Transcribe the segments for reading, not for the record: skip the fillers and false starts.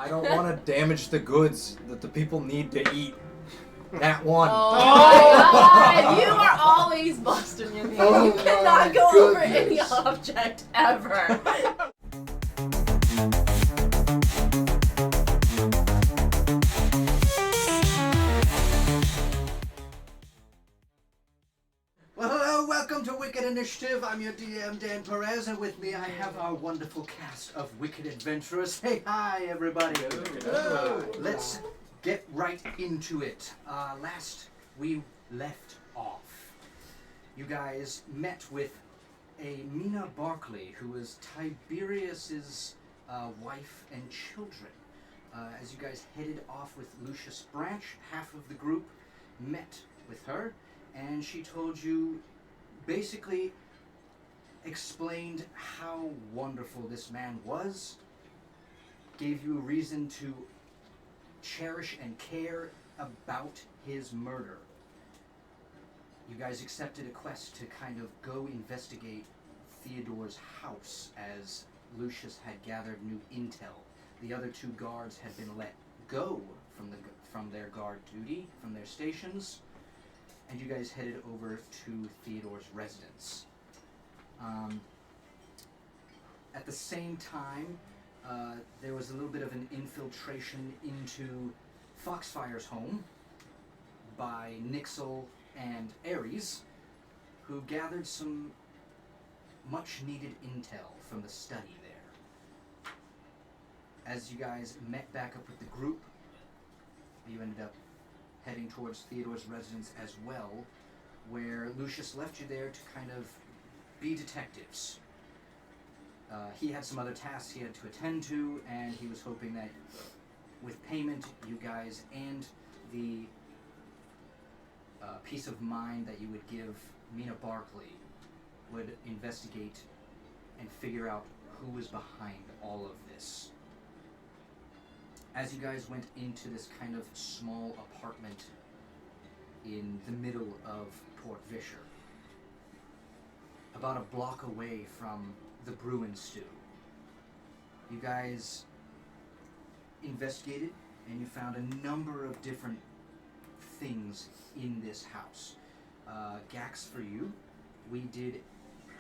I don't want to damage the goods that the people need to eat. That one. Oh my god! You are always busting your name. You cannot go over any object ever. Well, hello, welcome to Wicked Initiative. I'm your DM, Dan Perez, and with me I have our wonderful cast of Wicked Adventurers. Hey, hi, everybody. Hello. Let's get right into it. Last we left off, you guys met with a Mina Barkley, who was Tiberius's wife and children. As you guys headed off with Lucius Branch, half of the group met with her, and she told you, basically explained how wonderful this man was, gave you a reason to cherish and care about his murder. You guys accepted a quest to kind of go investigate Theodore's house, as Lucius had gathered new intel. The other two guards had been let go from their guard duty, from their stations, and you guys headed over to Theodore's residence. At the same time, there was a little bit of an infiltration into Foxfire's home by Nixel and Ares, who gathered some much-needed intel from the study there. As you guys met back up with the group, you ended up heading towards Theodore's residence as well, where Lucius left you there to kind of be detectives. He had some other tasks he had to attend to, and he was hoping that with payment, you guys and the peace of mind that you would give Mina Barkley would investigate and figure out who was behind all of this. As you guys went into this kind of small apartment in the middle of Port Vischer, about a block away from the Bruin Stew, you guys investigated and you found a number of different things in this house. Gax, for you,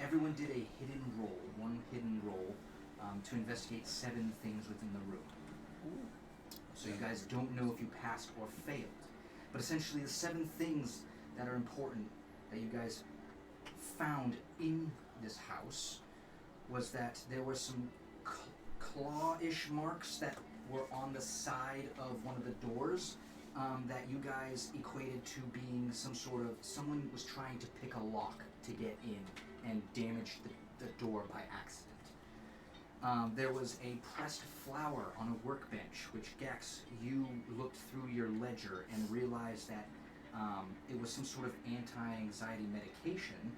everyone did a hidden roll, one hidden roll, to investigate 7 things within the room. Ooh. So you guys don't know if you passed or failed. But essentially the 7 things that are important that you guys found in this house was that there were some claw-ish marks that were on the side of one of the doors that you guys equated to being someone was trying to pick a lock to get in and damage the door by accident. There was a pressed flower on a workbench, which, Gax, you looked through your ledger and realized that it was some sort of anti-anxiety medication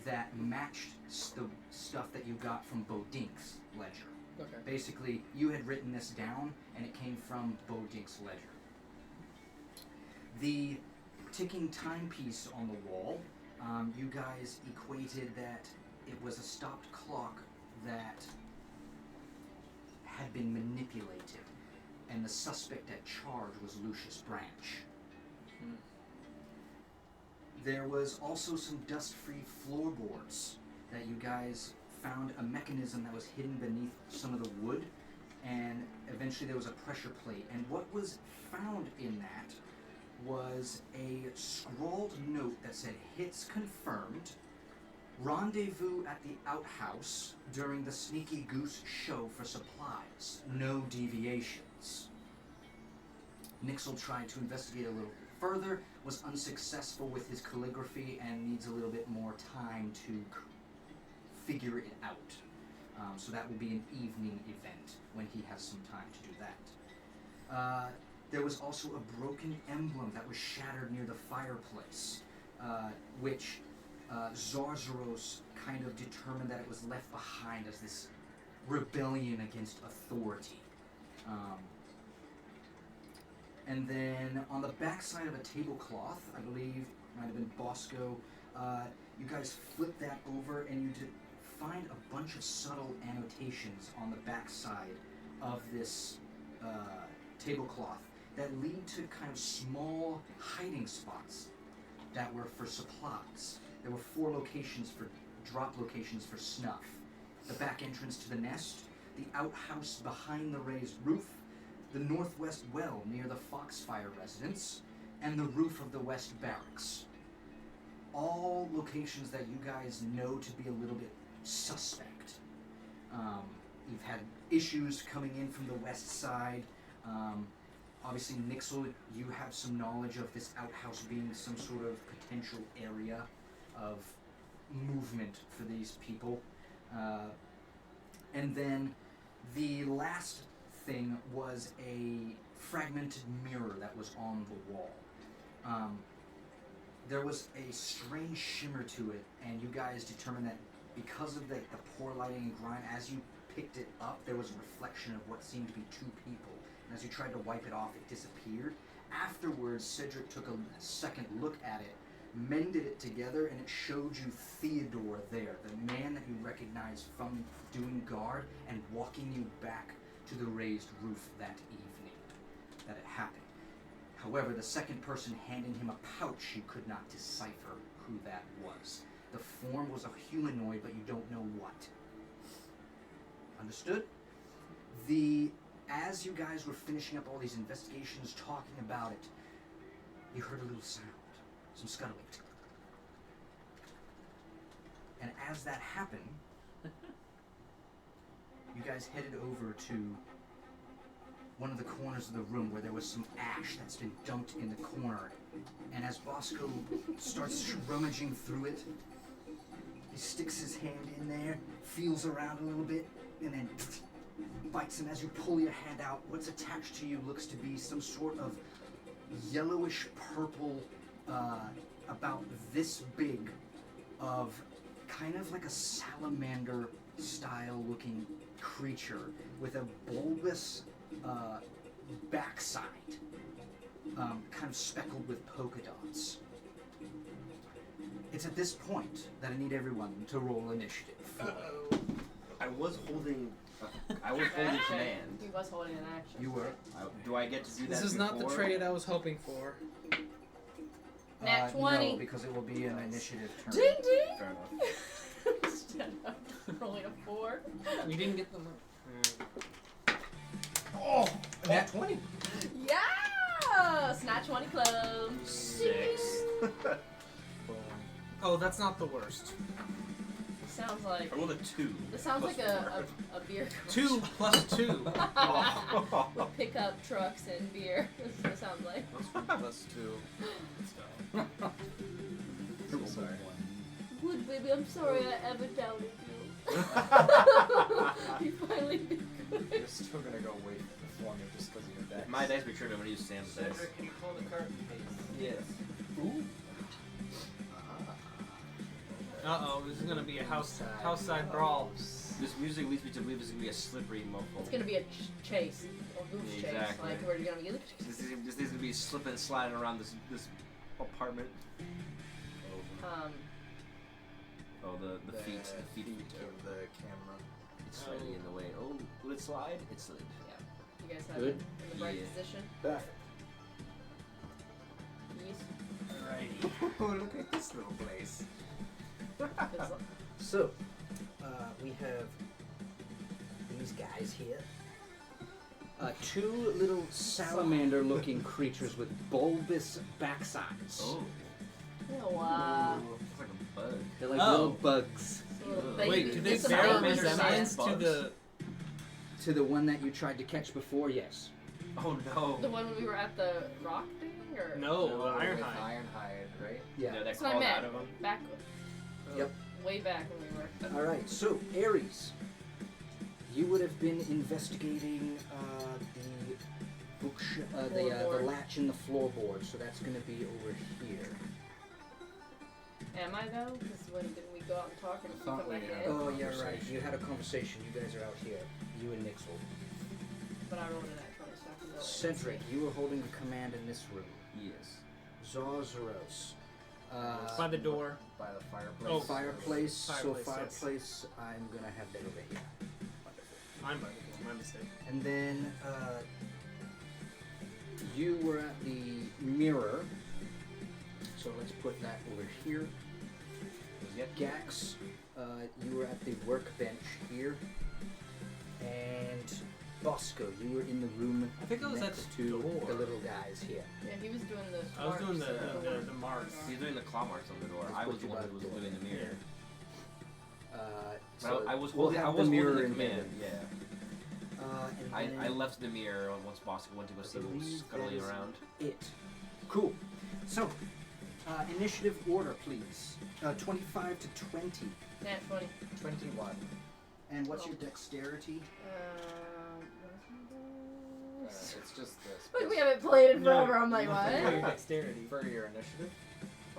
that matched the stuff that you got from Bo Dink's ledger. Okay. Basically, you had written this down, and it came from Bo Dink's ledger. The ticking timepiece on the wall, you guys equated that it was a stopped clock that had been manipulated, and the suspect at charge was Lucius Branch. There was also some dust-free floorboards that you guys found a mechanism that was hidden beneath some of the wood, and eventually there was a pressure plate. And what was found in that was a scrawled note that said, "Hits confirmed. Rendezvous at the outhouse during the Sneaky Goose show for supplies. No deviations." Nixel tried to investigate a little further, was unsuccessful with his calligraphy, and needs a little bit more time to figure it out. So that will be an evening event when he has some time to do that. There was also a broken emblem that was shattered near the fireplace, which Zarzaros kind of determined that it was left behind as this rebellion against authority. And then on the backside of a tablecloth, I believe it might have been Bosco, you guys flipped that over and you find a bunch of subtle annotations on the backside of this tablecloth that lead to kind of small hiding spots that were for supplies. There were 4 locations for drop locations for snuff. The back entrance to the nest, the outhouse behind the raised roof, the northwest well near the Foxfire residence, and the roof of the west barracks. All locations that you guys know to be a little bit suspect. You've had issues coming in from the west side. Obviously, Nixel, you have some knowledge of this outhouse being some sort of potential area of movement for these people. And then the last thing was a fragmented mirror that was on the wall. There was a strange shimmer to it, and you guys determined that because of the poor lighting and grime, as you picked it up, there was a reflection of what seemed to be 2 people. And as you tried to wipe it off, it disappeared. Afterwards, Cedric took a second look at it, mended it together, and it showed you Theodore there, the man that you recognized from doing guard and walking you back to the raised roof that evening that it happened. However, the second person handing him a pouch, you could not decipher who that was. The form was a humanoid, but you don't know what. Understood? As you guys were finishing up all these investigations, talking about it, you heard a little sound, some scuttling. And as that happened, you guys headed over to one of the corners of the room where there was some ash that's been dumped in the corner. And as Bosco starts rummaging through it, he sticks his hand in there, feels around a little bit, and then bites. And as you pull your hand out, what's attached to you looks to be some sort of yellowish purple, about this big, of kind of like a salamander style looking creature with a bulbous backside, kind of speckled with polka dots. It's at this point that I need everyone to roll initiative. I was holding command. He was holding an action. You were. Do I get to do that? This is not the trade I was hoping for. Nat 20. No, because it will be an initiative turn. Ding ding! Fair enough. Instead of rolling a 4. We didn't get them. Oh, nat 20. Yes! Nat 20 club. 6. Oh, that's not the worst. Sounds like. I rolled a 2. This sounds like a beer Two commercial. plus 2. Pickup trucks and beer. This is what it sounds like. Plus 2. So sorry. Good baby, I'm sorry I ever doubted you. You finally did good. You're still gonna go wait for me just because of your deck. My dice be triggered. I'm gonna use Sam's dice. Can you pull the card, please? Yes. Ooh. Uh-oh, this is gonna be a house side brawl. This music leads me to believe this is gonna be a slippery mofo. It's gonna be a chase. Or goose chase. Exactly. Like, we're gonna be. This is gonna be slipping and sliding around this apartment. Oh, the feet of the camera. It's slightly in the way. Oh, will it slide? It slid. Yeah. You guys have Good. it in the right Yeah. position. Perfect. Yes. Alrighty. Oh, look at this little place. So, we have these guys here. 2 little salamander-looking creatures with bulbous backsides. Oh. Ew, It's like a bug. They're like Oh. little bugs. little Wait, Wait, baby- do they it's a bear a baby resemblance sand. to the... To the one that you tried to catch before, yes. Oh no. The one when we were at the rock thing? Or? No, with Ironhide. Ironhide, right? Yeah. That That's what I crawled meant. out of him. Back. Yep. Way back when we were. Alright, so, Ares. You would have been investigating the the Floorboard. latch in the floorboard, so that's going to be over here. Am I though? Because when didn't we go out and talk and Thought come we back had- in? Oh, yeah, right. Conversation. You had a conversation. You guys are out here. You and Nixel. But I rolled an actual, so I can go. Cedric, you were holding a command in this room. Yes. Zarzaros. By the door. By the fireplace. Oh, Fireplace. So Fireplace, yes. fireplace, I'm going to have that over here. I'm by the door. My mistake. And then you were at the mirror. So let's put that over here. Gax, you were at the workbench here. And Bosco, you were in the room I think I was at next the to door. the little guys here. Yeah, he was doing the. I was doing marks. the marks. He's doing the claw marks on the door. Just I put was the you one by who was the door. doing the mirror. So I was we'll holding, have I the was mirror holding the in command. there. Yeah. And I then left the mirror once Bosco went to go see who was believe scuttling that is around. it. Cool. So, initiative order, please. 25 to 20. Nat 20. 21. And what's your dexterity? It's just this. But we haven't played in No. forever. I'm like, Your what? dexterity. For your initiative?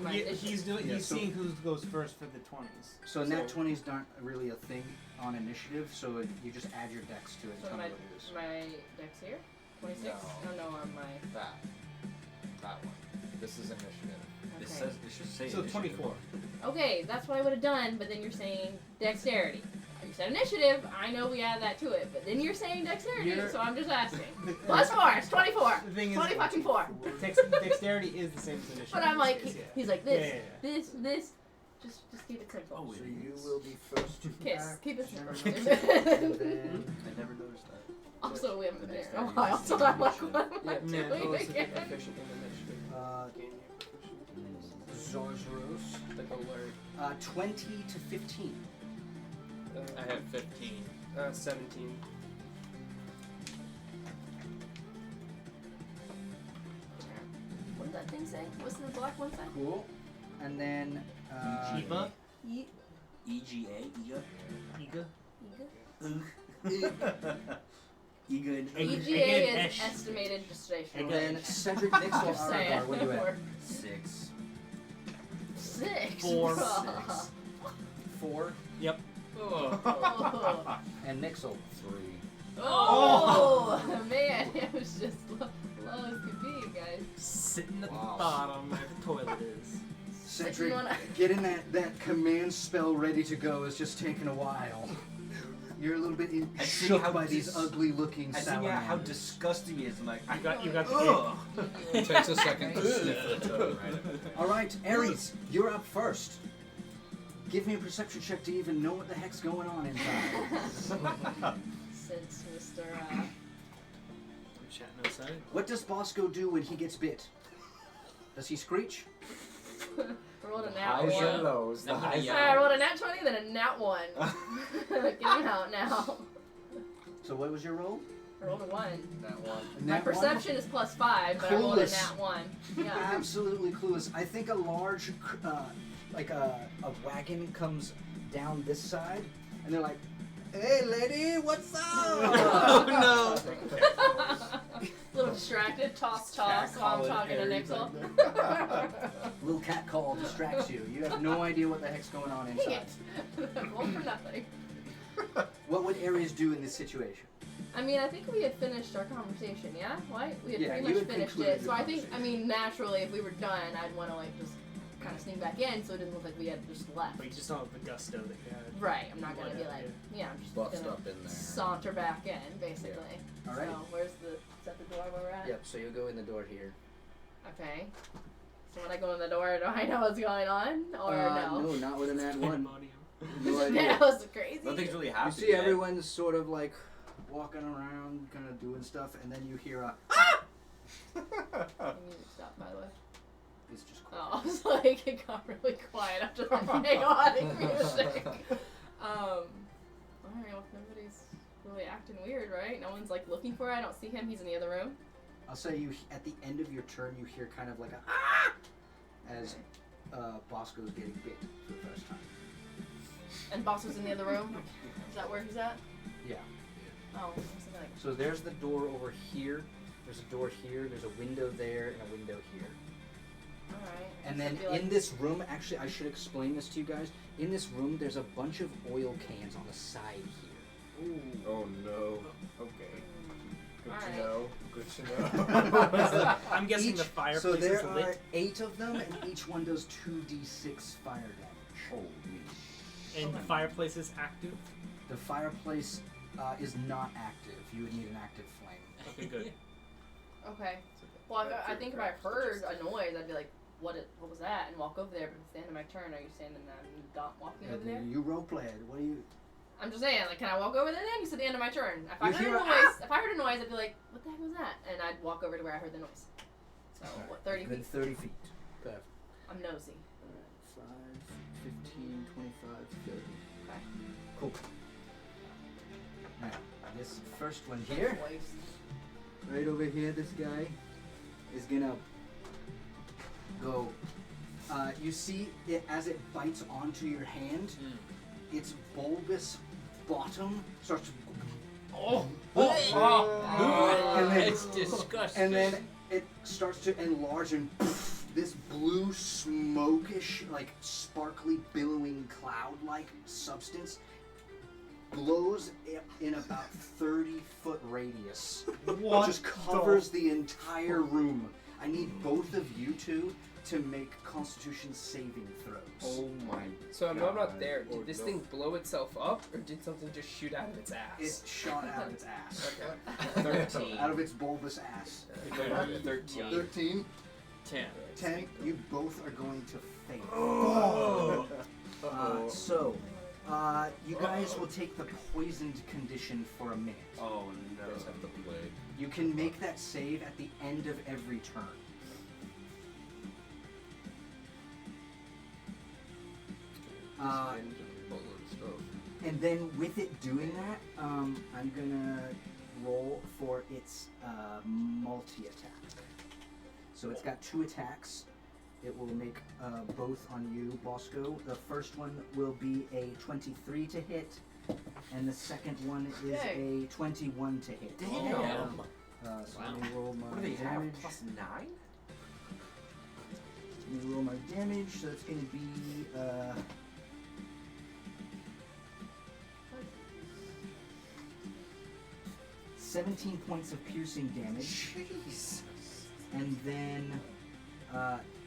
My initiative. He's doing. Yeah, He's so- seeing who goes first for the 20s. So nat 20s aren't really a thing on initiative, so you just add your dex to it. So Tell me my, what it is. my dex here? 26? No. Oh, no, on my. That one. This is initiative. It Okay. says it should say. So initiative. 24. Okay, that's what I would have done, but then you're saying dexterity. You said initiative, I know we add that to it, but then you're saying dexterity, You're- so I'm just asking. Plus 4, it's 24. The thing is, 20 fucking 4. Dexterity is the same as initiative. But I'm like, these days, he's like, this, Yeah, this, just keep it simple. Oh, So it you is. will be first to Kiss, act, keep it simple. and then I never noticed that. Also, we haven't been there in a Dexterity while, is so the I'm like, same what am I Yeah, doing close to again? the efficient in initiative. Gain your Zorzoros. like alert. 20 to 15. I have 15. 17. What did that thing say? What's the black one say? Cool. And then Shiva, Ye- EGA? EGA? Iga, EGA and EGA is Esh. estimated gestation. and then Cedric Nixel Just saying. Argar, what are you at? 6. 6. 4. Bruh. 4. Yep. Oh. And Nixel 3. Oh, man, it was just low as could be, guys. Sitting at Wow. the bottom where the toilet is. Cedric, you wanna- getting that command spell ready to go is just taking a while. You're a little bit I see shook how by these ugly looking I think yeah, how salamanders. disgusting he is. I'm like, You got the ugh. It takes a second to sniff the toe, right? Alright, Ares, you're up first. Give me a perception check to even know what the heck's going on inside. Since Mr. We're chatting outside. What does Bosco do when he gets bit? Does he screech? Rolled a nat Highs and 1. lows. The I'm gonna highs yell. I rolled a nat 20, then a nat 1. Get him out now. So what was your roll? I rolled a 1. That one. My Nat one? perception is +5, but I rolled a Clueless. nat 1. Yeah. Absolutely clueless. I think a large, like a wagon comes down this side, and they're like, "Hey, lady, what's up?" Oh Little distracted, toss while I'm Catcalling talking to Aries Nixel. Little cat call distracts you. You have no idea what the heck's going on Dang inside. it. All for nothing. What would Ares do in this situation? I mean, I think we had finished our conversation, yeah? What? We had Yeah, pretty you much had finished concluded it. your So I think, I conversation. mean, naturally, if we were done, I'd want to, like, just kind of sneak back in so it didn't look like we had just left. But you just don't have the gusto that you had. Right, I'm not going to be Whatever, like, yeah, I'm just Bust going up in to there. saunter back in, basically. All right. So, where's the, is that the door where we're at? Yep. So you'll go in the door here. Okay. So when I go in the door, do I know what's going on? Or no? No, not with an ad one. Pandemonium. No idea. That was crazy. Nothing's really You happening. see yet. everyone's sort of like walking around, kind of doing stuff, and then you hear a. You need to stop, by the way. It's just quiet. Oh, I was like, it got really quiet after the chaotic music. Alright, well, nobody's really acting weird, right? No one's like looking for it. I don't see him. He's in the other room. I'll say you at the end of your turn, you hear kind of like a ah as Bosco's getting bit for the first time. And Boss was in the other room. Is that where he's at? Yeah. Oh, I was thinking like, So there's the door over here. There's a door here. There's a window there and a window here. alright. And then in this room, actually, I should explain this to you guys. In this room, there's a bunch of oil cans on the side here. Oh no. Okay. Good Alright. to know. Good to know. I'm guessing Each- the fireplace so there is are lit. 8 of them, and each one does 2d6 fire damage. Holy And the fireplace is active. The fireplace is not active. You would need an active flame. Okay, good. Okay. Well, I think if I heard a noise, I'd be like, what was that? And walk over there. But at the end of my turn, are you saying that I'm not walking over there? You roleplay it. What do you? I'm just saying, like, can I walk over there then? You said the end of my turn. If I heard a noise, I'd be like, what the heck was that? And I'd walk over to where I heard the noise. So, what, 30 Good feet? 30 feet. Okay. I'm nosy. 5, 15, 25, 30. Okay. Cool. Now, this first one here, right over here, this guy is gonna go. You see it as it bites onto your hand. Its bulbous bottom starts. And then, It's disgusting. and then it starts to enlarge, and this blue, smokish, like sparkly, billowing cloud-like substance blows in about 30-foot radius. What Just covers the entire room. I need both of you two to make Constitution saving throws. Oh my. So I'm not there. Did this thing blow itself up, or did something just shoot out of its It ass? shot out of its ass. Okay. 13. Out of its bulbous ass. 13. 13. 10. 10. You both are going to fail. Oh. So, you guys will take the poisoned condition for a minute. Oh no. Guys have the plague. You can make that save at the end of every turn. And then with it doing that, I'm gonna roll for its multi-attack. So it's got 2 attacks. It will make both on you, Bosco. The first one will be a 23 to hit, and the second one is a 21 to hit. Damn. So let me roll my What do they have? damage. +9? Let me roll my damage. So it's gonna be 17 points of piercing damage. Jeez. And then,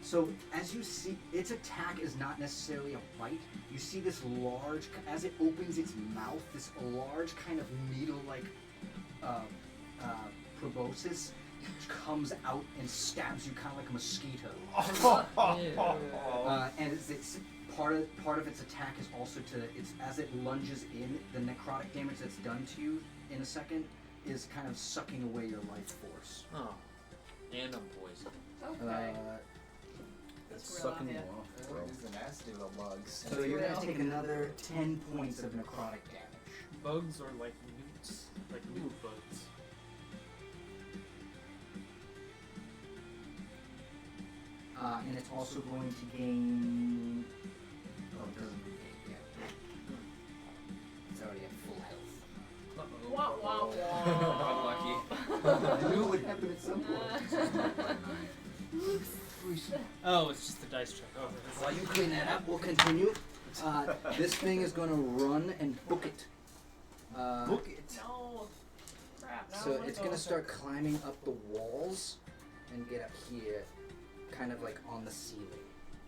so as you see, its attack is not necessarily a bite. You see this large, as it opens its mouth, this large kind of needle-like proboscis comes out and stabs you kind of like a mosquito. And it's part of its attack is also as it lunges in, the necrotic damage that's done to you in a second is kind of sucking away your life force. Oh. And I'm poisoned. Okay. It's real sucking you obvious. off, bro. These are nasty little bugs. So you're gonna take another 10 points of necrotic damage. Bugs are like newts, like newt bugs. And it's also going to gain. Oh, it doesn't gain yet. It's already at full health. Wah, wah, wah. I knew it would happen at some point. Oh, it's just the dice check. Oh, While you clean that up, we'll continue. This thing is going to run and book it. Book it. No. Crap. Now So I'm it's going to start climbing up the walls and get up here, kind of like on the ceiling.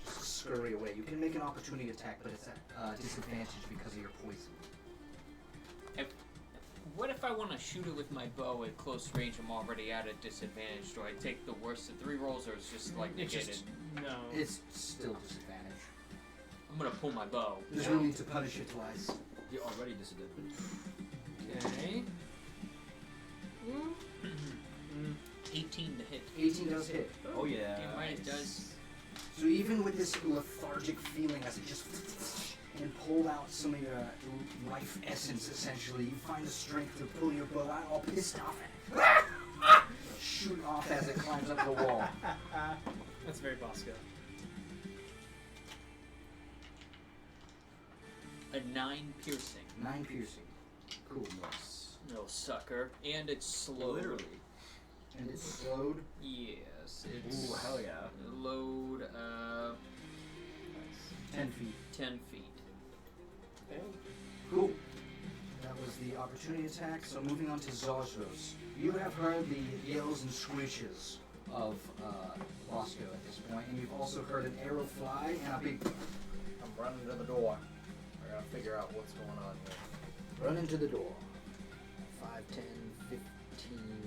Just scurry away. You can make an opportunity attack, but it's at disadvantage because of your poison. What if I want to shoot it with my bow at close range? I'm already at a disadvantage. Do I take the worst of 3 rolls, or it's just like it's negated? just no. It's still disadvantage. I'm gonna pull my bow. There's no need to punish it twice. You're already disadvantaged. Okay. 18 to hit. 18 does hit. Oh yeah. Damn right it does. So even with this lethargic feeling as it just and pulled out some of your life essence, essentially, you find the strength to pull your bow out, all pissed off, and shoot off as it climbs up the wall. That's very Bosco. A 9 piercing. 9 piercing. Cool. No sucker. And it's slow. Literally. And it's slowed. Yes, it's Ooh, hell yeah. load 10 feet. 10 feet. Cool. That was the opportunity attack. So moving on to Zazros. You have heard the yells and screeches of Bosco at this point, and you've also heard an arrow fly and a big I'm running to the door. I gotta figure out what's going on here. run into the door. 5, 10, 15,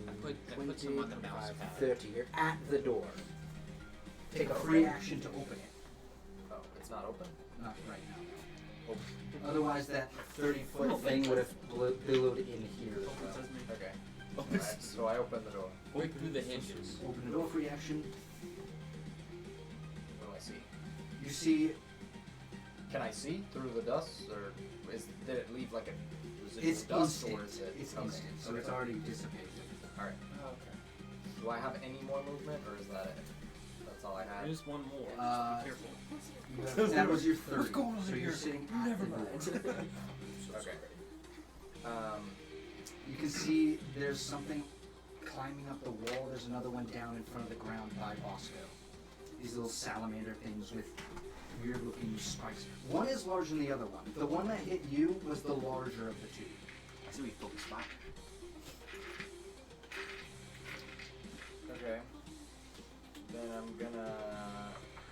I put 20, some on the mouse 25, pad. 30. You're at the door. Take a free action to open it. Oh, it's not open? Not right now. No. Otherwise, that 30-foot thing would have billowed in here. as well. Okay. Alright, so I open the door. Break through the hinges. Open the door, free action. What do I see? You see, Can I see through the dust, or did it leave like a residual it's dust, instant. or is it? It's okay. instant, so Okay. it's already dissipated. Alright. Okay. Do I have any more movement, or is that it? That's all I had. There's one more. Uh, Just be careful. That was your 30. What's going on so here? you're sitting at Never the door. mind. Okay. You can see there's something climbing up the wall. There's another one down in front of the ground by Bosco. These little salamander things with weird looking spikes. One is larger than the other one. The one that hit you was the larger of the two. I see we focus back. Okay. Then I'm gonna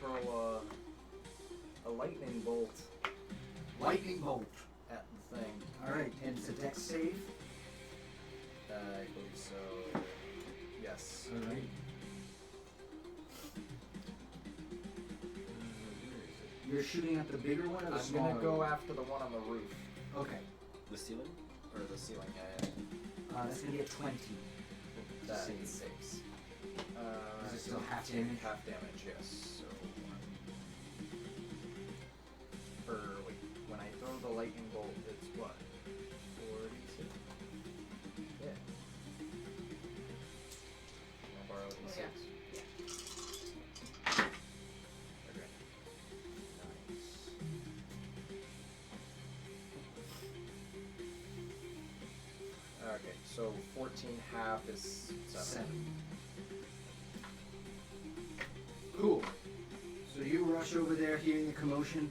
hurl a lightning bolt Lightning bolt. at the thing. Alright, and it's a dex save. I believe so. Yes. Alright. You're shooting at the bigger one or the I'm smaller gonna go one? after the one on the roof. Okay. The ceiling? Or the ceiling, yeah. That's gonna be a 20. That Save. saves. Is it still half damage? Half damage, yes. So wait, when I throw the lightning bolt, it's what? 46? Yeah. I'll borrow Oh, d6. yeah. Okay. Nice. Okay, so 14 half is 7. Cool. So you rush over there, hearing the commotion,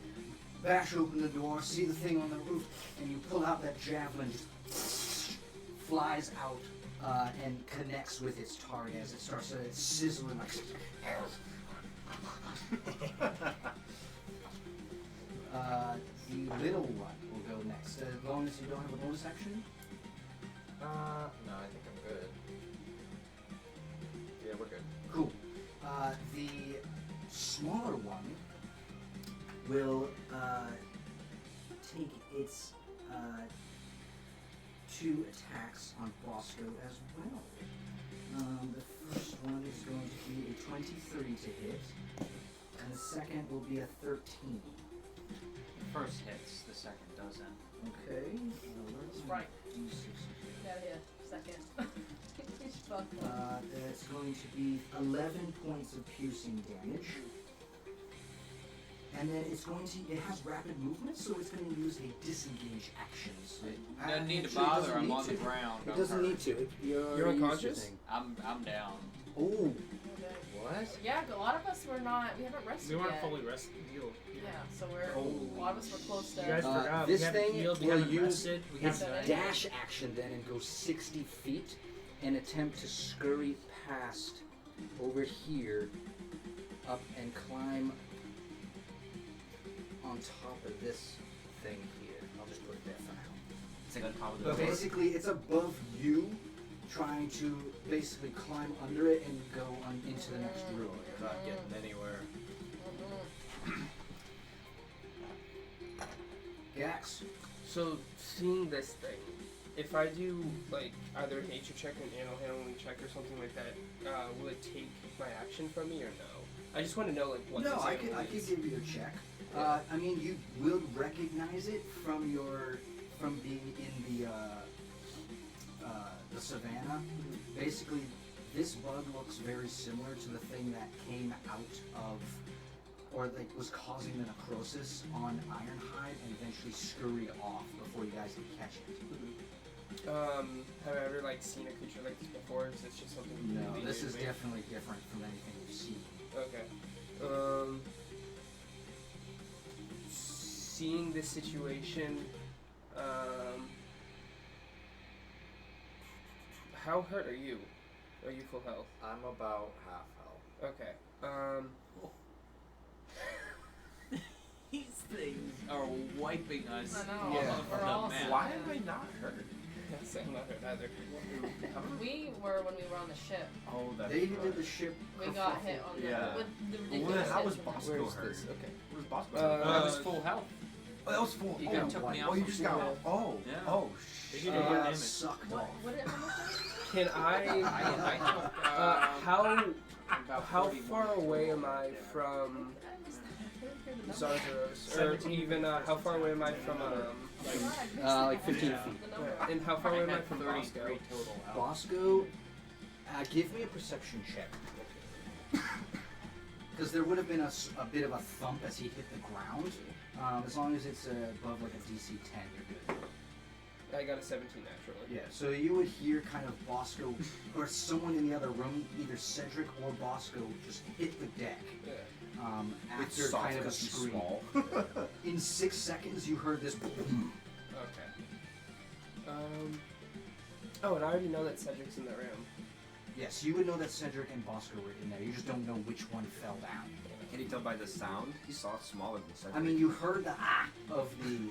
bash open the door, see the thing on the roof, and you pull out that javelin, just flies out and connects with its target as it starts to sizzling like. The little one will go next. As long as you don't have a bonus action. No, I think I'm good. Yeah, we're good. Cool. The smaller one will take its 2 attacks on Bosco as well. The first one is going to be a 23 to hit, and the second will be a 13. First hits, the second doesn't. Okay. Right. D6. Get out of here. Second. Fuck off. That's going to be 11 points of piercing damage. And then it's going to, it has rapid movement, so it's going to use a disengage action. So Doesn't need to actually, it bother, doesn't I'm need on the to. ground. It I'm doesn't hurt. need to. You're You're used to unconscious? thing. I'm down. Oh, Okay. What? Yeah, a lot of us were not. We haven't rested We weren't yet. fully rested. Healed. Yeah, so we're. Oh. A lot of us were close to. You guys forgot. this we haven't thing healed, we will haven't use rested. We its haven't. done dash action then and go 60 feet and attempt to scurry past over here, up and climb on top of this thing here. I'll just put it there for now. It's like on top of the But door. basically, it's above you, trying to basically climb under it and go on into the next room. You're not getting anywhere. Gax. So seeing this thing, if I do like either a nature check or an animal handling check or something like that, will it take my action from me or no? I just want to know like what No, this I animal can is. give you a check. I mean, you will recognize it from being in the savannah. Basically, this bug looks very similar to the thing that came out of, or like was causing the necrosis on Ironhide and eventually scurried off before you guys could catch it. Have I ever like seen a creature like this before? Is this just something No, completely this new is to me? definitely different from anything you've seen. Okay. Seeing this situation, how hurt are you? Are you full health? I'm about half health. Okay. These things are wiping us I know. Yeah. off We're the all map. Why am I not hurt? Yes, I'm not hurt either. We were when we were on the ship. Oh, that's They right. did the ship. We got hit on the Yeah. with the Well, ridiculous. how was hits from Bosco Where's hurt? this? Okay. What was Bosco Uh, hurt? I was full health. Oh, that was full. You oh, guys took me out oh, you from just got. full. Oh, Yeah. oh, They shit. did a good That damage. sucked What? off. What? How much damage? Can I took how about how 40 far more. away am I from I missed that. I didn't hear the number. Zarzaros? Or 17 even how far away am I from God, I missed like that. 15 The feet. number. and how far away am I had from 33 Bosco? total. out. Bosco, give me a perception check. Because there would have been a bit of a thump as he hit the ground. As long as it's above like a DC 10, you're good. I got a 17 naturally. Yeah, so you would hear kind of Bosco or someone in the other room, either Cedric or Bosco, just hit the deck. Yeah. It's After soft kind of a 'cause he's scream. small. In 6 seconds, you heard this boom. Okay. Oh, and I already know that Cedric's in the room. Yes, you would know that Cedric and Bosco were in there. You just don't know which one fell down. Can you tell by the sound? He saw it smaller than Cedric. I mean, you heard the of the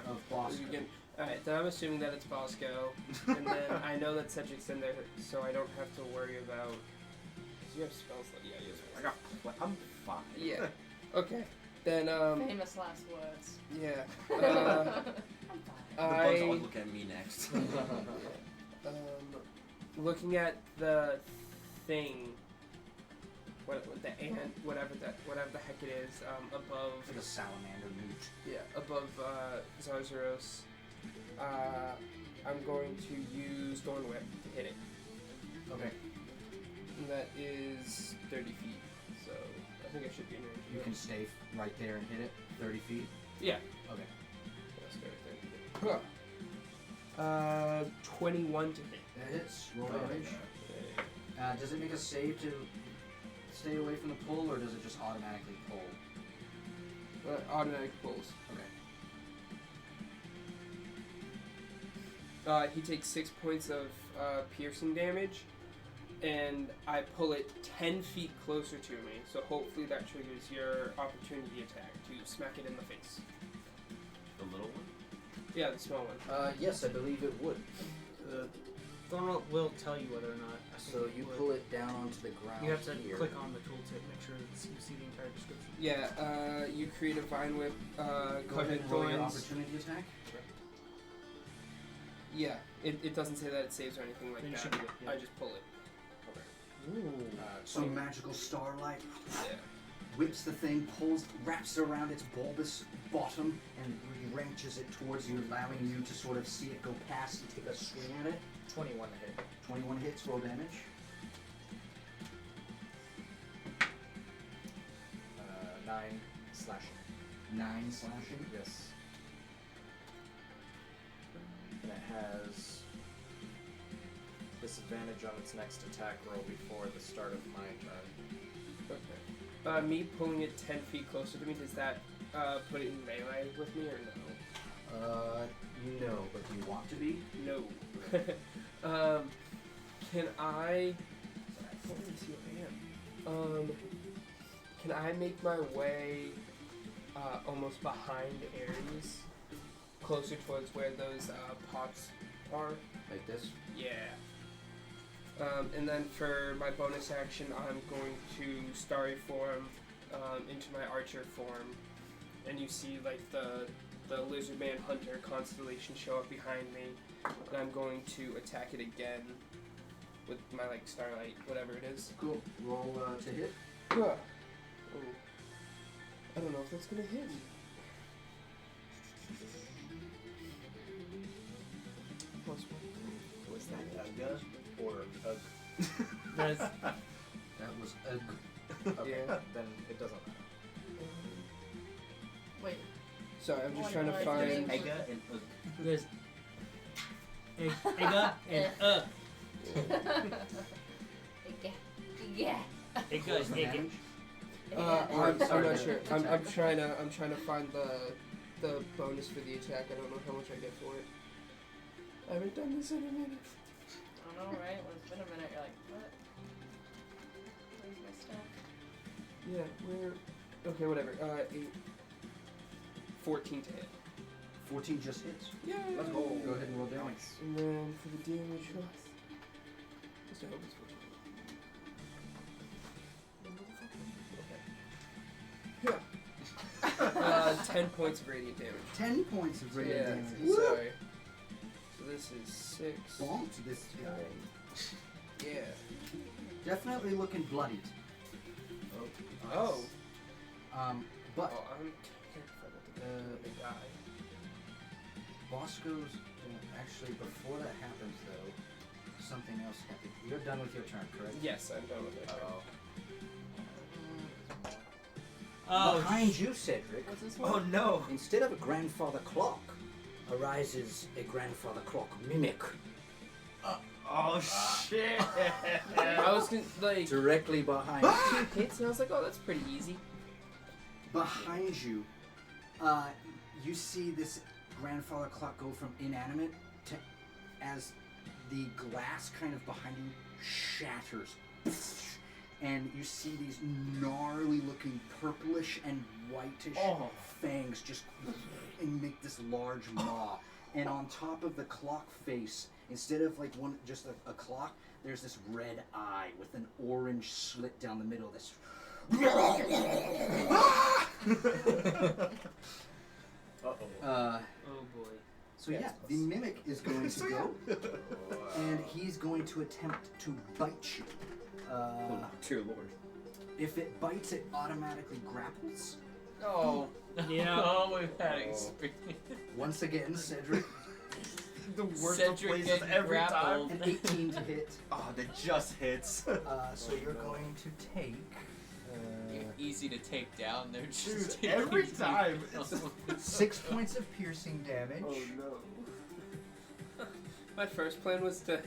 of Bosco. Alright, then I'm assuming that it's Bosco, and then I know that Cedric's in there, so I don't have to worry about. Cause you have spells. Yeah, you have spells. I got. I'm fine. Yeah. Okay. Then Famous last words. yeah. The bugs always I look at me next. looking at the thing. What the ant, whatever the heck it is, above. It's like a salamander newt. Yeah, above Zarzaros. I'm going to use Thorn Whip to hit it. Okay. And that is 30 feet, so I think I should be in range. You can stay right there and hit it 30 feet. Yeah. Okay. Let's go right there. 21 to hit. That hits. Roll Oh, damage. Okay. Does it make a save to stay away from the pull, or does it just automatically pull? Automatic pulls. Okay. He takes 6 points of piercing damage, and I pull it 10 feet closer to me, so hopefully that triggers your opportunity attack to smack it in the face. The little one? Yeah, the small one. Yes, I believe it would. The Thornwell will tell you whether or not. I think So it you would. pull it down onto the ground. You have to here. click on the tooltip, make sure you see the entire description. Yeah, you create a vine whip, Go ahead and roll your thorns. opportunity attack. Yeah, it doesn't say that it saves or anything like Then you that. should do it, yeah. I just pull it. Some magical starlight Yeah. whips the thing, wraps it around its bulbous bottom, and wrenches it towards you, allowing you to sort of see it go past and take a swing at it. 21 to hit. 21 hits, roll damage. 9 slashing. 9 slashing. Yes. And it has disadvantage on its next attack roll before the start of my turn. Okay. Me pulling it 10 feet closer to me, does that put it in melee with me or no? No, but do you want to be? No. Can I? Sorry, I can't really see where I am. Can I make my way almost behind Ares, closer towards where those pots are? Like this? Yeah. And then for my bonus action, I'm going to starry form into my archer form, and you see like the lizard man hunter constellation show up behind me, and I'm going to attack it again with my like starlight, whatever it is. Cool. Roll to hit. Oh. I don't know if that's gonna hit. Plus one. Was that Ugga or Ugg? That's That was ugh. Okay, Yeah. then it doesn't matter. Wait. Sorry, I'm just One, trying to one, find. three. Ega and there's Ega and Yeah. Ega What's is the Ega. damage? I'm Sorry, not the sure. attack. I'm trying to find the bonus for the attack. I don't know how much I get for it. I haven't done this in a minute. I don't know, right? When it's been a minute, you're like, what? Where's my stuff? Yeah, where? Okay, whatever. 14 to hit. 14 just hits. Yeah. Let's go. Go ahead and roll damage. And then for the damage, just I hope it's 14. Okay. 10 points of radiant damage. 10 points of radiant Yeah, damage. sorry. So this is 6. Bonked this guy. Yeah. Definitely looking bloodied. Oh. But Oh, I'm careful with the guy. Bosco's actually before that happens though, something else happened. You're done with your turn, correct? Yes, I'm done with it. Behind you, Cedric, What's this Oh one? no! instead of a grandfather clock, arises a grandfather clock mimic Oh shit! I was gonna, like, directly behind 2 hits, and I was like, oh, that's pretty easy. behind you. You see this grandfather clock go from inanimate to as the glass kind of behind you shatters. And you see these gnarly looking purplish and whitish fangs just and make this large maw. And on top of the clock face, instead of like one just a clock, there's this red eye with an orange slit down the middle. This Uh-oh. Oh boy. so yeah, the mimic is going to go, and he's going to attempt to bite you. Dear Lord. If it bites, it automatically grapples. Oh. Yeah. Oh, we've had experience. Once again, Cedric, The worst Cedric of places getting every time. grappled. an 18 to hit. Oh, that just hits. So you're going to take. You're easy to take down. They're just Dude, taking every you time. down. 6 points of piercing damage. Oh no. My first plan was to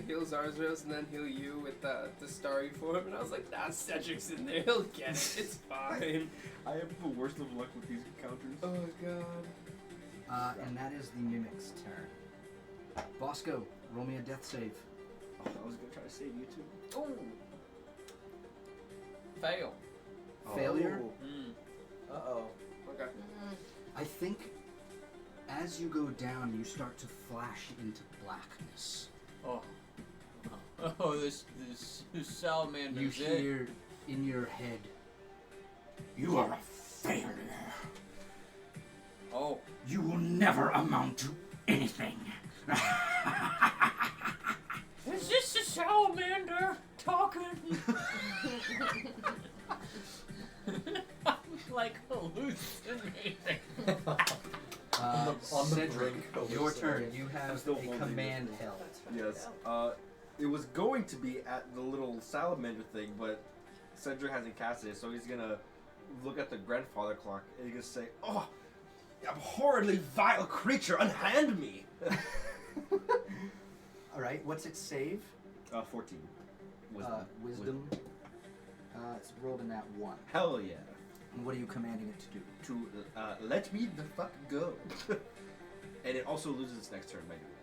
heal Zarzros and then heal you with the starry form, and I was like, nah, Cedric's in there, he'll get it, it's fine. I have the worst of luck with these encounters. Oh god. And that is the mimic's turn. Bosco, roll me a death save. Oh, I was gonna try to save you too. Ooh. Fail. Failure. Mm. Uh-oh. Okay. I think as you go down, you start to flash into blackness. Oh. Oh, this salamander. You hear in your head, "You are a failure. Oh. You will never amount to anything." Is this a salamander talking? I'm like hallucinating. On the Cedric, brink of your this turn. area. You I'm have still a holding command it. held. Yes. It was going to be at the little salamander thing, but Cedric hasn't casted it, so he's gonna look at the grandfather clock and he's gonna say, "Oh, abhorrently vile creature, unhand me!" All right. What's its save? 14. Wisdom. It's rolled in that 1. Hell yeah. And what are you commanding it to do? To let me the fuck go. And it also loses its next turn by doing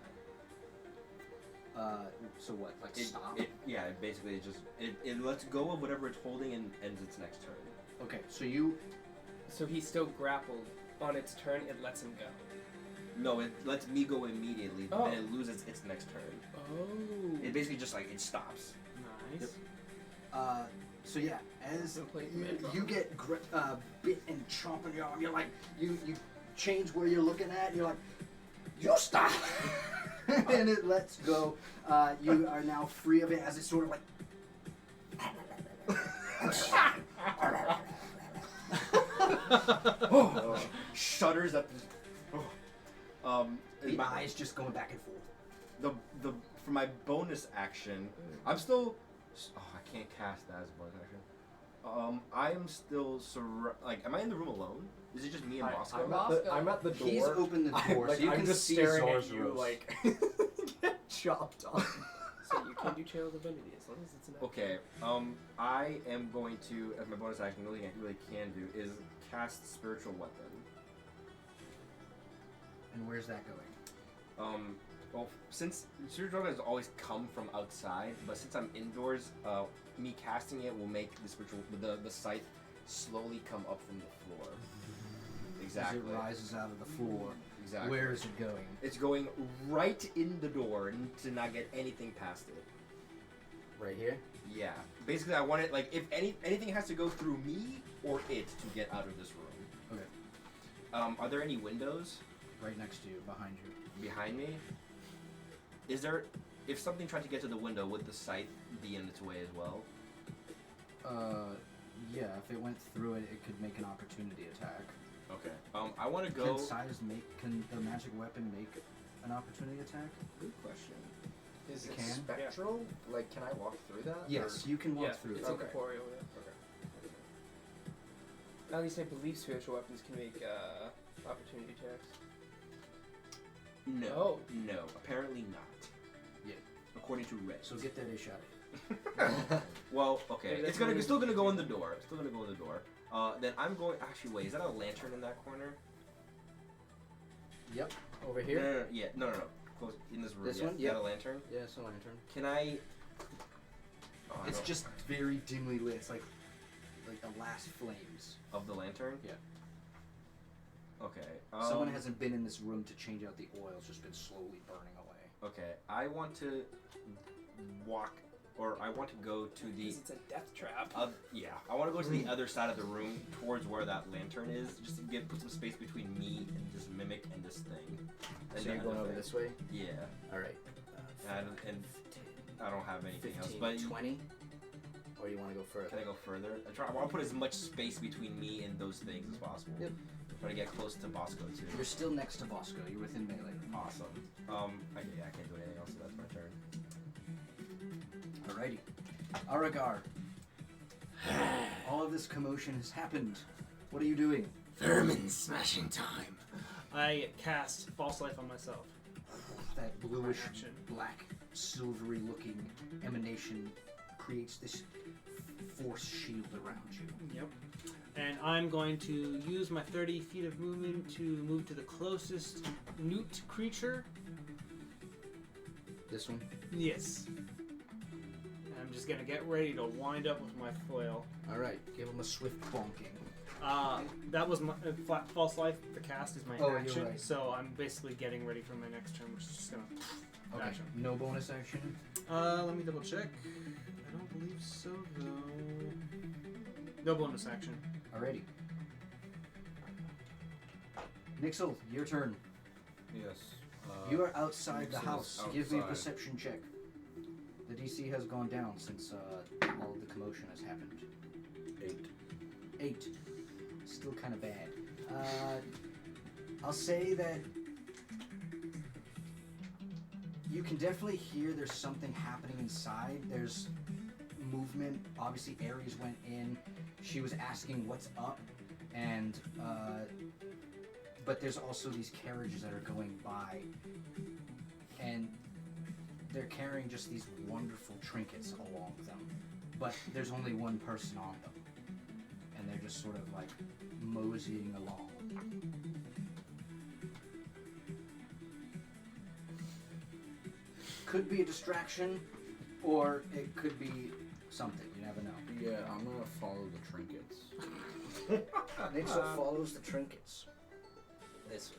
that. So what? Like stop? It basically just it lets go of whatever it's holding and ends its next turn. Okay. So you. So he's still grappled. On its turn, it lets him go. No, it lets me go immediately, but Oh. then it loses its next turn. Oh. It basically just like it stops. Nice. So yeah, as So play command you get bit and chomp on your arm, you're like you change where you're looking at. You're like, you stop, and it lets go. You are now free of it as it's sort of like. Shudders at the. The eyes just going back and forth. The for my bonus action, I'm still. Oh, I can't cast that as a bonus action. I am still am I in the room alone? Is it just me and Bosco? I'm at the door. He's opened the door, so you I'm can just see staring at you, Zarzros. like get chopped off. So you can do Channel Divinity as long as it's an Okay. I am going to, as my bonus action, the only thing I really can do is cast Spiritual Weapon. And where's that going? Well, since Spiritual Weapon has always come from outside, but since I'm indoors, me casting it will make the scythe slowly come up from the floor. Exactly. As it rises out of the floor. Exactly. Where is it going? It's going right in the door to not get anything past it. Right here? Yeah. Basically, I want it, like, if anything has to go through me or it to get out of this room. Okay. Are there any windows Right next to you, behind you. behind me? Is there... If something tried to get to the window, would the scythe be in its way as well? Yeah, if it went through it, it could make an opportunity attack. Okay. I want to go... Can the magic weapon make an opportunity attack? Good question. Is You it can? spectral? Like, can I walk through that? Yes, you can walk Yeah, through it's it. incorporeal. Yeah. At least I believe spiritual weapons can make opportunity attacks. No. Oh. No. Apparently not. Yeah. According to Red. So get that ish out of here. Well, okay. Maybe that's It's still gonna go in the door. It's still gonna go in the door. Then I'm going... Actually, wait. Is that a lantern in that corner? Yep. Over No, here? no, no. Yeah. No, no, no. Close in this room. This yeah. one? Is Yep. that a lantern? Yeah, it's a lantern. Can I... Oh, I It's don't- just very dimly lit. It's like the last flames. Of the lantern? Yeah. Okay. Someone hasn't been in this room to change out the oil. It's just been slowly burning away. Okay. I want to walk... Or I want to go to the... Because it's a death trap. Yeah, I want to go to the other side of the room towards where that lantern is, just to put some space between me and this mimic and this thing. And So you're the going other over thing. this way? Yeah, Alright. and I don't have anything 15, else. But 20? Or you want to go further? can I go further? I want to put as much space between me and those things as possible. Yep. Try to get close to Bosco too. You're still next to Bosco. You're within melee. Awesome. I can't do anything else, so that's my turn. Alrighty. Aragar. All of this commotion has happened. What are you doing? Vermin smashing time. I cast False Life on myself. That bluish, Action. black, silvery looking emanation creates this force shield around you. Yep. And I'm going to use my 30 feet of movement to move to the closest newt creature. This one? Yes. And I'm just gonna get ready to wind up with my flail. Alright, give him a swift bonking. That was my False Life. The cast is my Oh, you're action, right. so I'm basically getting ready for my next turn, which is just gonna Okay, action. no bonus action? Let me double check. I don't believe so though. No bonus action. Alrighty. Nixel, your turn. Yes. You are outside the Nixel's house. Give me a outside. perception check. The DC has gone down since all of the commotion has happened. 8. Still kind of bad. I'll say that you can definitely hear there's something happening inside. There's movement. Obviously, Ares went in. She was asking what's up, and but there's also these carriages that are going by, and they're carrying just these wonderful trinkets along them. But there's only one person on them, and they're just sort of like moseying along. Could be a distraction, or it could be something. You never know. Yeah, I'm gonna follow the trinkets. Nixel follows the trinkets. This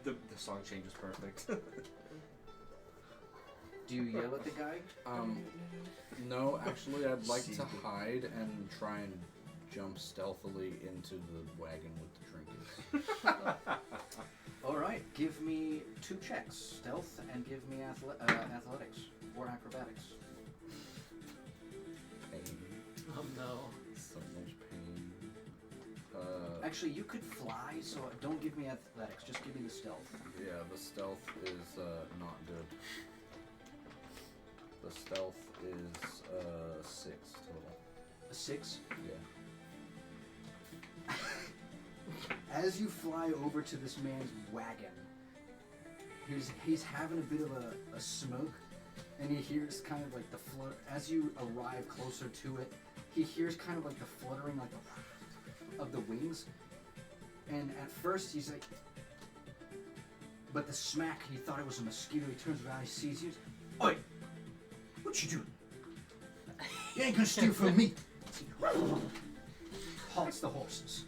the song change is perfect. Do you yell at the guy? No, actually, I'd like to hide and try and jump stealthily into the wagon with the trinkets. All right, give me 2 checks: stealth and give me athletics or acrobatics. Pain. Oh no. So much pain. Actually, you could fly, so don't give me athletics. Just give me the stealth. Yeah, the stealth is not good. The stealth is 6 total. A 6. Yeah. As you fly over to this man's wagon, he's having a bit of a smoke, and he hears kind of like the flutter. As you arrive closer to it, he hears kind of like the fluttering, like of the wings. And at first he's like, but the smack, he thought it was a mosquito. He turns around, he sees you. Oi! What you doing? You ain't gonna steal from me! Halts the horses.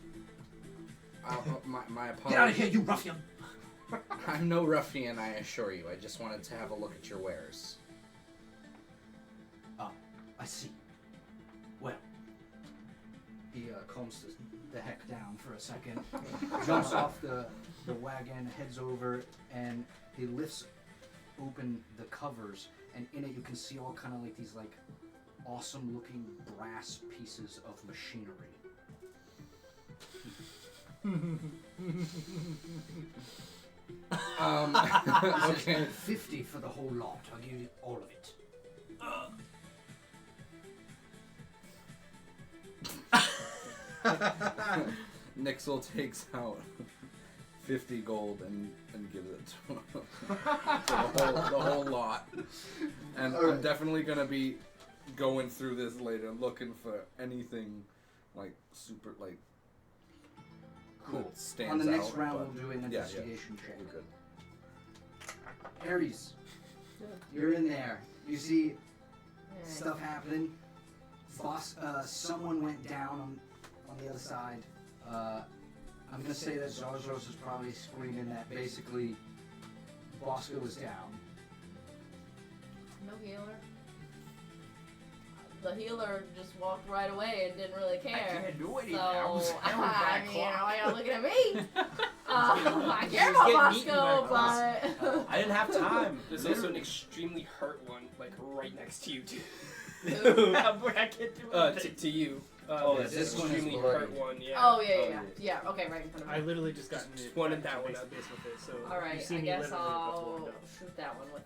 My apologies. Get out of here, you ruffian! I'm no ruffian, I assure you. I just wanted to have a look at your wares. I see. Well, he calms the heck down for a second, jumps off the wagon, heads over, and he lifts open the covers, and in it you can see all kind of like these like awesome looking brass pieces of machinery. Okay. 50 for the whole lot. I'll give you all of it. Nixel takes out 50 gold and gives it to him. the whole lot. And I'm definitely gonna be going through this later, looking for anything like super like Cool. that stands On the next out, round, but- we'll do an yeah, investigation check. we're good. Aries, you're in there. You see stuff happening. Boss, someone went down on the other side. I'm gonna say that Zarzos is probably screaming that basically Bosco was down. No healer. The healer just walked right away and didn't really care. I can't do anything. So, I was I back mean, clock. why y'all looking at me? I care was about getting eaten Bosco, by but I didn't have time. There's also an extremely hurt one, like right next to you, too. But I can't do anything. To you. Oh, there's this an one is extremely bloody. hurt one, yeah. oh yeah. Okay, right in front of me. I literally just got in Just wanted that one base up. with it, so All you right, see I me guess literally about to I'll walk up. shoot that one with.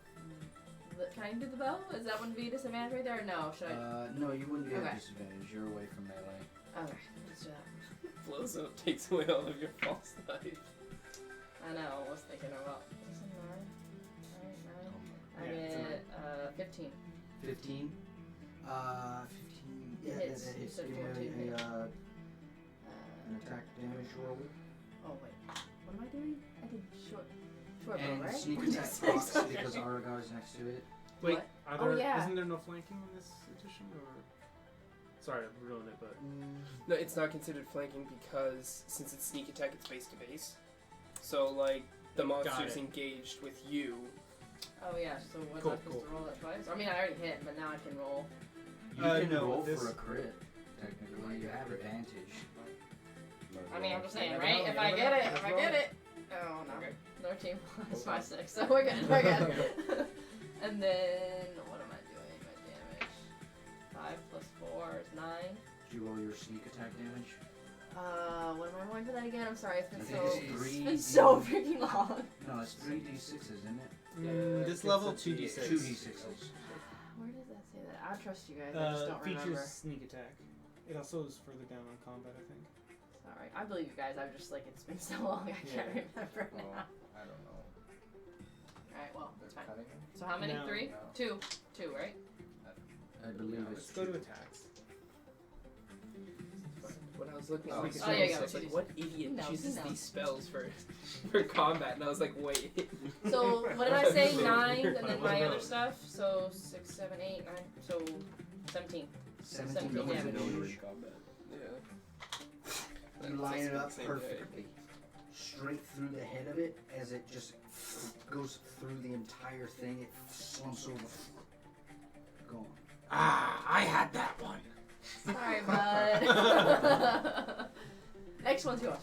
Can I do the bow? Is that one be disadvantage right there? Or no, should I? No, you wouldn't be at Okay. disadvantage. You're away from melee. Okay, let's do that. Flows up, takes away all of your false life. I know. I was thinking about. Is it 9? Alright, 9. I Yeah, it's a get 15. 15. 15. Yeah, Hits. that You hits. said Give me 14 an hits. attack damage roll. Oh wait, what am I doing? I did short bow, And right? sneak attack procs because Aragar is next to it. Wait, What? are Oh, there, yeah. isn't there no flanking in this edition? Or sorry, I ruined it, but No, it's not considered flanking because since it's sneak attack, it's base to base. So, like, the monster's it. engaged with you. Oh yeah, so was Cool, I supposed to roll that twice? I mean, I already hit, but now I can roll. You can no, roll this- for a crit. Technically, you have advantage. I mean, I'm just saying, never right? know, If you I never get know, it, just if I roll. get it. Oh no. Okay. 13 plus 5, 6, so we're good, we're good. And then, what am I doing? My damage. 5 plus 4 is 9. Did you roll your sneak attack damage? What am I rolling for that again? I'm sorry, it's been I so, think it's it's 3 been so freaking long. No, it's 3d6s, isn't it? this it's level a 2d6. 2d6s. Where does that say that? I trust you guys, I just don't features remember. sneak attack. It also is further down on combat, I think. Sorry, I believe you guys, I'm just like, it's been so long, I can't remember Well, now. I don't know. Alright, well, that's They're fine. cutting him? So how many? No. 3? No. 2. 2, right? I believe Let's it's go to 2. attacks. When I was looking Oh, at these oh, yeah, spells, yeah, I was it's like, what idiot No, chooses no. these spells for combat? And I was like, wait. So, what did I say? So 9, weird. and then my other stuff? So, 6, 7, 8, 9, so 17. 17 damage. damage. Combat. Yeah. You line it up Same day. perfectly. Straight through the head of it as it just goes through the entire thing. It slumps over. Gone. Ah, I had that one. Sorry, bud. Next one's yours.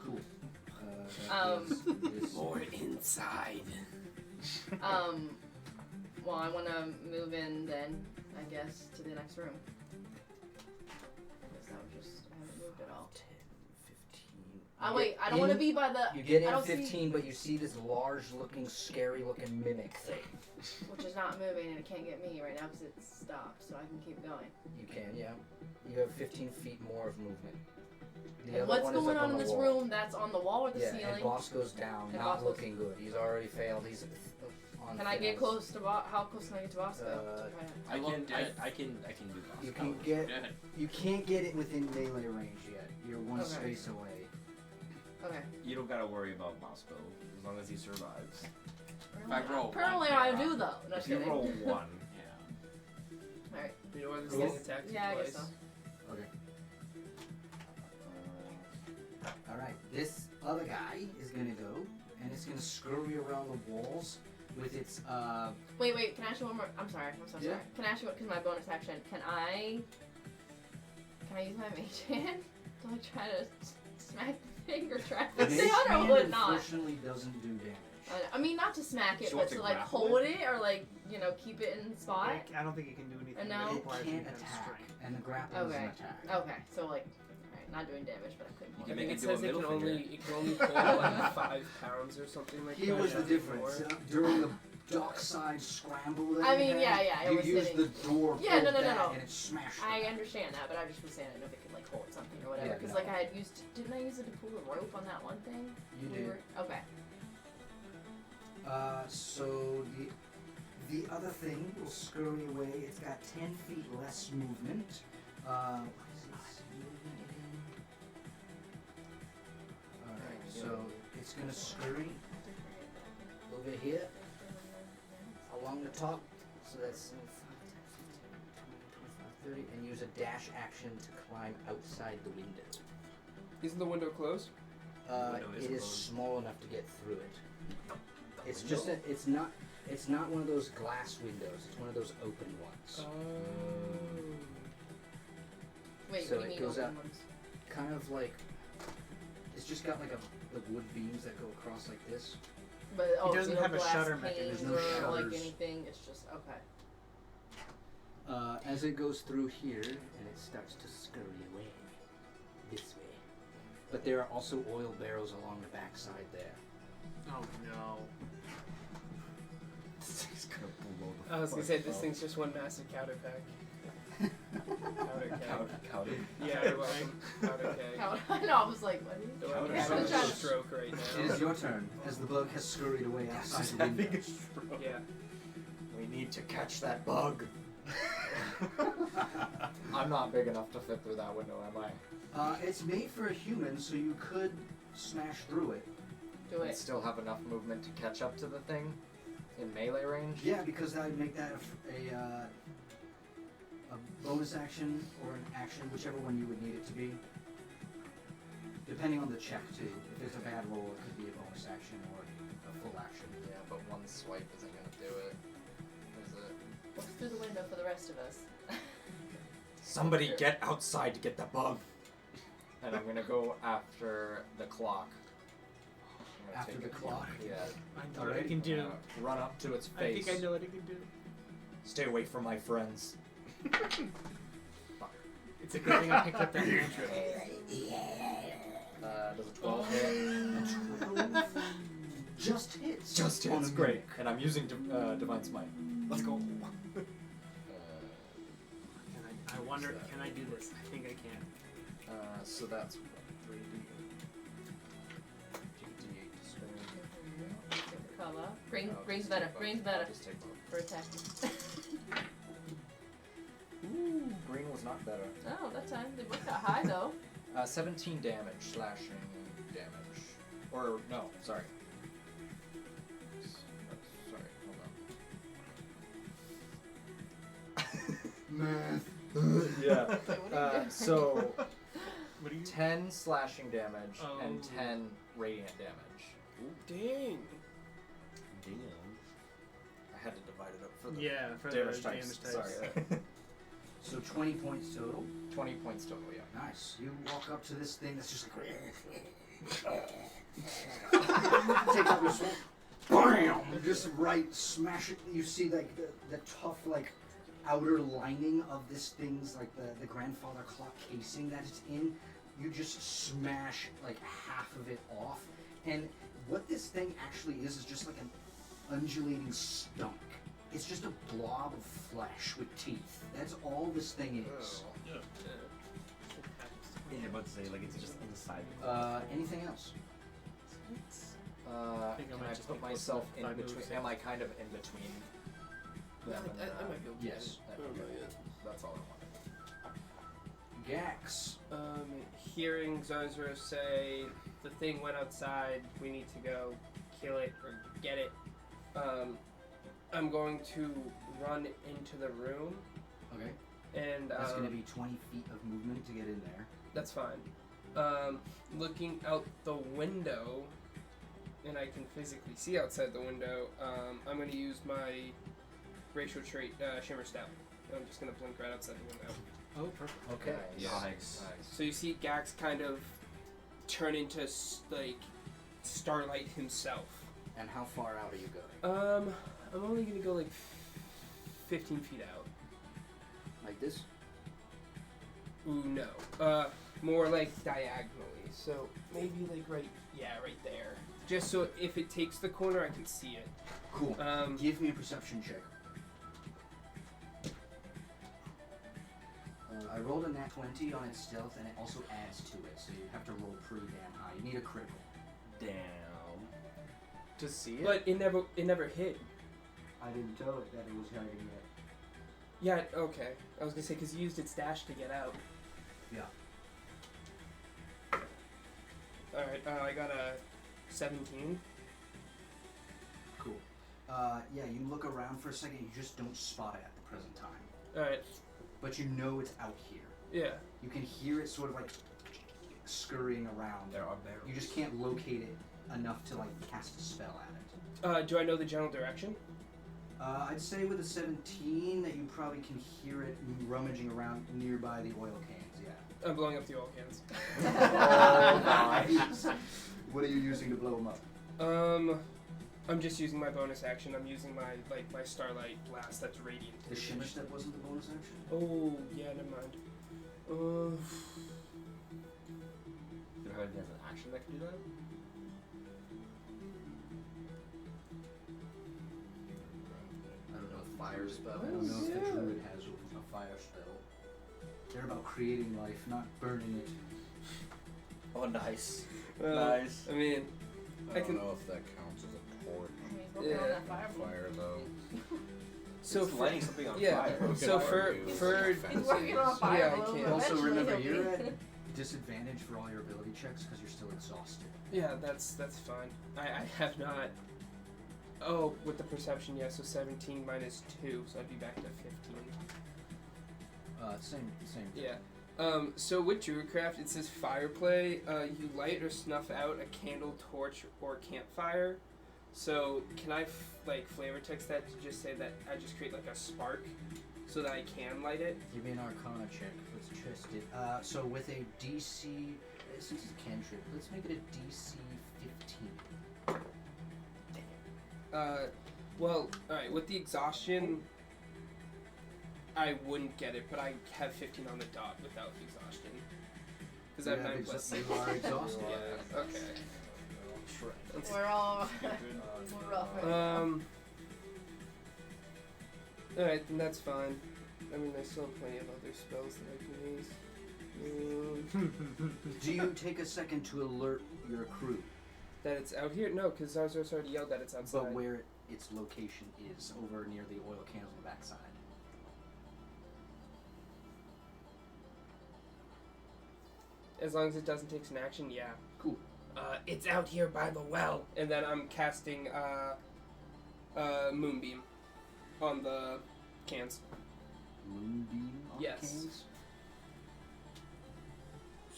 Cool. This. More inside. Well, I want to move in then, I guess, to the next room. I guess that was just, I haven't moved at all. 10, 15. Oh, wait, I don't want to be by the, You get I in don't see- 15, but you see this large-looking, scary-looking mimic thing. which is not moving and it can't get me right now because it's stopped, so I can keep going. You can, yeah. You have 15 feet more of movement. The And other what's one is going up on in the this wall. room that's on the wall or the Yeah, ceiling? and Bosco's down, And not Bosco's- looking good. He's already failed. He's on Can I get finesse. close to how close can I get to Bosco? Uh, I look can dead. I can do You Bosco. can get. Dead. You can't get it within melee range yet. You're one Okay. space away. Okay. You don't gotta worry about Bosco as long as he survives. I roll Apparently one, I yeah. do though. No, If just you kidding. roll 1, Yeah. Alright. You know why this Cool. thing attacked you Yeah, I twice? guess so. Okay. Alright, this other guy is gonna go, and it's gonna scurry around the walls with its, Wait, can I ask you one more? I'm sorry, I'm so Yeah. sorry. Can I ask you what, because my bonus action, can I use my mage hand to like try to smack the thing or track the the mage thing or hand would not? unfortunately doesn't do damage. I mean, not to smack it, So but what's to it, like grapple hold it or like, keep it in the spot. I don't think it can do anything. No. that It requires any can't kind of attack, strength. and the grapple is Okay. an attack. Okay, so like, alright, not doing damage, but I couldn't hold You it. can make it it do a says it can middle only hold like 5 pounds or something like Here that. was the not difference. more. During the dockside scramble that I you mean, had, yeah, it you was used hitting. the door, Yeah, no, pulled no, that, no. and it smashed I it. understand that, but I just was saying I didn't know if it could like hold something or whatever. Yeah, Because no. like I had used, didn't I use it to pull the rope on that one thing? You We did. were- okay. So the other thing will scurry away. It's got 10 feet less movement. What is its movement again? Alright, so it's gonna scurry over here along the top. So that's 5, 10, 15, 20, 25, 30, and use a dash action to climb outside the window. Isn't the window closed? window is It is closed. small enough to get through it. It's just it's not one of those glass windows. It's one of those open ones. Wait, So what do it you mean goes open out- ones? Kind of like it's just got like the wood beams that go across like this. But doesn't no have a glass shutter panes mechanism. There's no or like shutters. anything. It's just okay. As it goes through here and it starts to scurry away this way. But there are also oil barrels along the backside there. Oh no. He's gonna blow the I was gonna fuck say this up. thing's just one massive powder pack. Powder keg. Powder. Yeah, you're welcome. Powder keg. I know. I was like, what? The Powder one having keg. a stroke right It now. is your turn as the bug has scurried away outside Just the window. having a stroke. Yeah. We need to catch that bug. I'm not big enough to fit through that window, am I? It's made for a human, so you could smash through it. Do I it. still have enough movement to catch up to the thing in melee range. Yeah, because that would make that a bonus action or an action, whichever one you would need it to be. Depending on the check, too. If it's a bad roll, it could be a bonus action or a full action. Yeah, but one swipe isn't gonna do it. Is it? What's through the window for the rest of us? Somebody get outside to get the bug. And I'm gonna go after the clock. I'm gonna After take the it- clock? Yeah. I know what I Alright. can do. I'm gonna run up to its I face. think I know what I can do. Stay away from my friends. It's a good thing I picked up that cantrip. Does a 12 hit? Just hits. Just on a hits, great. mimic. And I'm using Divine Smite. Let's go. I wonder, can I do this? I think I can. So that's what, 3D. 2D8 to spin. Take the cover. Green, No, green's just better. take both. Green's I'll better just take both. for attacking. Ooh, green was not better. Oh, that time they worked out high though. 17 damage, slashing damage. Or, no, sorry. Sorry, hold on. Math. Yeah. Wait, what are you doing? So, What do you? 10 slashing damage and Oh. 10 radiant damage. Dang. Damn. I had to divide it up for the Yeah, for damage the types. damage types. Sorry. So 20 points total. 20 points total, yeah. Nice. You walk up to this thing that's just like. Take out your sword. Bam! Just right, smash it. You see like the tough like outer lining of this thing's like the grandfather clock casing that it's in. You just smash like half of it off, and what this thing actually is just like an undulating stump. It's just a blob of flesh with teeth. That's all this thing is. Yeah, about to say like it's just inside. Anything else? think I Can might I just put be myself close in enough. 5 between? moves, Am I kind of in between? Yeah, them and, I might be able to. Yes. Okay. That's all I wanted. Gax. Hearing Zozro say the thing went outside, we need to go kill it or get it. I'm going to run into the room, Okay. and That's going to be 20 feet of movement to get in there. that's fine. Looking out the window, and I can physically see outside the window, I'm going to use my racial trait, Shimmer Step. I'm just going to blink right outside the window. Oh, perfect. Okay. Nice. So you see Gax kind of turn into, like, Starlight himself. And how far out are you going? I'm only going to go, like, 15 feet out. Like this? Ooh, no. More like diagonally. So maybe like right there. Just so if it takes the corner, I can see it. Cool. Give me a perception check. I rolled a nat 20 on its stealth, and it also adds to it, so you have to roll pretty damn high. You need a critical. Damn. To see it? But it never hit. I didn't tell it that it was hiding yet. Yeah. Okay. I was gonna say because you used its dash to get out. Yeah. All right. I got a 17. Cool. Yeah, you look around for a second, you just don't spot it at the present time. All right. But you know it's out here. Yeah. You can hear it sort of like scurrying around. There are barrels. You just can't locate it enough to like cast a spell at it. Do I know the general direction? I'd say with a 17 that you probably can hear it rummaging around nearby the oil cans, yeah. I'm blowing up the oil cans. Oh, nice. What are you using to blow them up? I'm just using my bonus action. I'm using my Starlight Blast that's radiant. The shimmer step wasn't the bonus action? Oh, yeah, never mind. You don't have an action that can do that? I don't know if fire spell. I don't know if the druid has a fire spell. They're about creating life, not burning it. Oh, nice. Nice. I mean, I don't know if that counts as a torch. Working on that fireball. Fire though. so It's for, lighting something on yeah. fire. So for He's working on fire. Yeah, I Well, can't. Also, eventually remember, he'll you're be- at disadvantage for all your ability checks because you're still exhausted. yeah, that's fine. I have not. Oh, with the perception, yeah. So 17 minus 2, so I'd be back to 15. Same. Yeah. So with Druidcraft, it says fire play. You light or snuff out a candle, torch, or campfire. So can I flavor text that to just say that I just create like a spark, so that I can light it? Give me an Arcana check. Let's test it. So with a DC, since it's a cantrip, let's make it a DC 15. Well, alright, with the exhaustion, I wouldn't get it, but I have 15 on the dot without the exhaustion. Because I have 9 plus 6. You are exhausted. Yeah, okay. That's- We're all we're rough right now. Alright, then that's fine. I mean, there's still plenty of other spells that I can use. Do you take a second to alert your crew, That it's out here? No, because Zarzo's already yelled that it's outside. but where its location is, over near the oil cans on the backside? As long as it doesn't take an action, yeah. Cool. It's out here by the well. And then I'm casting Moonbeam on the cans. Moonbeam on Yes. cans?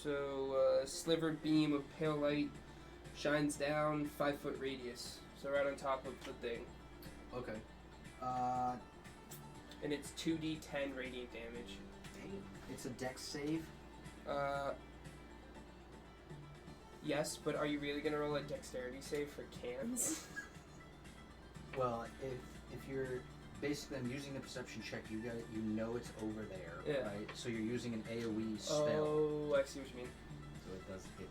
So, slivered beam of pale light shines down 5-foot radius. So right on top of the thing. Okay. And it's 2d10 radiant damage. It's a dex save. Yes, but are you really gonna roll a dexterity save for cans? Well, if you're basically, I'm using the perception check. You know it's over there, Yeah. right? So you're using an AOE spell. Oh, I see what you mean. So it does hit.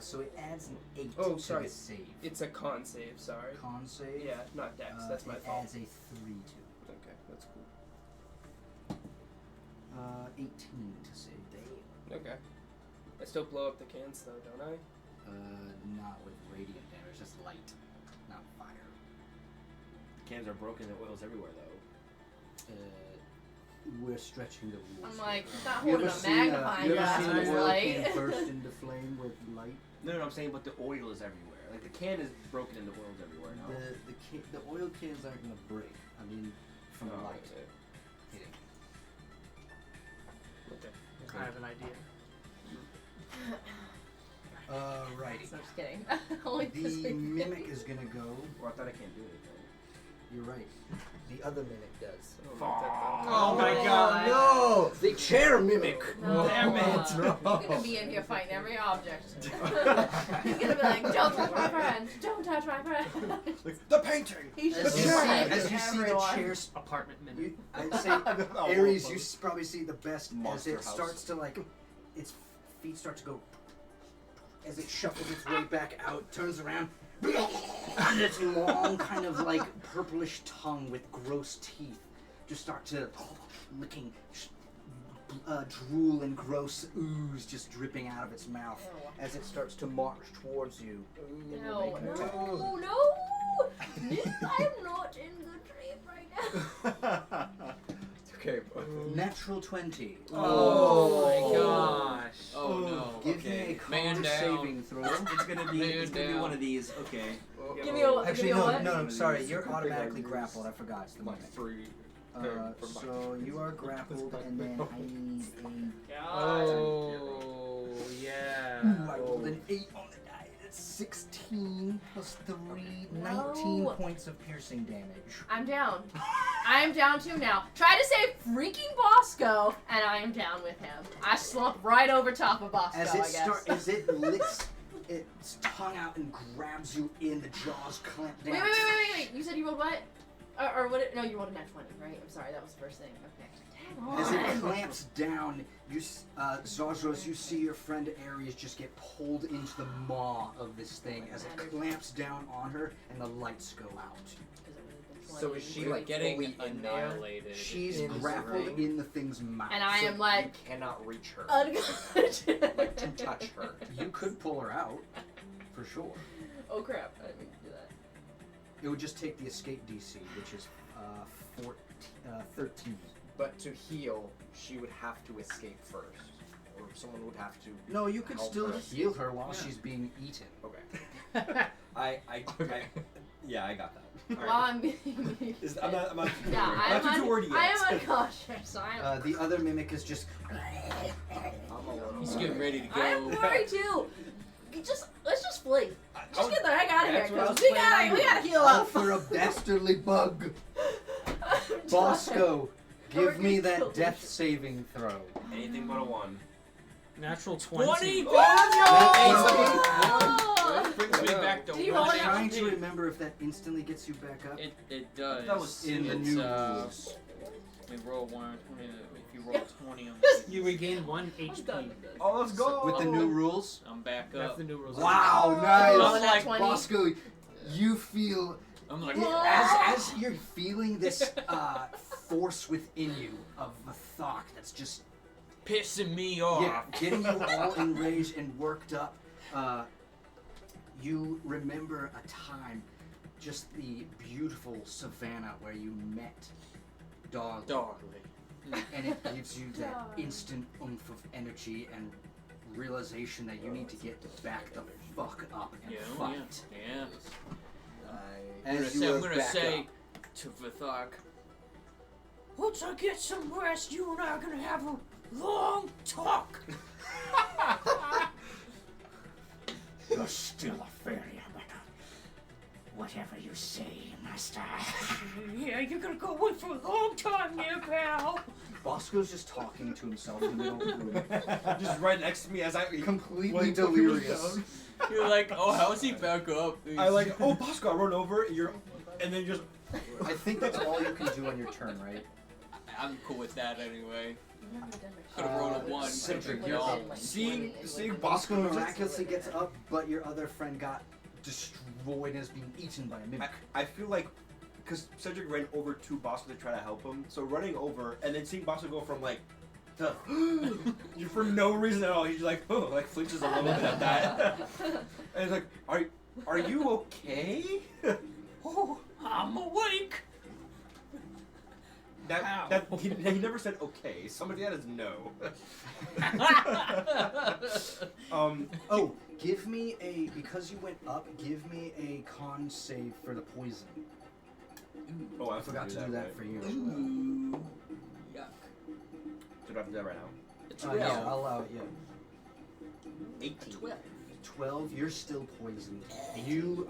So it adds an 8 Oh, to sorry. the save. It's a con save, sorry. Con save. Yeah, not dex, that's my it fault. adds a 3 to it. Okay, that's cool. 18 to save. Okay. I still blow up the cans though, don't I? Not with radiant damage, just light, not fire. Cans are broken. The oil's everywhere, though. We're stretching the rules. I'm like, he's not You holding ever a seen, magnifying you ever glass seen on an his oil light. can burst into flame with light? No, I'm saying, but the oil is everywhere. Like the can is broken and the oil's everywhere now. The oil cans aren't gonna break. I mean, from the Oh, light okay. hitting. Okay. I have an idea. Righty. So I'm just kidding. Only this The week. mimic is gonna go. Well, I thought I can't do it. You're right. The other mimic does. Oh my Oh, god. No! The chair mimic! No. Damn it. He's gonna be in here fighting every object. He's gonna be like, don't touch my friend! Don't touch my friend! The painting. He's As just you see, attacking as you see the everyone. chair's Apartment minute. You, I'd say, Oh, Aries, well, you probably see the best Monster as it house. starts to like, its feet start to go, as it shuffles its way back out, turns around, and its long kind of like purplish tongue with gross teeth just start to licking, drool and gross ooze just dripping out of its mouth Ew. as it starts to march towards you. No, no, no! I am not in good shape right now. Okay, but Natural 20. Oh my gosh. Oh no. Give me a Okay. Man con down. saving throw. It's gonna be down. one of these. Okay. Give me a, Actually, give me a no, what? no, sorry, These you're big automatically ideas. grappled. I forgot. It's the my mimic. free. So you are grappled, and then I need a. Oh, yeah. Ooh, I rolled an 8 on the die. That's 16 plus 3, 19 No. points of piercing damage. I'm down. I am down too now. Try to save freaking Bosco, and I am down with him. I slump right over top of Bosco, As I it guess. as it licks its tongue out and grabs you in, the jaws clamp down. Wait. You said you rolled what? Or what? No, you rolled a nat 20, right? I'm sorry, that was the first thing. Okay. As Dang it on. clamps down, Zazros, you see your friend Ares just get pulled into the maw of this thing as it clamps down on her and the lights go out. So is she We're like getting fully in there? annihilated. She's In the grappled ring. in the thing's mouth. And I So am like, you cannot reach her. unconscious. Like to touch her. You could pull her out, for sure. Oh crap! I didn't mean to do that. It would just take the escape DC, which is 13. But to heal, she would have to escape first, or someone would have to. No, you could Help still her. heal her while Yeah. she's being eaten. Okay. I Okay. yeah, I got that. While I'm being. I'm not too Yeah, worried. I'm not too worried yet. I am unconscious. I am. The other mimic is just. I'm a little. He's getting ready to go. I'm worried too. Let's just flee. I Just was- get the heck out of here, that's what I cause was we gotta heal Oh, up. for a dastardly bug. I'm Bosco, Or give me get that killed. death saving throw. Anything but a 1. Natural 20. 20! Oh! That brings me back to Did you I'm roll it 1 out? trying to remember if that instantly gets you back up. It does. That was in the It's, new rules. We roll 1, 20, if you roll 20 on You regain 1 I'm HP. done with this. Oh, let's go. With the new rules. I'm back That's up. the new rules. Wow, Oh, nice. nat 20. Bosco, you feel I'm like, as you're feeling this force within you of the thought that's just pissing me off. getting you all enraged and worked up. You remember a time, just the beautiful savannah where you met Dog, Dogly. and it gives you that Dog. instant oomph of energy and realization that you need to get back the fuck up and Yeah, fight. yeah. As I'm you are gonna back say up. to Vithak, once I get some rest, you and I are gonna have a long talk. You're still a fairy, but whatever you say, master. Yeah, you're gonna go away for a long time here, pal. Bosco's just talking to himself in the middle of the room, Just right next to me as I completely Like, delirious. You're like, oh, how is he back up? I like, oh, Bosco, I run over. And then you're just. I think that's all you can do on your turn, right? I'm cool with that anyway. I've never done my Could've rolled a shit. 1. Cedric, could've you're been up. all- Seeing Bosco Bosco just. miraculously gets up, but your other friend got destroyed and is being eaten by a mimic. I feel like, because Cedric ran over to Bosco to try to help him, so running over and then seeing Bosco go from like, to, for no reason at all, he's like, oh, like flinches a little bit at that, and he's like, are you okay? Oh, I'm awake. He never said okay. Somebody that is no. Oh, give me a, because you went up, give me a con save for the poison. Oh, I Forgot to do that for you. Ooh. Yuck. So do I have to do that right now? It's Yeah, real. I'll allow it, yeah. 18. 12. You're still poisoned. You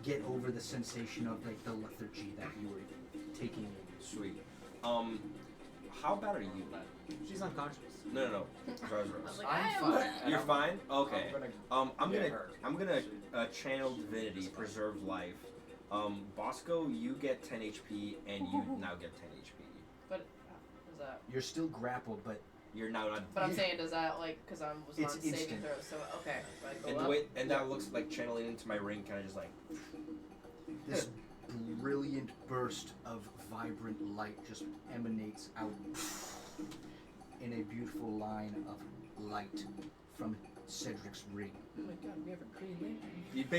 get over the sensation of like the lethargy that you were taking in. Sweet. How bad are you, lad? She's unconscious. No. I was like, I'm I am. fine. and You're I'm- fine. Okay. I'm get gonna hurt. channel divinity, preserve life. Bosco, you get 10 HP, and you now get 10 HP. But is that? You're still grappled, but You're now not. But I'm saying, does that like, because I was It's on saving instant. throw, so okay. So I go And up. the way, and that looks like channeling into my ring, kind of just like. this brilliant burst of vibrant light just emanates out in a beautiful line of light from Cedric's ring. Oh my god, we have a green lantern.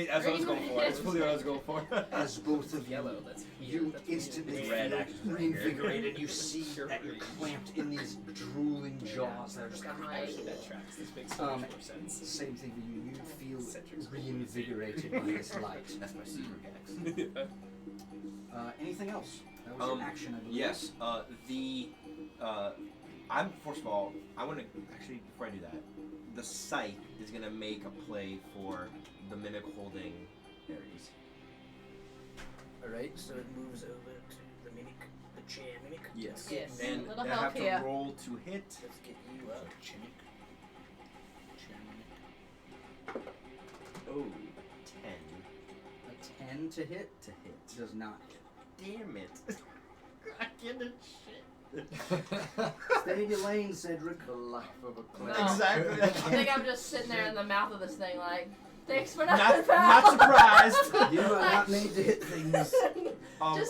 That's what I was going for. That's really what I was going for. As both of Yellow, that's you that's instantly weird. Red feel actually is reinvigorated. You see that you're clamped in these drooling jaws that are just Actually, that tracks. This makes so much more sense. same thing for you. You feel Cedric's reinvigorated by this light. That's my secret Gax. Anything else? That was your action, I believe. Yes. I'm first of all, I want to actually before I do that, the scythe is gonna make a play for the mimic holding Ares. Alright, so it moves over to the mimic, the chair mimic. Yes. Yes. And Little I help have to here. roll to hit. Let's get you up, Chinic. Oh, 10 A 10 to hit? to hit. Does not hit. Damn it! I get it. Shit. Stay in your lane, Cedric. The life of a clan. No. Exactly. I think I'm just sitting there in the mouth of this thing, like, thanks for Not, nothing, pal. not surprised. You are not made to hit things. Just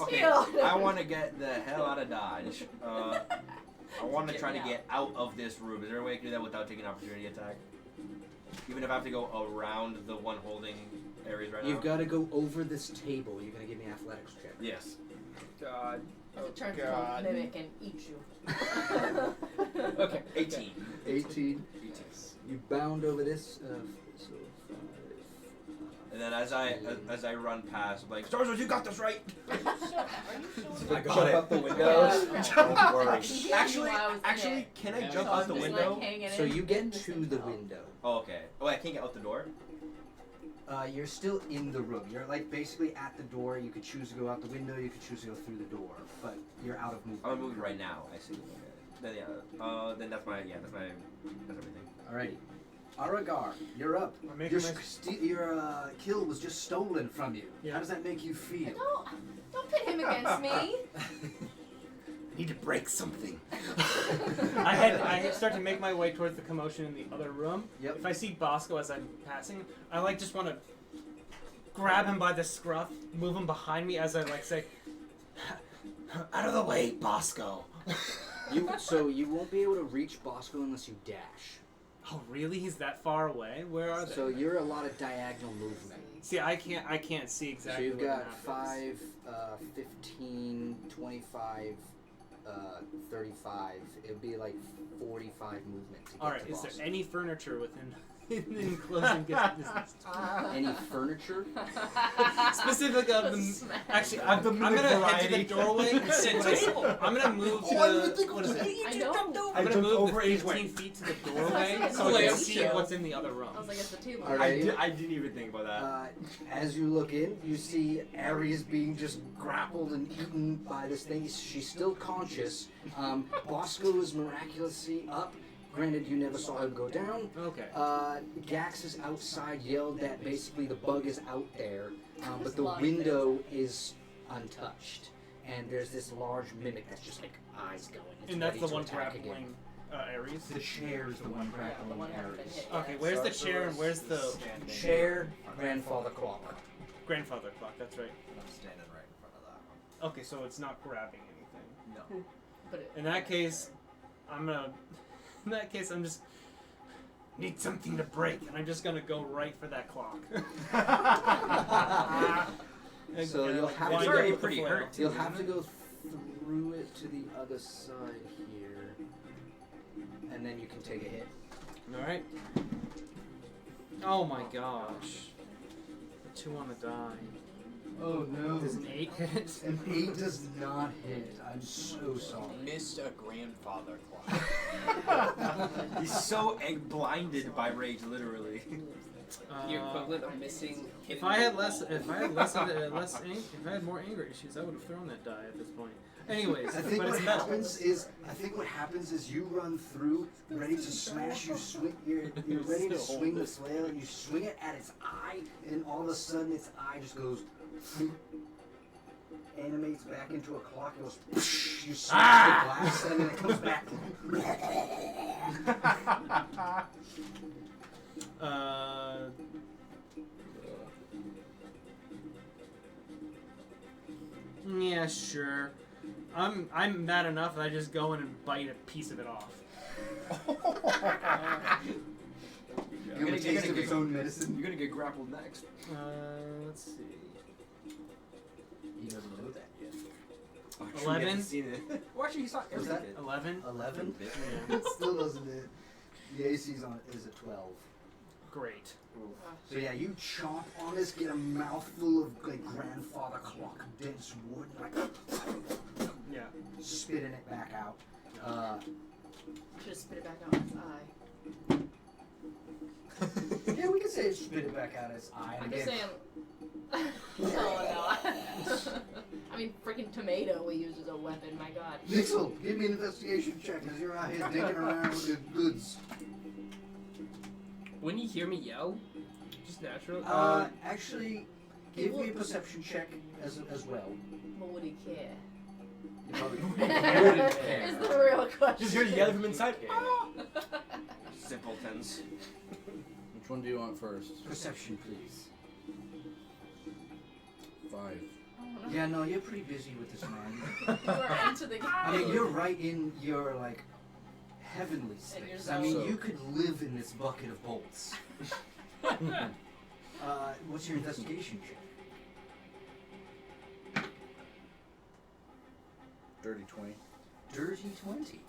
Okay, heal. I want to get the hell out of Dodge. I want to Get try me to out. get out of this room. Is there a way I can do that without taking an opportunity attack? Even if I have to go around the one holding Ares right You've now? got to go over this table. You're going to give me an athletics check. Yes. God. Oh It turns God. into a mimic and eats you. Okay. 18. 18. You bound over this. So 5. And then as I run past, I'm like, Star Wars, you got this right. I got Jump it. out the window. Don't worry. Actually, While I was in actually, it. can I Yeah, jump So out I'm the just, window? Like, hanging So in you get this to thing. the window. Oh, okay. Oh, I can't get out the door. You're still in the room. You're like basically at the door. You could choose to go out the window. You could choose to go through the door, but you're out of movement. I'm moving right now. I see. Okay. Then yeah. Then that's everything. Alrighty. Aragar, you're up. I'm making Your, my- your kill was just stolen from you. Yeah. How does that make you feel? Don't pit him against me. Need to break something. I start to make my way towards the commotion in the other room. Yep. If I see Bosco as I'm passing, I like just want to grab him by the scruff, move him behind me as I like say, "Out of the way, Bosco." So you won't be able to reach Bosco unless you dash. Oh, really? He's that far away? Where are they? So you're a lot of diagonal movement. See, I can't see exactly. So you've what got the map is. 5, 15, 25, 35. It would be like 45 movement to get All right. to Is there Bosco. any furniture within in closing distance? Any furniture? Specific of the. Smash. Actually, Of I'm the gonna mimic head to the variety. doorway and sit what I see. I'm gonna move to the. What is it? I know. I I'm gonna jumped move over the each 15 way. feet to the doorway It's so I like can a see show. what's in the other room. I was like, it's the tube. All right. I didn't even think about that. As you look in, you see Ares being just grappled and eaten by this thing. She's still conscious. Bosco is miraculously up. Granted, you never saw him go down. Okay. Gax is outside, yelled that basically the bug is out there, but Just the lying window is untouched. And there's this large mimic that's just like eyes going. It's And that's ready the to one attack grappling again. Ares. The chair is the one The grappling one hasn't been Ares. hit Okay, yet. where's the chair and where's the Standing. Chair, grandfather clock. grandfather clock? That's right. And I'm standing right in front of that one. Okay, so it's not grabbing anything. No. But it, In that case, I'm just need something to break, and I'm just gonna go right for that clock. And So kinda, you'll like, have wind to up go- with the pretty flail. hurt. You'll have to go through it to the other side here, and then you can take a hit. All right. Oh my gosh. The 2 on the die. Oh no. Does an 8 hit? An 8 does not hit. I'm so sorry. Missed a grandfather clock. He's so blinded by rage, literally. The equivalent of missing. If I had less ink, if I had more anger issues, I would have thrown that die at this point. Anyways, I think but what it's metal. happens is you run through, ready to smash. You swing. You're ready to swing the flail, and you swing it at its eye, and all of a sudden its eye just goes, animates back into a clock. It goes. You smash the glass, and then it comes back. Yeah, sure. I'm mad enough that I just go in and bite a piece of it off. You're gonna taste of its own medicine. You're gonna get grappled next. Let's see. He doesn't know that yet. Oh, true, he 11? hasn't seen it. Well, actually, he saw Was that- everything. 11. 11. Yeah. Still doesn't hit. The AC's on is a 12. Great. So yeah, you chomp on this, get a mouthful of like grandfather clock dense wood, like Yeah. spitting it back out. Just spit it back out his eye. Yeah, we could say it spit it back out its eye. I'm And just again, saying. Oh no. I mean, freaking tomato we use as a weapon. My God. Nixel, give me an investigation check as you're out here digging around with the goods. When you hear me yell, just natural. Actually, give me a perception check as well. But would he care? You probably wouldn't Is care. the real question. Just hear yelling from inside. Simpletons. Which one do you want first? Perception, please. 5. Oh, no. Yeah, no, you're pretty busy with this man. You are into the game. I mean, you're right in your like heavenly And your space. I mean, zone. you could live in this bucket of bolts. What's your investigation check? Dirty 20. Dirty 20.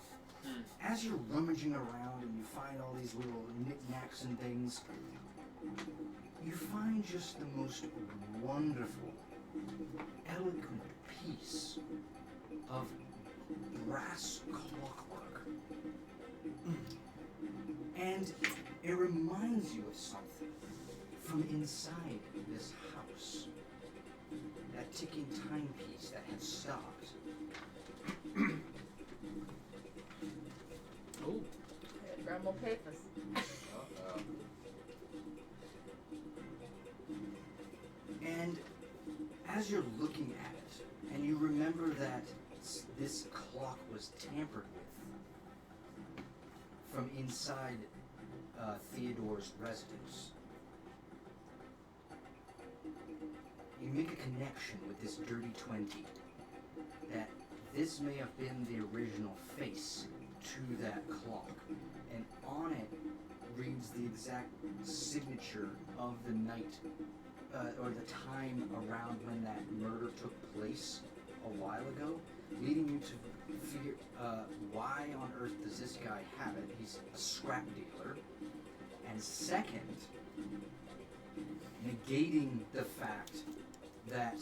As you're rummaging around and you find all these little knickknacks and things, you find just the most wonderful, elegant piece of brass clockwork. And it reminds you of something from inside this house. That ticking timepiece that had stopped. Oh. Grab more papers. And as you're looking at it, and you remember that this clock was tampered with from inside Theodore's residence, you make a connection with this dirty 20 that this may have been the original face to that clock, and on it reads the exact signature of the night or the time around when that murder took place a while ago, leading you to figure why on earth does this guy have it? He's a scrap dealer. And second, negating the fact that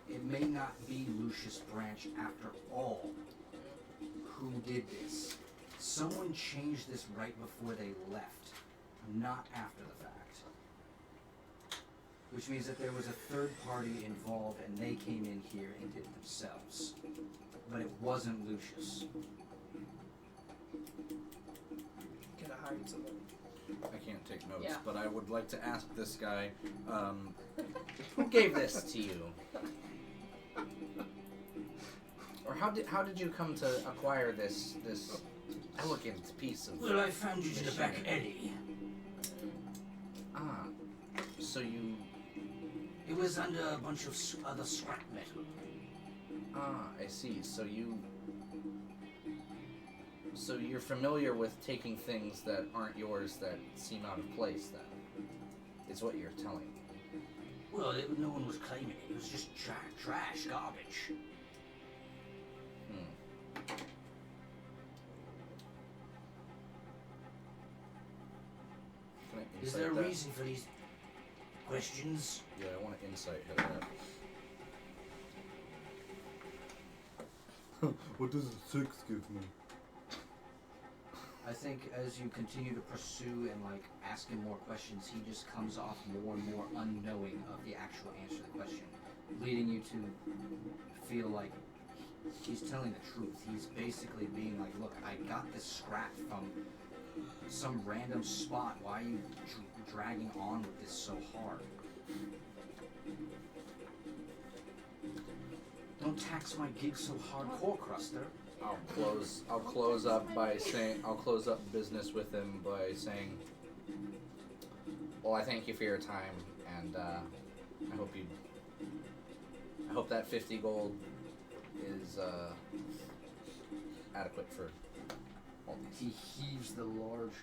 it may not be Lucius Branch after all who did this. Someone changed this right before they left, not after the fact. Which means that there was a third party involved and they came in here and did it themselves. But it wasn't Lucius. Gotta hide someone. I can't take notes, Yeah. but I would like to ask this guy, who gave this to you? Or how did you come to acquire this elegant piece of Well, I found you in the back eddy. Ah, so you It was under a bunch of other scrap metal. I see. So you're familiar with taking things that aren't yours that seem out of place, then, is what you're telling me. Well, no one was claiming it. It was just trash, garbage. Can I Is insight there a that? reason for these questions? Yeah, I want to insight hit that. What does a 6 give me? I think as you continue to pursue and like ask him more questions, he just comes off more and more unknowing of the actual answer to the question, leading you to feel like he's telling the truth. He's basically being like, look, I got this scrap from some random spot. Why are you dragging on with this so hard? Don't tax my gig so hardcore, Cruster. I'll close up business with him by saying, well, I thank you for your time, and I hope that 50 gold is adequate for all these. He heaves the large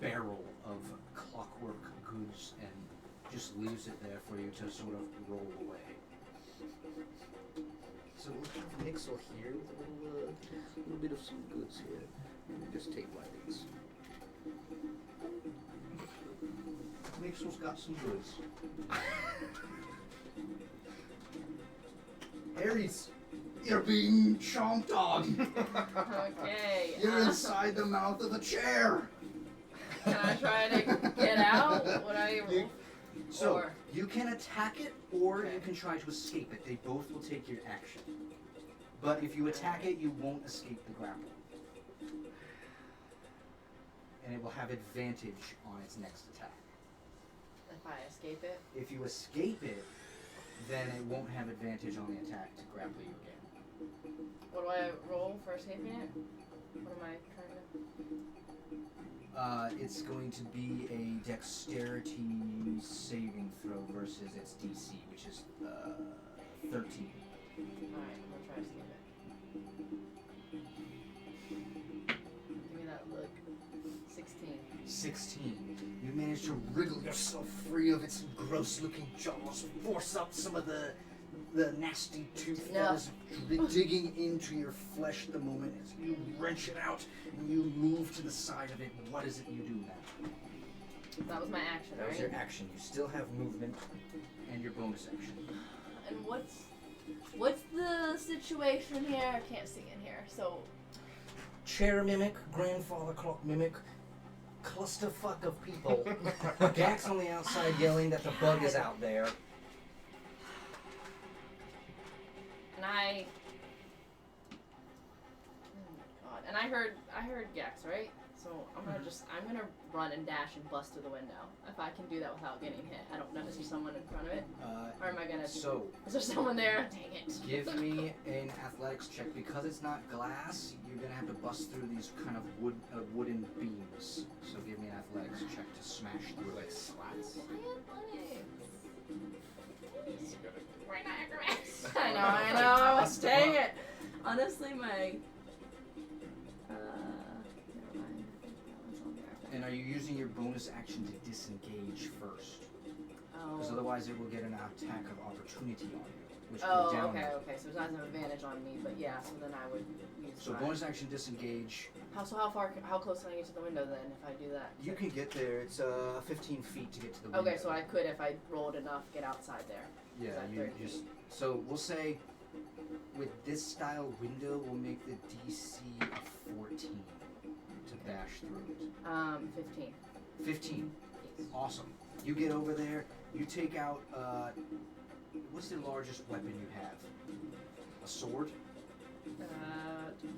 barrel of clockwork goods and just leaves it there for you to sort of roll away. So we'll have Nixel here with a little bit of some goods here. And we just take one of these. Nixel's got some goods. Aries, you're being chomped on. Okay. You're inside the mouth of a chair. Can I try to get out? Would I roll? So Or- you can attack it, or Okay. you can try to escape it. They both will take your action. But if you attack it, you won't escape the grapple. And it will have advantage on its next attack. If I escape it? If you escape it, then it won't have advantage on the attack to grapple you again. What do I roll for escaping it? What am I trying to... It's going to be a dexterity saving throw versus its DC, which is 13. Alright, I'm gonna try to escape it. Give me that look. 16. 16. You manage to wriggle yourself free of its gross-looking jaws, force up some of the nasty tooth that is digging into your flesh at the moment as you wrench it out and you move to the side of it. What is it you do now? That was my action, That was right? your action. You still have movement and your bonus action. And what's the situation here? I can't see in here, so... Chair mimic, grandfather clock mimic, clusterfuck of people. Gax on the outside yelling that the bug is out there. And I... Oh God. And I heard Gex, right? So I'm gonna run and dash and bust through the window. If I can do that without getting hit. I don't know if there's someone in front of it. Or am I gonna... So, Is there someone there? Dang it. give me an athletics check. Because it's not glass, you're gonna have to bust through these kind of wooden beams. So give me an athletics check to smash through it. Slats. We're not aggressive. I know. I was dang it. Honestly, my... never mind. That one's on there. And are you using your bonus action to disengage first? Because Oh. otherwise it will get an attack of opportunity on you, which Oh, goes down. okay. So it doesn't have advantage on me, but yeah. So then I would use. So my... bonus action disengage. How close can I get to the window then if I do that? You can get there. It's 15 feet to get to the window. Okay, so I could, if I rolled enough, get outside there. Yeah, that you 30 just. feet? So we'll say, with this style window, we'll make the DC a 14 to bash through it. 15. 15. Yes. Awesome. You get over there. You take out. What's the largest weapon you have? A sword. I don't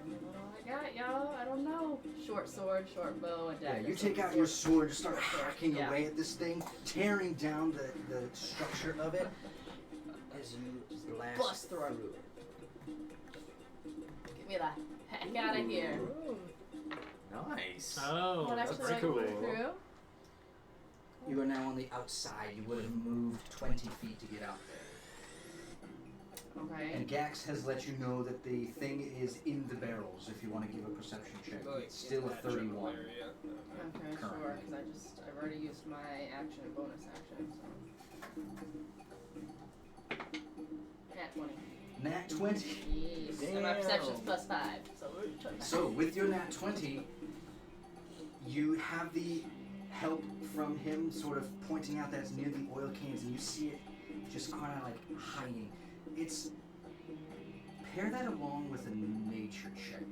remember what I got, y'all. I don't know. Short sword, short bow, and dagger. Yeah, you take out your sword, just start Short sword, hacking yeah. away at this thing, tearing down the structure of it as you blast Bust through. it. Get me the heck out of here. Nice. Oh, What that's actually pretty like cool. through? You are now on the outside. You would have moved 20 feet to get out there. Okay. And Gax has let you know that the thing is in the barrels if you want to give a perception check. Like, It's still in a that general 31. area. Okay, sure. currently. Because I've already used my action and bonus action. So. Nat 20. Nat 20. Jeez. And my perception's +5. So we're totally So with your nat 20, you have the help from him sort of pointing out that it's near the oil cans and you see it just kind of like hiding. It's Pair that along with a nature check.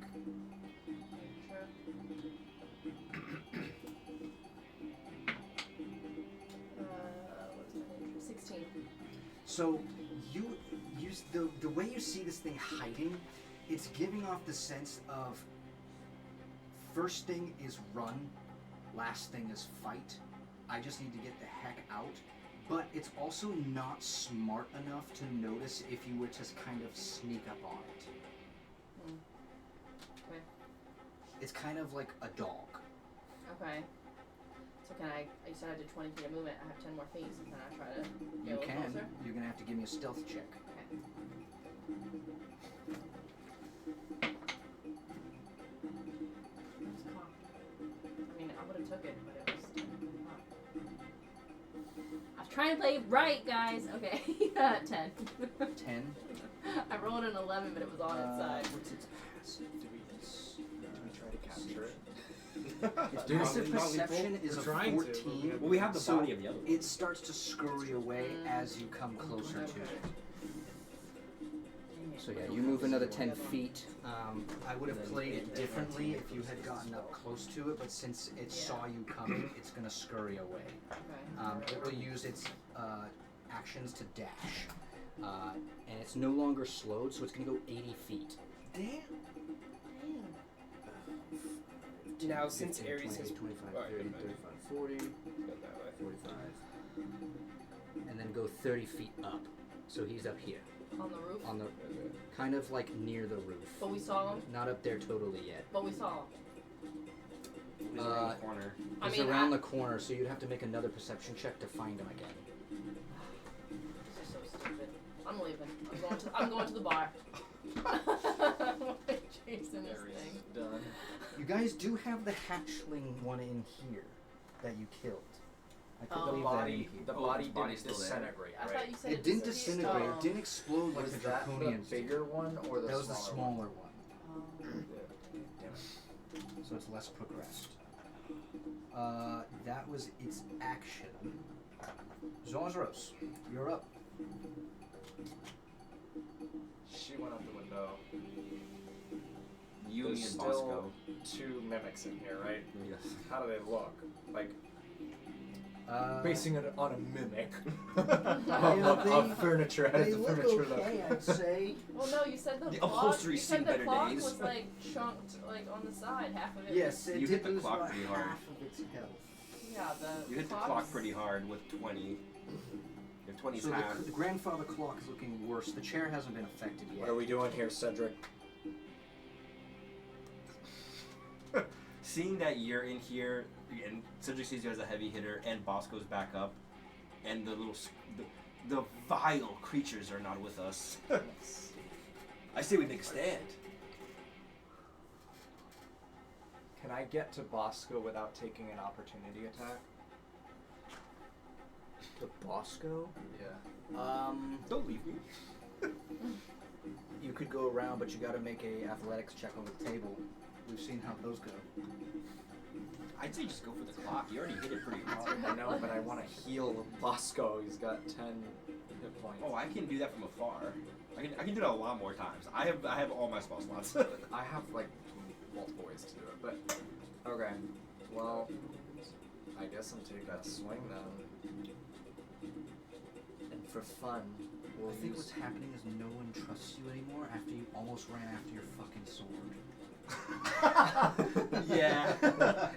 What's my nature? 16. So you use the way you see this thing hiding, it's giving off the sense of first thing is run, last thing is fight. I just need to get the heck out. But it's also not smart enough to notice if you were to kind of sneak up on it. Okay. It's kind of like a dog. Okay. So can I said I did 20 feet of movement. I have 10 more feet, so can I try to get You a little can. closer? You're gonna have to give me a stealth check. Okay. Where's the clock? I mean, I would have took it, but it was 10. I was trying to play right, guys. Okay. 10. 10. I rolled an 11, but it was on its side. What's its passive? Do we try to capture it? Passive perception is a trying to, 14. Well, we have the so body of the other one. it starts to scurry away as you come closer to it. So yeah, you move another 10 feet. I would have played it differently if you had gotten up close to it, but since it saw you coming, it's going to scurry away. Okay. It will use its actions to dash. And it's no longer slowed, so it's going to go 80 feet. Dang. Now, since 15, Ares 20, has 25, Alright, 30, never mind. 35, 40, Go that way. 45, and then go 30 feet up. So he's up here, On the roof? on the kind of like near the roof. But we saw him? Not up there totally yet. But we saw him. He's around the corner. I He's mean, around the corner, so you'd have to make another perception check to find him again. This is so stupid. I'm leaving. I'm going to the bar. I'm chasing this thing. Done. You guys do have the hatchling one in here that you killed. I could Oh. leave The that in body, here. the Oh, body his body's didn't still there. disintegrate, I right? thought you said It didn't disappeared. disintegrate. It didn't explode like Was the that the draconians did. bigger one or the That was the smaller smaller one, one? Damn it. so it's less progressed. That was its action. Zozros, you're up. She went out the window. You There's and still Bosco. 2 mimics in here, right? Yes. How do they look? Like, Basing it on a mimic of furniture They as the look furniture okay, I'd say. Well, no, you said the The clock. upholstery's You said seen the better clock days. was like chunked, like on the side. Half of it. Yes, it You did hit the lose clock about pretty hard. half of its health. Was, yeah, the. You hit the clock's- clock pretty hard with 20. If 20's So half. the grandfather clock is looking worse. The chair hasn't been affected yet. what are we doing here, Cedric? Seeing that you're in here, and Cedric sees you as a heavy hitter, and Bosco's back up, and the vile creatures are not with us. I say we make a stand. Can I get to Bosco without taking an opportunity attack? The Bosco? Yeah. Don't leave me. You could go around, but you got to make a athletics check on the table. We've seen how those go. I'd say just go for the clock. You already hit it pretty hard. I know, but I want to heal Bosco. He's got 10 hit points. Oh, I can do that from afar. I can do that a lot more times. I have all my spell slots. I have like multiple ways to do it, but okay. Well, I guess I'm taking a swing then. And for fun, we'll I think use. what's happening is no one trusts you anymore after you almost ran after your fucking sword. Yeah.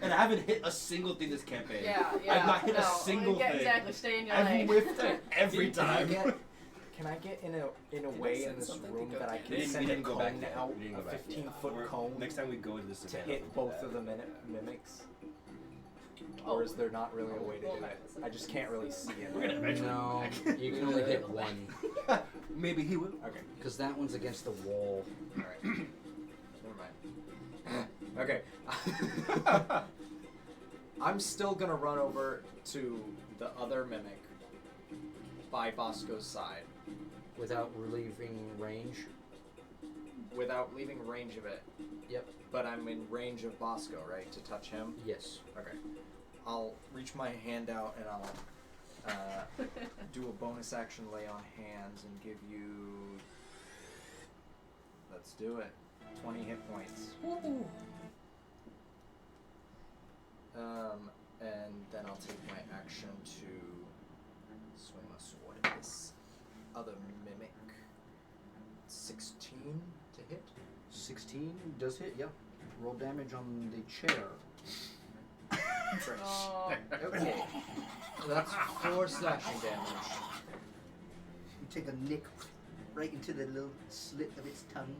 And I haven't hit a single thing this campaign. Yeah, yeah. I've not hit no, a single yeah, thing. Exactly. Stay in your I've lane. whiffed it every time. Can I get in a Did I way send in this something to room go that I get? can We send a didn't go back cone yet. out, We didn't a go back yet. 15-foot We're- cone, Next time we go into this to event, hit we'll do both that. of the mimics? Oh, Or is there not really a way to well, do it? I just can't really see it. We're gonna eventually No, go back. you can only hit one. Maybe he will. Okay. Because that one's against the wall. Alright. Never mind. Okay. I'm still gonna run over to the other mimic by Bosco's side Without relieving range. without leaving range of it. Yep. But I'm in range of Bosco, right? To touch him? Yes. Okay. I'll reach my hand out and I'll do a bonus action lay on hands and give you Let's do it. 20 hit points. Woo. And then I'll take my action to swing my sword at this other mimic. 16 to hit. 16 does hit, yeah. Roll damage on the chair. Oh. Okay. That's 4 slashing damage. You take a nick right into the little slit of its tongue.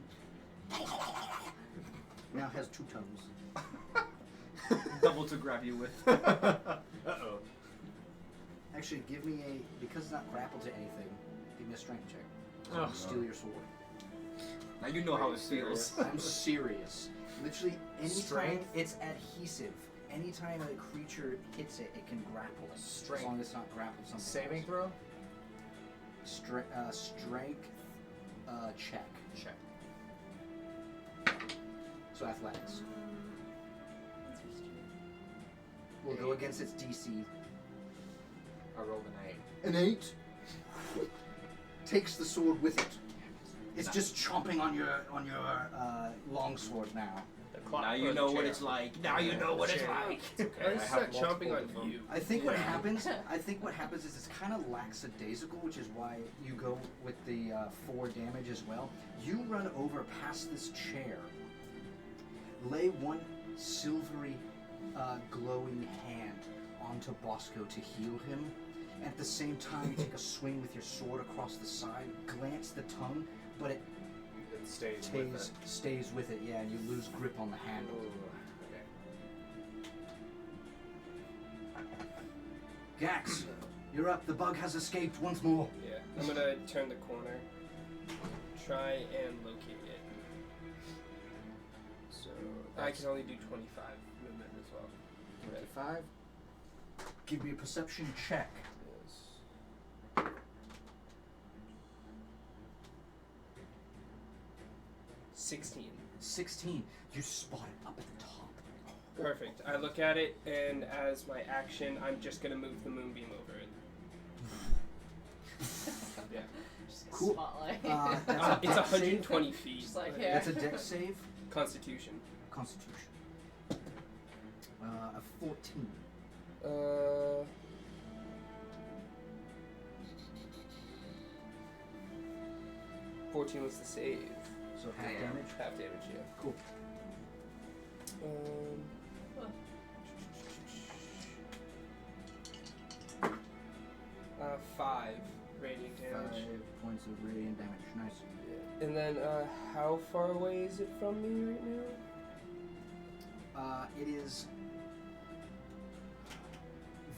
Now has 2 tongues. Double to grab you with. Uh-oh. Actually, give me a, because it's not grappled to anything, give me a strength check. So Oh. you steal your sword. Now you know how it feels. I'm serious. Literally, anytime Strength? it's adhesive, anytime a creature hits it, it can grapple it. Strength. As long as it's not grappled something Saving else. throw? Strength check. Check. So athletics. We'll go against its DC. I rolled an 8. An 8 takes the sword with it. It's just chomping on your longsword now. Now you know what it's like. Now you know what it's like. I just start chomping on you. I think what happens. I think what happens is it's kind of lackadaisical, which is why you go with the 4 damage as well. You run over past this chair, lay one silvery, glowing hand onto Bosco to heal him. At the same time, you take a swing with your sword across the side, glance the tongue, but it It stays with it. yeah, and you lose grip on the handle. Okay. Gax, you're up. The bug has escaped once more. Yeah, I'm gonna turn the corner, try and locate it. So I can only do 25 movement as well. 25. Give me a perception check. Yes. 16. 16. You spot it up at the top. Perfect. I look at it, and as my action, I'm just gonna move the moonbeam over it. Yeah. Just a Cool. spotlight. That's a It's dex save. 120 feet. Just like but- here. That's a dex save. Constitution. Constitution. A 14. 14 was the save. So half damage. Half damage, yeah. Cool. 5 radiant damage. 5 points of radiant damage. Nice. And then, how far away is it from me right now? It is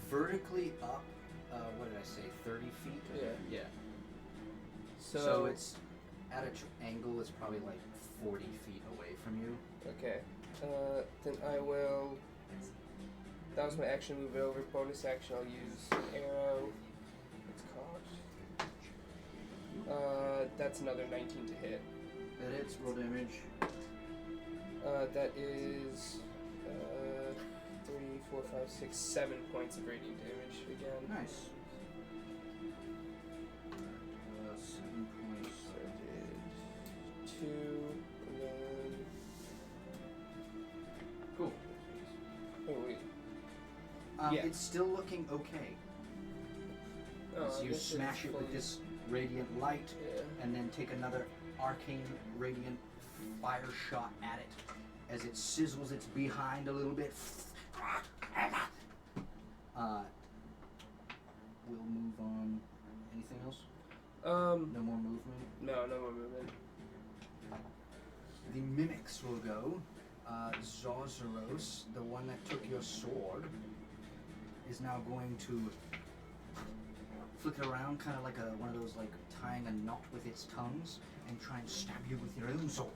vertically up. What did I say? 30 feet. Yeah. Yeah. So it's at an angle. It's probably like 40 feet away from you. Okay. Then I will. That was my action. Move it over. Bonus action. I'll use an arrow. It's cocked. That's another 19 to hit. That hits. Roll damage. That is 3, 4, 5, 6, 7 points of radiant damage again. Nice. 7 points. So I did 2, and then. Cool. Oh wait. Yeah. It's still looking okay. Oh, As I you guess it's smash it with fully- this radiant light, Yeah. and then take another arcane radiant fire shot at it as it sizzles its behind a little bit. We'll move on. Anything else? No more movement. No more movement. The mimics will go. Zozaros, the one that took your sword, is now going to flick it around, kind of like one of those, like tying a knot with its tongues, and try and stab you with your own sword.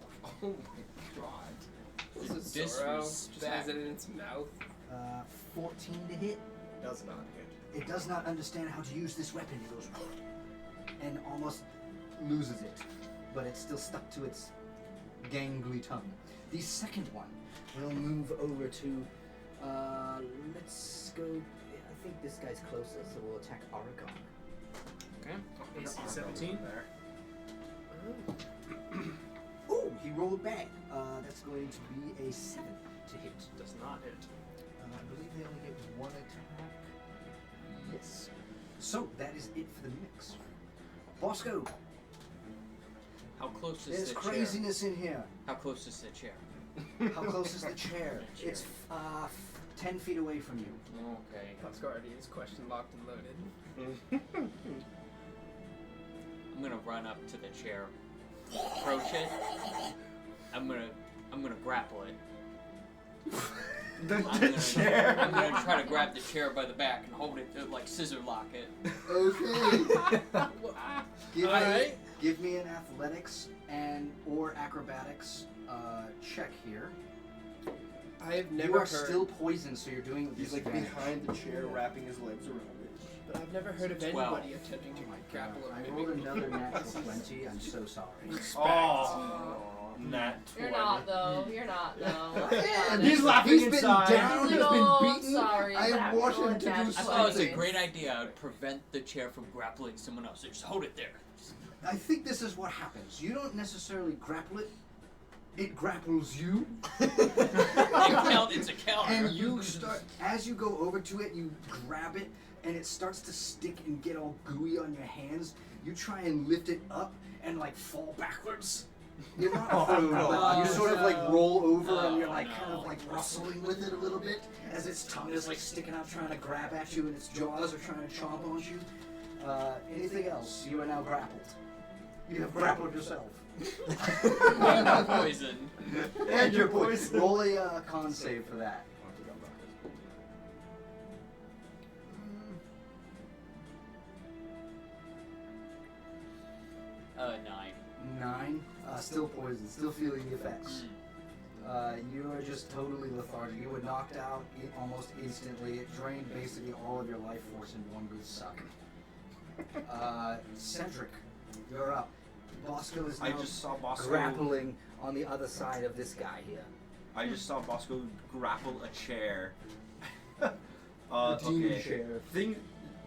Oh my god. This is Zoro. Just Disrespect. has it in its mouth. 14 to hit. Does not hit. It does not understand how to use this weapon. It goes and almost loses it, but it's still stuck to its gangly tongue. The second one will move over to. Let's go. I think this guy's closer, so we'll attack Aragon. Okay. AC 17. Oh, he roll it back. That's going to be a 7 to hit. Does not hit. I believe they only get one attack. Yes. So that is it for the mix. Bosco, How close is there's the craziness in here. chair? How close is the chair? How close is the chair? It's 10 feet away from you. Okay. Bosco already is question locked and loaded. I'm gonna run up to the chair, approach it. I'm gonna grapple it. The chair. I'm gonna try to grab the chair by the back and hold it to like scissor lock it. Okay. Alright. Give me an athletics or acrobatics check here. I have You never are heard. still poisoned, so you're doing it with He's like disadvantage. behind the chair, wrapping his legs around it. But I've never heard of 12. anybody attempting to Oh my grapple God. a I mimic. rolled another natural 20. I'm so sorry. Oh, nat 20. You're not though. You're not though. Yeah, He's laughing He's inside. been down, he's Oh, been beaten. sorry, I but want rolled him to do natural I thought it was a something. great idea. I would prevent the chair from grappling someone else. So just hold it there. I think this is what happens. You don't necessarily grapple it. It grapples you. It's a counter. And you start, as you go over to it, you grab it, and it starts to stick and get all gooey on your hands. You try and lift it up and like fall backwards. You're not prone, but you sort of like roll over and you're like kind of like rustling with it a little bit as its tongue is like sticking out trying to grab at you and its jaws are trying to chomp on you. Anything else? You are now grappled. You have grappled yourself. I'm poisoned. And you're poisoned. Roll a con save for that. 9. 9. Still poisoned. Still feeling the effects. You are just totally lethargic. You were knocked out almost instantly. It drained basically all of your life force in one good suck. Cedric, you're up. Bosco is now I just saw Bosco grappling on the other side of this guy here. I just saw Bosco grapple a chair. Demon Okay. chair.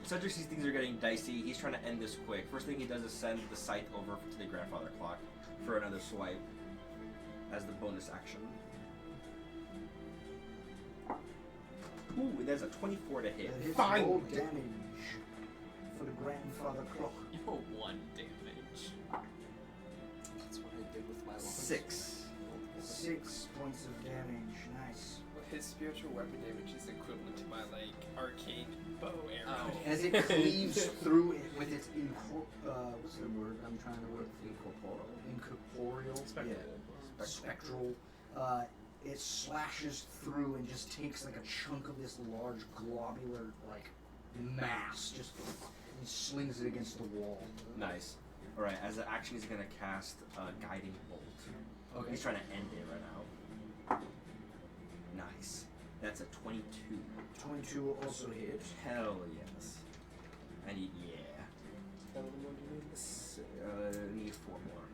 Cedric sees things are getting dicey. He's trying to end this quick. First thing he does is send the scythe over to the grandfather clock for another swipe as the bonus action. Ooh, there's a 24 to hit. That hits Fine. roll damage for the grandfather clock. You're 1 damage. That's what I did with my launch. 6. 6 points of damage. Nice. Well, his spiritual weapon damage is equivalent to my like arcane bow arrow. Oh. As it cleaves through it with its what's the word I'm trying to work? Incorporeal. Spectral. Yeah. Spectral. It slashes through and just takes like a chunk of this large globular like mass, just and slings it against the wall. Nice. Alright, as an action, he's going to cast Guiding Bolt. Okay. He's trying to end it right now. Nice. That's a 22. 22 will also hit. Hell yes. I need, yeah. How many more do you need? Need 4 more.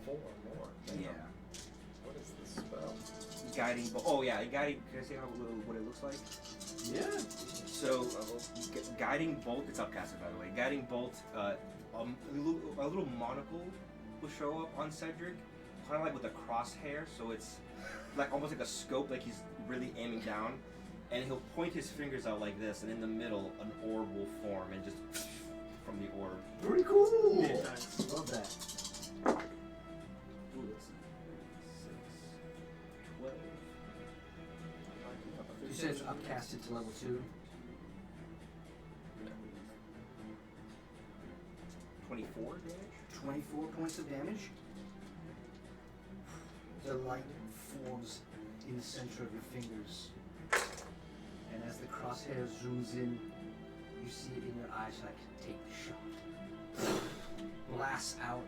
4 more. Damn. Yeah. What is this spell? Guiding Bolt. Oh yeah, guiding. Can I say what it looks like? Yeah. So, Guiding Bolt. It's upcasted, by the way. Guiding Bolt. A little monocle will show up on Cedric, kind of like with a crosshair. So it's like almost like a scope, like he's really aiming down, and he'll point his fingers out like this, and in the middle, an orb will form, and just from the orb. Pretty cool. Yeah, nice. Love that. Ooh, let's see. 6, 12. You said it's upcasted to level 2. 24 damage. 24 points of damage. The light forms in the center of your fingers. And as the crosshair zooms in, you see it in your eyes like, take the shot. Blasts out,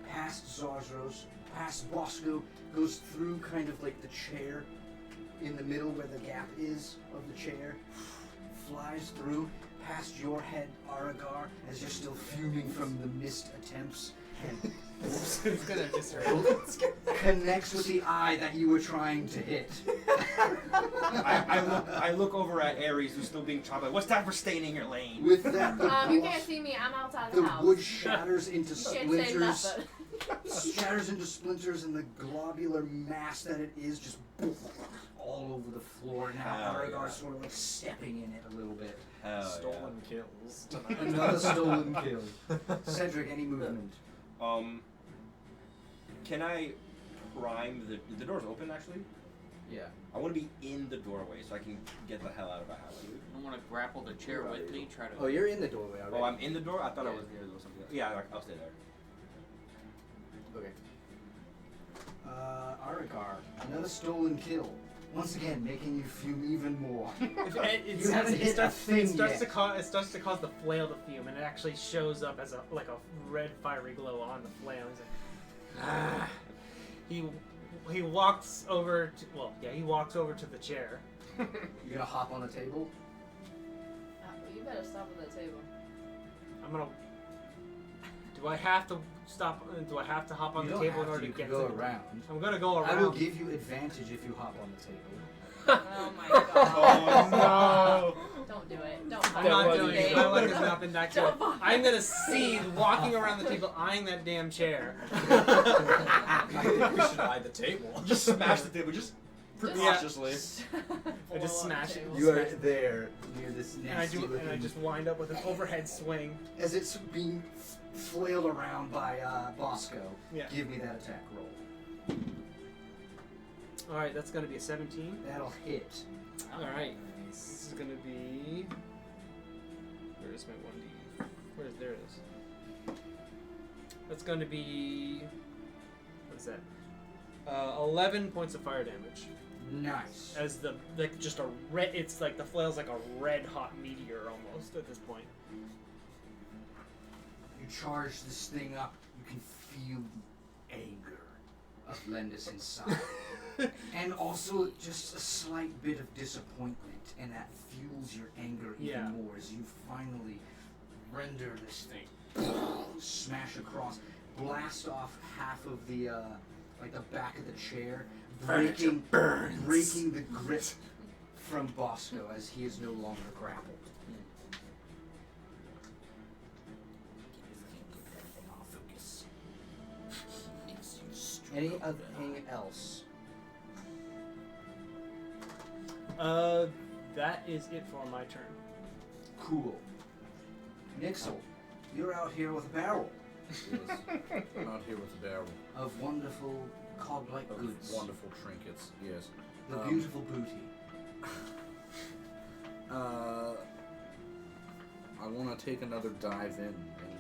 past Zarzros, past Bosco, goes through kind of like the chair in the middle where the gap is of the chair, flies through, past your head, Aragar, as you're still fuming from the missed attempts, and It's gonna disarray. connects with the eye that you were trying to hit. I look over at Ares, who's still being chopped. Like, what's that for staining your lane? With that, You can't see me. I'm outside the the house. wood shatters into You can't say splinters. nothing. shatters into splinters, and the globular mass that it is just all over the floor. Now Hell Aragar's yeah. sort of like stepping in it a little bit. Hell Stolen kills tonight. Another stolen kill. Cedric, any movement? Can I prime the door's open actually? Yeah. I want to be in the doorway so I can get the hell out of the house. I want to grapple the chair with me. Try to. Oh, you're in the doorway already. Oh, I'm in the door? I thought I Yeah. was near or something. Yeah, I'll stay there. Okay. Aragar, another stolen kill. Once again, making you fume even more. It haven't hit a thing starts yet. to cause the flail to fume, and it actually shows up as a red fiery glow on the flail. He's like, He walks over to he walks over to the chair. You gonna hop on the table? You better stop at that table. I'm gonna. Do I have to stop? Do I have to hop on You the don't table have in order to, to you get can go to the around. I'm gonna go around. I will give you advantage if you hop on the table. Oh my god. No. Don't do it. Don't I'm hide not on doing the it. My table. luck has not been that good. Don't hide. I'm gonna see walking around the table, eyeing that damn chair. I think we should eye the table. Just smash the table, just precautiously. I just smash it. You are there near this And I nasty do, and I looking- just wind up with an overhead swing. As it's being flailed around by Bosco. Yeah. Give me that attack roll. All right, that's gonna be a 17. That'll hit. All right, this is gonna be. Where's my 1d? There it is. That's gonna be. What's that? 11 points of fire damage. Nice. As the just a red. It's like the flail's like a red hot meteor almost at this point. You charge this thing up. You can feel the anger of Lendis inside. And also just a slight bit of disappointment, and that fuels your anger even Yeah. more as you finally render this thing smash across, blast off half of the like the back of the chair, breaking the grip from Bosco as he is no longer grappled. Anything else? That is it for my turn. Cool. Nixel, you're out here with a barrel Yes. I'm out here with a barrel of wonderful cog-like of goods. wonderful trinkets. Yes. The beautiful booty. I want to take another dive in and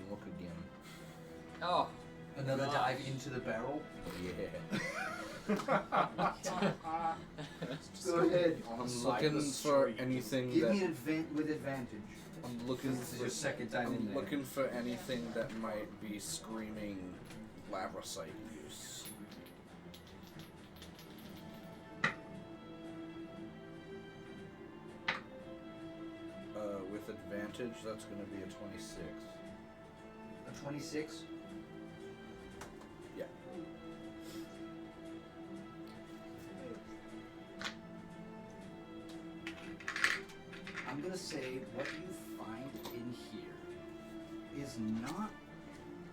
look again. Oh. Another Gosh. dive into the barrel. Yeah. Go ahead. I'm Side looking of the for street. anything Give that me an with advantage. I'm looking This is for. your second time in I'm there. looking for anything that might be screaming labrosite use. With advantage, that's going to be a 26. A 26. Yeah. I'm gonna say what you find in here is not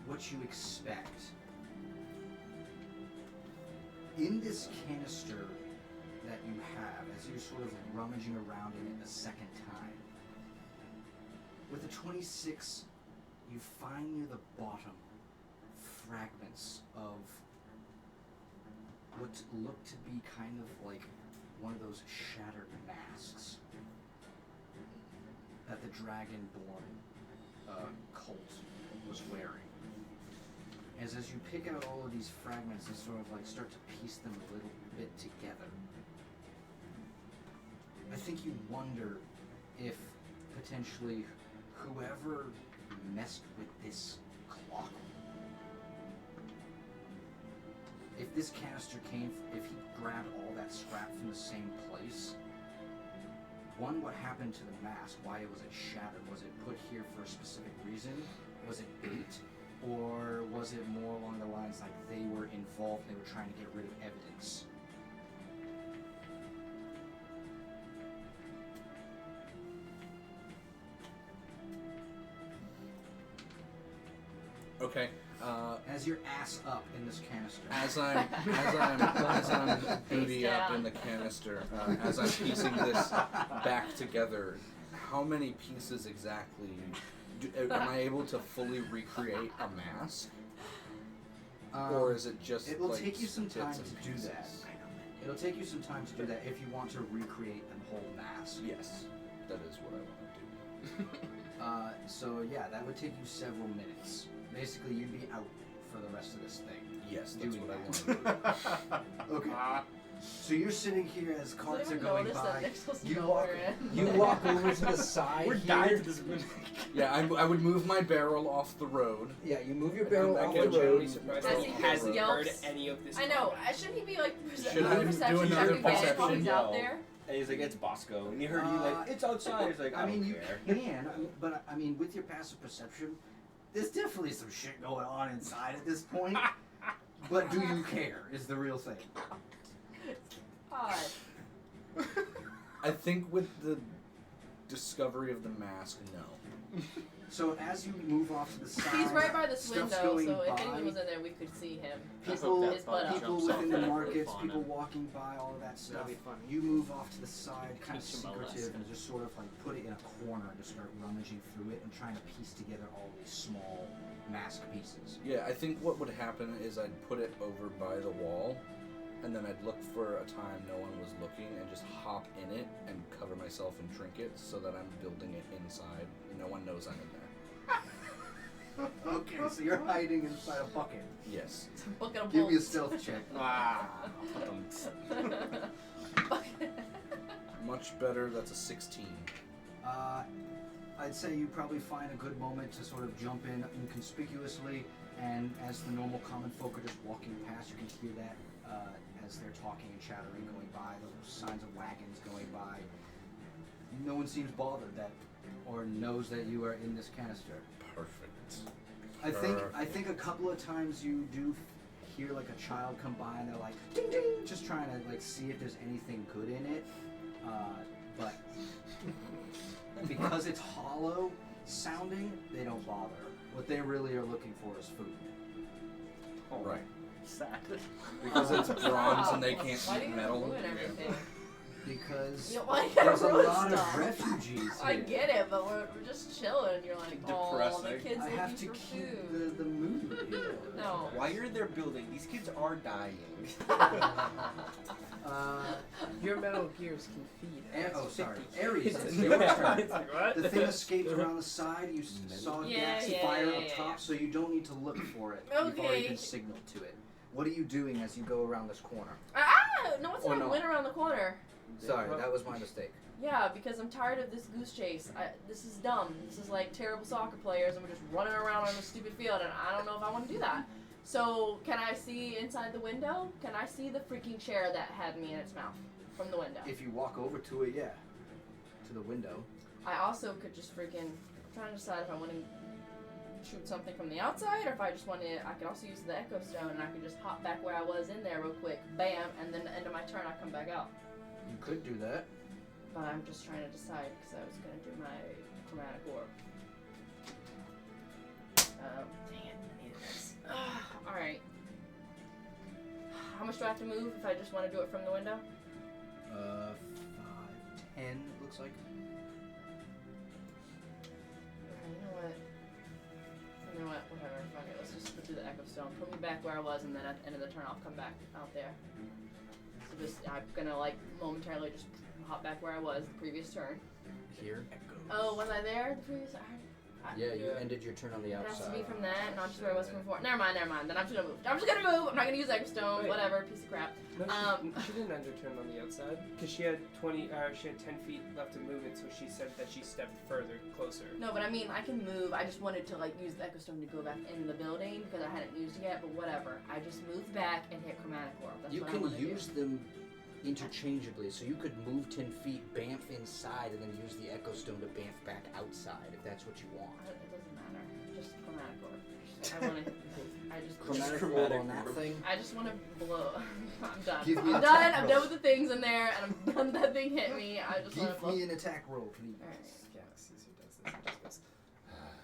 what you expect. In this canister that you have, as you're sort of rummaging around in it a second time, with a 26, you find near the bottom fragments of what look to be kind of like one of those shattered masks that the Dragonborn cult was wearing. As you pick out all of these fragments and sort of like start to piece them a little bit together, I think you wonder if potentially whoever messed with this clock, if this canister if he grabbed all that scrap from the same place, one, what happened to the mask? Why was it shattered? Was it put here for a specific reason? Was it bait? Or was it more along the lines like they were involved, they were trying to get rid of evidence? Okay. As your ass up in this canister. As I'm booty up in the canister, as I'm piecing this back together, how many pieces exactly am I able to fully recreate a mask? Or is it just it will like take you some time bits and to do pieces? that. It'll take you some time to do that if you want to recreate a whole mask. Yes, that is what I want to do. So yeah, that would take you several minutes. Basically, you'd be out for the rest of this thing. Yes, that's Doing what I want to do. Okay. So you're sitting here as carts are going by. You You walk over to the side. We're here. dying to this minute. Yeah, I would move my barrel off the road. Yeah, you move your I barrel come off back the in, road. Genuinely surprised I that see he his hasn't heard yelps. any of this. I know. Shouldn't he be like Should I do perception another check again while perception? he's out there? And he's like, it's Bosco. And he heard you like, it's outside. He's like, I mean, don't you care. can, but I mean, with your passive perception, there's definitely some shit going on inside at this point. But do you care? Is the real thing. Odd. I think with the discovery of the mask, no. So as you move off to the side, He's right by this stuff's window, going so if by. anyone was in there, we could see him. People, His butt up. people jumps within off the that markets, roof on people him. walking by, all of that stuff. That'd be funny. You move off to the side, kind of Teach him a secretive, lesson. and just sort of like put it in a corner and just start rummaging through it and trying to piece together all these small mask pieces. Yeah, I think what would happen is I'd put it over by the wall, and then I'd look for a time no one was looking and just hop in it and cover myself in trinkets so that I'm building it inside and no one knows I'm in there. Okay, so you're hiding inside a bucket. Yes. Bucket of Give me a bolts. stealth check. Ah. Much better, that's a 16. I'd say you probably find a good moment to sort of jump in inconspicuously, and as the normal common folk are just walking past, you can hear that as they're talking and chattering going by, the signs of wagons going by. No one seems bothered that or knows that you are in this canister. Perfect. I think a couple of times you do hear like a child come by and they're like ding ding, just trying to like see if there's anything good in it, but because it's hollow sounding, they don't bother. What they really are looking for is food. Right. Sad. Because it's bronze and they can't Why do eat you metal. ruin everything? Because You know, why you gotta there's a ruin lot stuff? of refugees here. I get it, but we're just chilling. You're like, oh, the Depressing. kids I looking have to for keep food. the mood here. No. While you're there building, these kids are dying. Your Metal Gears can feed. Sorry. Aries, It's it's a your new turn. It's like, what? The thing escaped around the side. You saw Yeah, gas yeah, fire yeah, up yeah, top, yeah. so you don't need to look for it. You've already Okay. been signaled to it. What are you doing as you go around this corner? No one's Or gonna no. win around the corner. Sorry, that was my mistake. Yeah, because I'm tired of this goose chase. This is dumb. This is like terrible soccer players, and we're just running around on a stupid field, and I don't know if I want to do that. So, can I see inside the window? Can I see the freaking chair that had me in its mouth from the window? If you walk over to it, yeah. To the window. I also could just freaking. I'm trying to decide if I want to shoot something from the outside, or if I just want to. I could also use the Echo Stone, and I could just hop back where I was in there real quick, bam, and then at the end of my turn, I come back out. You could do that. But I'm just trying to decide because I was gonna do my chromatic orb. Dang it, I needed this. Alright. How much do I have to move if I just want to do it from the window? 5, 10, it looks like. You know what? Whatever. Fuck it. Let's just do the Echo Stone. Put me back where I was, and then at the end of the turn, I'll come back out there. So just, I'm gonna like momentarily just hop back where I was the previous turn. Here. Oh, was I there the previous turn? Yeah, you ended your turn on the It has to outside. be from that, not just where I was from before. Never mind. Then I'm just gonna move. I'm not gonna use Echo Stone. Wait. Whatever. Piece of crap. No, she didn't end her turn on the outside because she had 10 feet left of movement, so she said that she stepped further, closer. No, but I mean, I can move. I just wanted to like use the Echo Stone to go back in the building because I hadn't used it yet. But whatever. I just moved back and hit Chromatic Orb. That's You what I can wanna use them interchangeably, so you could move 10 feet, bamf inside, and then use the Echo Stone to bamf back outside if that's what you want. It doesn't matter. Just Chromatic Orb. I want to. Chromatic orb chromatic on that orb. thing. I just want to blow. I'm done. Give me I'm an done. attack I'm roll. done with the things in there, and I'm done. That thing hit me. I just want to Give blow. me an attack roll, please. Alright. Yeah, Caesar does this. He just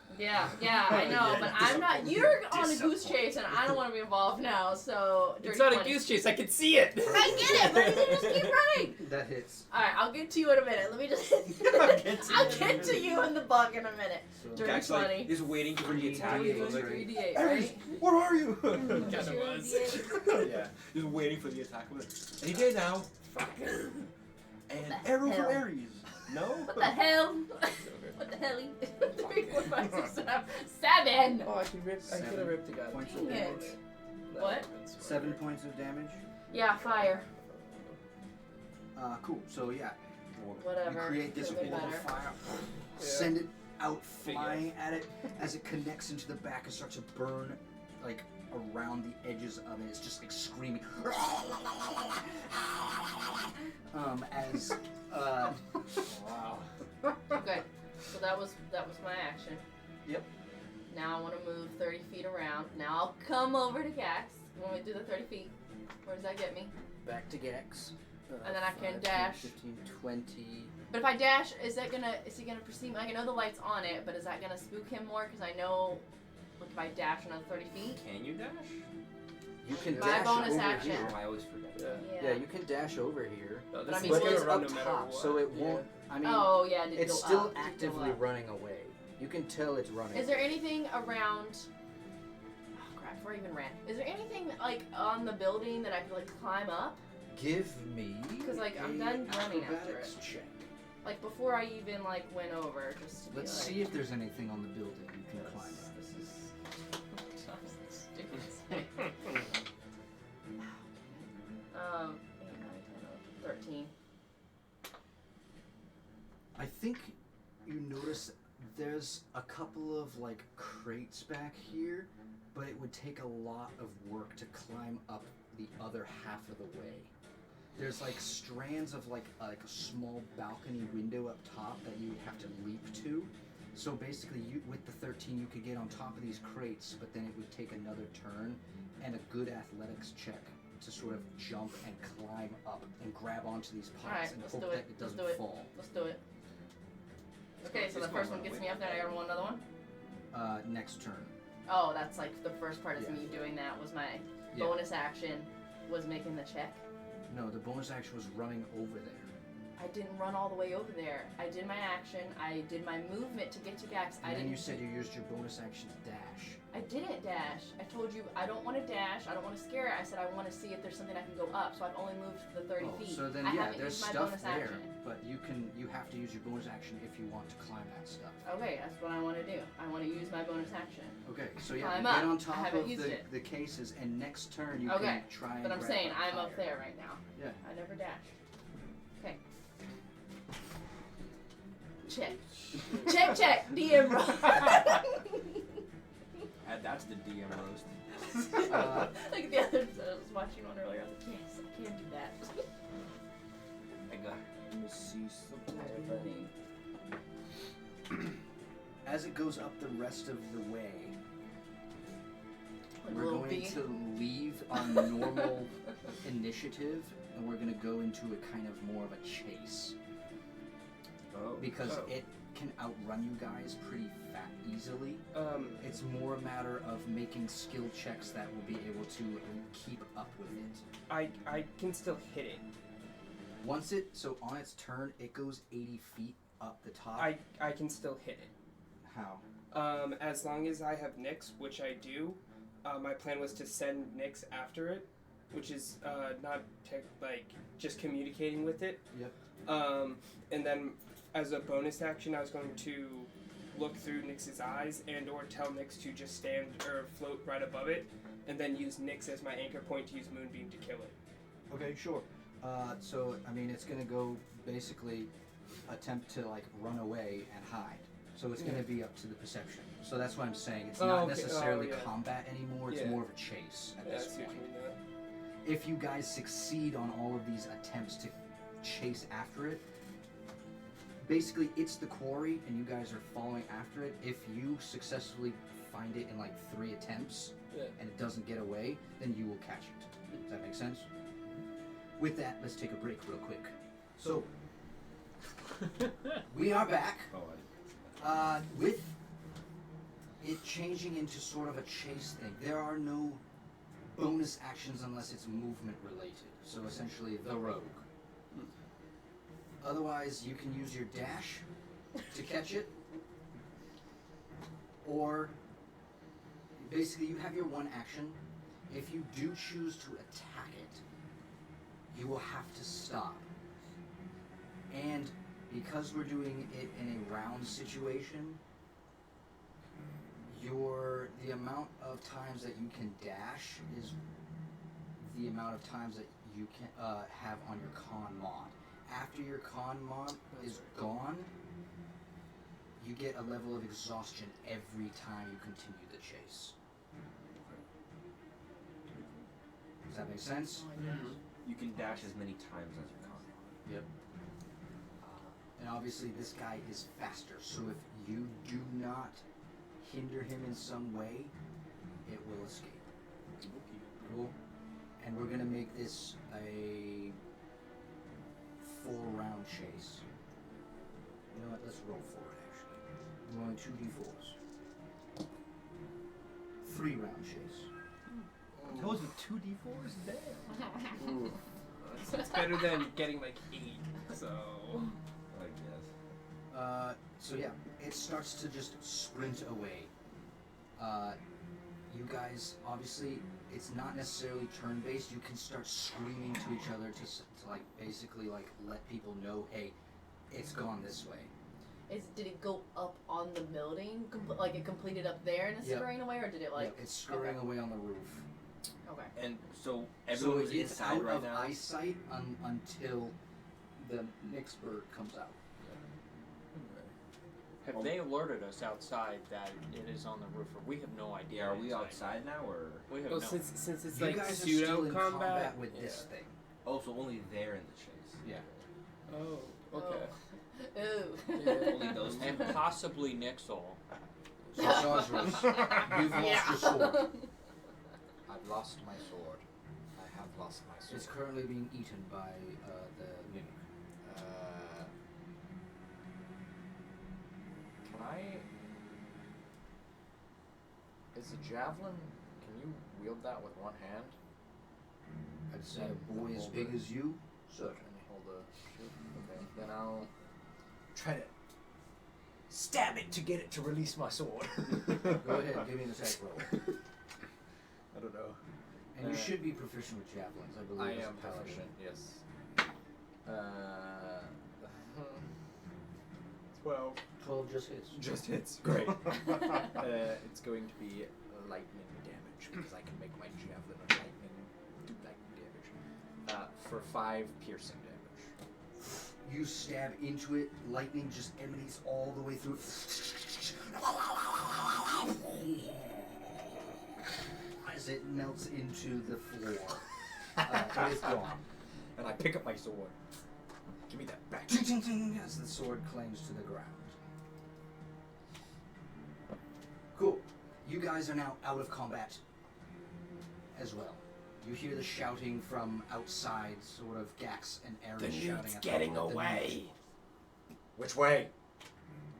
goes, Yeah, I know, Yeah, but I'm not. You're on a goose disappoint. chase, and I don't want to be involved now. So dirty It's not 20. a goose chase. I can see it. I get it, but you just keep running. That hits. All right, I'll get to you in a minute. Let me just. I'll get to you and the bug in a minute. So Dirty Gak's like, 20. he's waiting for the Three attack. D8. He's like, 3d8, Ares, right? where are you? Kind of was. yeah, he's waiting for the attack. I'm like, any day now. And What the arrow hell? for Ares. No? What the hell? What the hell? 3, 4, 5, 6, 7. Oh, I could rip. I could have ripped the guy. Points of Dang it. damage. What? 7 points of damage. Yeah, fire. Cool. So yeah, Whatever. you create this Could've been wall of better. fire, Yeah. send it out flying at it. As it connects into the back, it starts to burn like around the edges of it. It's just like screaming. As Wow. Okay, so that was my action. Yep. Now I want to move 30 feet around. Now I'll come over to Gax when we do the 30 feet. Where does that get me? Back to Gex. And then I can 5, 10, dash. 15, 20. But if I dash, is he gonna perceive? Like, I know the light's on it, but is that gonna spook him more? Because I know, like, if I dash another 30 feet. Can you dash? You can My dash bonus over action. here. Oh, I always forget. Yeah, you can dash over here. No, But this I is mean, But it's it's gonna run up no matter top, what. so it won't. I mean, Oh yeah, did it it's go still up? Did it go actively up? running away. You can tell it's running. Is there anything around? Oh crap! Before I even ran, is there anything like on the building that I could like climb up? Give me. 'Cause, like, I'm a done running after acrobatics it. check. Like before I even like went over, just to be let's like, see if there's anything on the building you can climb up. This is stupid. 8, 9, 10, 13. I think you notice there's a couple of like crates back here, but it would take a lot of work to climb up the other half of the way. There's like strands of like a small balcony window up top that you would have to leap to. So basically, you with the 13, you could get on top of these crates, but then it would take another turn and a good athletics check to sort of jump and climb up and grab onto these pots Alright, and let's hope do that it. it Let's doesn't do it. fall. Let's do it. Okay, so the It's first going one gets away. me up there. I gotta roll another one. Next turn. Oh, that's like the first part is Yeah. me doing that. Was my Yeah. bonus action was making the check. No, the bonus action was running over there. I didn't run all the way over there. I did my action. I did my movement to get to Gax. And I then didn't. you said you used your bonus action to dash. I didn't dash. I told you I don't want to dash. I don't want to scare it. I said I want to see if there's something I can go up. So I've only moved the 30 Oh, feet. so then I yeah, haven't there's used my stuff bonus there, action. but you have to use your bonus action if you want to climb that stuff. Okay, that's what I want to do. I want to use my bonus action. Okay, so yeah, Climb you get up. on I top haven't of used it. the cases, and next turn you Okay, can try and But I'm grab saying I'm higher. up there right now. Yeah. I never dashed. Okay. Check. check. DM roll. That's the DM roast. Like the others that I was watching on earlier. I was like, yes, I can do that. I got. Let me see something. As it goes up the rest of the way, Like we're little going bee. to leave on normal initiative, and we're going to go into a kind of more of a chase. Oh. Because Oh. it can outrun you guys pretty easily. It's more a matter of making skill checks that will be able to keep up with it. I can still hit it. Once so on its turn, it goes 80 feet up the top. I can still hit it. How? As long as I have Nyx, which I do. My plan was to send Nyx after it, which is not like just communicating with it. Yep. And then as a bonus action, I was going to look through Nyx's eyes and or tell Nyx to just stand or float right above it, and then use Nyx as my anchor point to use Moonbeam to kill it. Okay, sure. So I mean, it's gonna go basically attempt to like run away and hide. So it's gonna be up to the perception. So that's what I'm saying. It's not okay. necessarily yeah. combat anymore. It's Yeah. more of a chase at Yeah, I this see what point. you mean now. If you guys succeed on all of these attempts to chase after it, basically it's the quarry and you guys are following after it. If you successfully find it in like 3 attempts Yeah. and it doesn't get away, then you will catch it. Does that make sense? With that, let's take a break real quick. So, we are back Oh, with it changing into sort of a chase thing. There are no bonus actions unless it's movement related. So essentially, the rogue. Otherwise, you can use your dash to catch it, or basically you have your one action. If you do choose to attack it, you will have to stop. And because we're doing it in a round situation, the amount of times that you can dash is the amount of times that you can have on your con mod. After your con mod is gone, you get a level of exhaustion every time you continue the chase. Does that make sense? You can dash as many times as your con. Yep. And obviously this guy is faster, so if you do not hinder him in some way, it will escape. Cool. And we're gonna make this a 4-round chase. You know what? Let's roll for it. Actually, I'm going 2d4s. 3-round chase. Those are 2d4s? Damn. Ooh. It's better than getting like 8. So. I guess. So yeah, it starts to just sprint away. You guys, obviously, it's not necessarily turn-based. You can start screaming to each other to like basically like let people know, hey, it's gone this way. Did it go up on the building? Like it completed up there and it's Yep. scurrying away, or did it like? Yep, it's scurrying away on the roof. Okay. And so everyone's so it's inside out right of now. eyesight until the next bird comes out. Have they alerted us outside that it is on the roof, or we have no idea? Yeah, are we inside? outside now, or? We have Well, no. since it's You like guys are pseudo still in combat. with this thing. Oh, so only they're in the chase. Yeah. Oh, okay. Ooh. Only those two. And possibly Nixel. So Zazros, you've lost your sword. I've lost my sword. I have lost my sword. It's currently being eaten by the mimic. Can I? Is a javelin? Can you wield that with one hand? I'd say a boy as big as you. Certainly. Hold the shoot. Okay, then I'll try to stab it to get it to release my sword. Go ahead, give me an attack roll. I don't know. And you should be proficient with javelins, I believe. I as a am paladin. proficient. Yes. 12. 12 just hits. Just hits. Great. It's going to be lightning damage because I can make my javelin of lightning do lightning damage. For 5 piercing damage. You stab into it, lightning just emanates all the way through. As it melts into the floor. It is gone. And I pick up my sword. Give me that back. Ting, ting, ting, as the sword clangs to the ground. Cool. You guys are now out of combat as well. You hear the shouting from outside, sort of Gax and Aaron The shouting newt's at getting the away. Which way?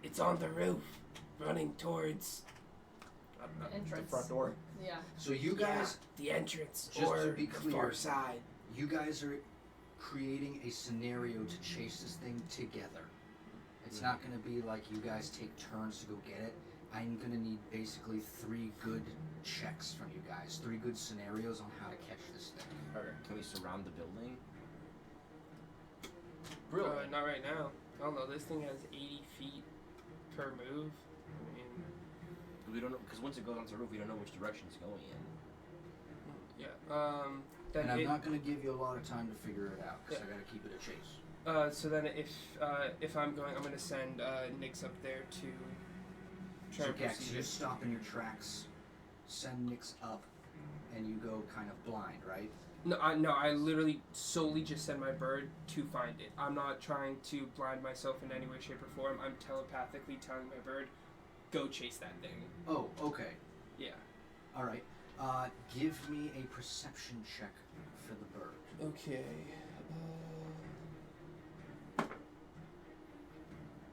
It's on the roof, running towards Entrance. The front door. Yeah. So you guys, the entrance Just or to be the clear, far side. you guys are creating a scenario to chase this thing together. It's not going to be like you guys take turns to go get it. I'm going to need basically 3 good checks from you guys. 3 good scenarios on how to catch this thing. Okay. Can we surround the building? Not right now. I don't know. This thing has 80 feet per move. I mean, We don't know, because once it goes onto the roof, we don't know which direction it's going in. yeah. Then And I'm it, not going to give you a lot of time to figure it out because I got to keep it a chase. So then if I'm going, I'm gonna send Nyx up there to try So and Gax, proceed you it. stop in your tracks, send Nyx up, and you go kind of blind, right? No, I literally solely just send my bird to find it. I'm not trying to blind myself in any way, shape, or form. I'm telepathically telling my bird, go chase that thing. Oh, okay. Yeah. All right. Give me a perception check for the bird. Okay.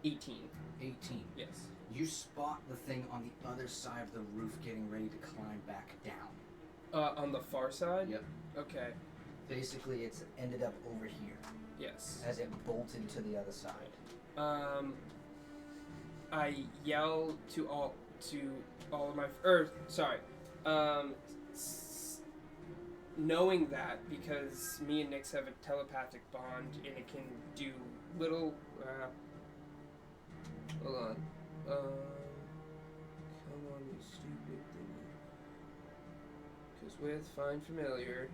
18. 18. Yes. You spot the thing on the other side of the roof getting ready to climb back down. On the far side? Yep. Okay. Basically, it's ended up over here Yes. as it bolted to the other side. I yell to all of my knowing that because me and Nyx have a telepathic bond and it can do little hold on. Come on, you stupid thingy. Because with Find Familiar,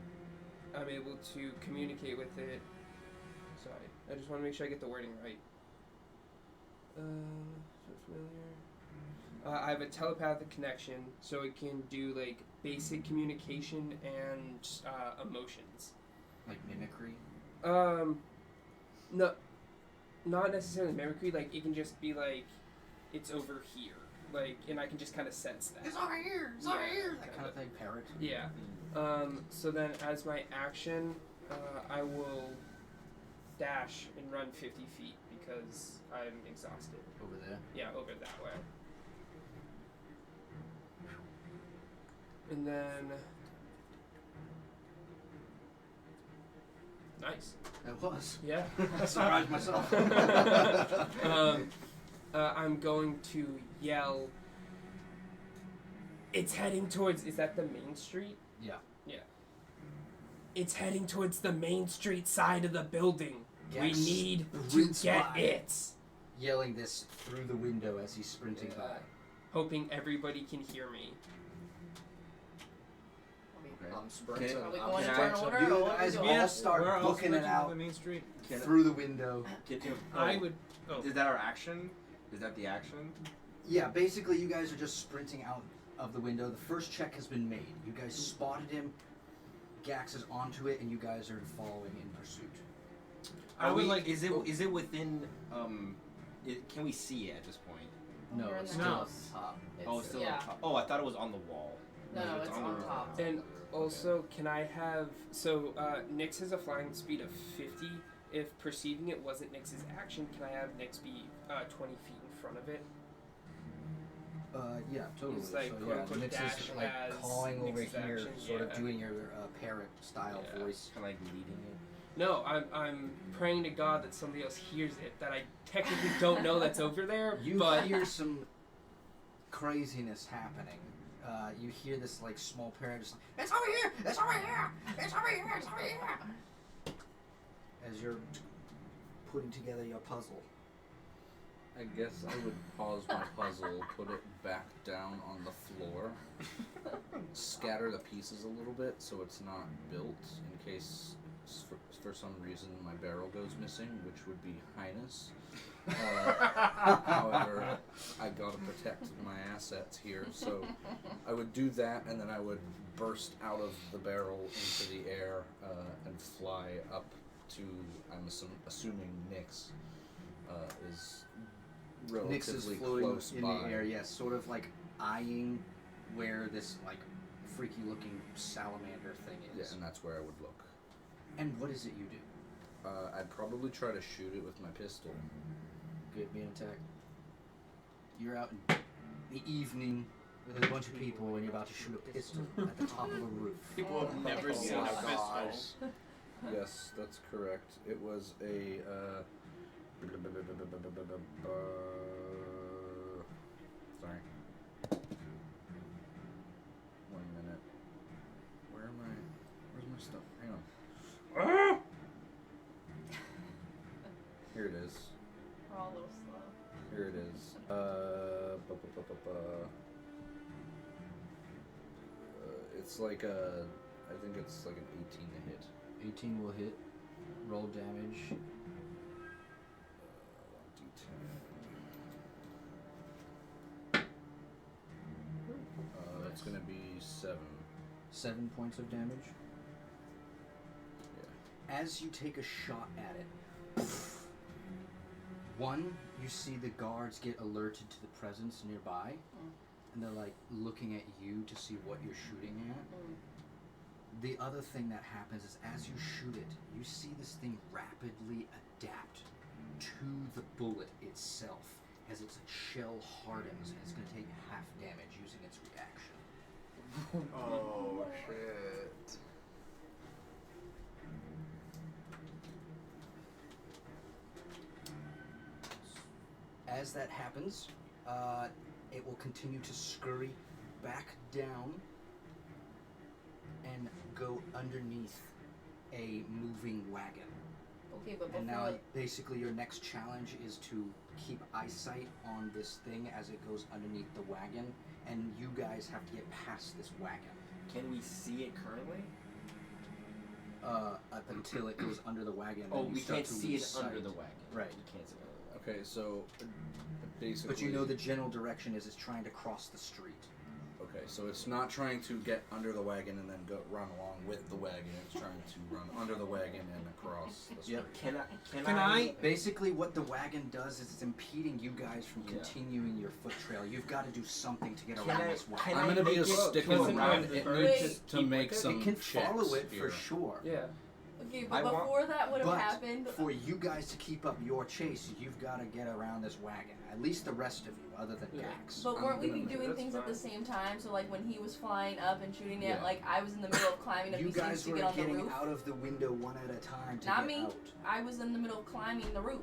I'm able to communicate with it. Sorry, I just want to make sure I get the wording right. Familiar. I have a telepathic connection, so it can do like basic communication and emotions. Like mimicry? No, not necessarily mimicry. Like it can just be like, it's over here, like, and I can just kind of sense that. It's over here! It's over here! That kind of thing, parrot. Yeah. So then, as my action, I will dash and run 50 feet because I'm exhausted. Over there? Yeah, over that way. And then... Nice. It was. Yeah. I surprised myself. I'm going to yell... It's heading towards... Is that the main street? Yeah. Yeah. It's heading towards the main street side of the building. We Yes. need The to rinse get by. it. Yelling this through the window as he's sprinting by. Hoping everybody can hear me. I'm sprinting. Are we I'm going in sorry. turn order? You or what are we guys doing? all Yes, start where else booking would it you have out the main street? through the window. I would... Oh. Is that our action? Is that the action? Yeah, basically you guys are just sprinting out of the window. The first check has been made. You guys spotted him. Gax is onto it, and you guys are following in pursuit. I would we, like- Is it within? Can we see it at this point? No, We're in it's the still No. house. top. Oh, it's still yeah. on top. Oh, I thought it was on the wall. No, it's on the top. And also, can I have... So, Nyx has a flying speed of 50. If perceiving it wasn't Nyx's action, can I have Nyx be 20 feet in front of it? Yeah, totally. It's like, so quote, yeah, unquote, Nyx dash is like as calling over Nyx's here, action, sort of yeah. doing your parrot style Yeah. voice. Kind of like leading it. No, I'm praying to God that somebody else hears it, that I technically don't know that's over there, You but... hear some craziness happening. You hear this like small parrot just like, it's over here! It's over here! It's over here! It's over here! As you're putting together your puzzle. I guess I would pause my puzzle, put it back down on the floor, scatter the pieces a little bit so it's not built in case for some reason my barrel goes missing, which would be heinous. However, I gotta protect my assets here, so I would do that, and then I would burst out of the barrel into the air and fly up to, I'm assuming Nyx is Nyx is relatively floating close in by. the air, yes, sort of like eyeing where this like freaky looking salamander thing Yeah, is. and that's where I would look. And what is it you do? I'd probably try to shoot it with my pistol. Give me an attack. You're out in the evening with a bunch of people and you're about to shoot a pistol at the top of a roof. People have never seen a pistol. Yes, that's correct. It was a sorry. 1 minute. Where's my stuff? Hang on. Here it is. We're all a little slow. Here it is. It's like I think it's like an 18 to hit. 18 will hit. Roll damage. 1d10. That's gonna be 7. 7 points of damage. As you take a shot at it, one, you see the guards get alerted to the presence nearby, and they're like looking at you to see what you're shooting at. The other thing that happens is as you shoot it, you see this thing rapidly adapt to the bullet itself. As its shell hardens, and it's going to take half damage using its reaction. Oh shit. As that happens, it will continue to scurry back down and go underneath a moving wagon. Okay, but And before now, basically, your next challenge is to keep eyesight on this thing as it goes underneath the wagon, and you guys have to get past this wagon. Can we see it currently? Up until it goes under the wagon. Oh, then you we start can't to see lose it sight. under the wagon. Right. We can't see it under the wagon. Okay, so basically. But you know the general direction is it's trying to cross the street. Okay, so it's not trying to get under the wagon and then go run along with the wagon. It's trying to run under the wagon and across the street. Yep. Can I? Basically, what the wagon does is it's impeding you guys from Yeah. continuing your foot trail. You've got to do something to get Can around I- this wagon. can I'm I gonna be a make it- stick Doesn't around the it bird Wait. just to keep make with it? some It can checks follow it here. for sure. Yeah. okay, I but want- before that would have But happened, for you guys to keep up your chase, you've got to get around this wagon. At least the rest of you, other than Yeah. Dax. but I'm weren't we gonna make- doing that's things at the fine. same time? So like when he was flying up and shooting it, Yeah. like I was in the middle of climbing up You these things guys to were get on the getting roof. out of the window one at a time to Not get me. out. I was in the middle of climbing the roof.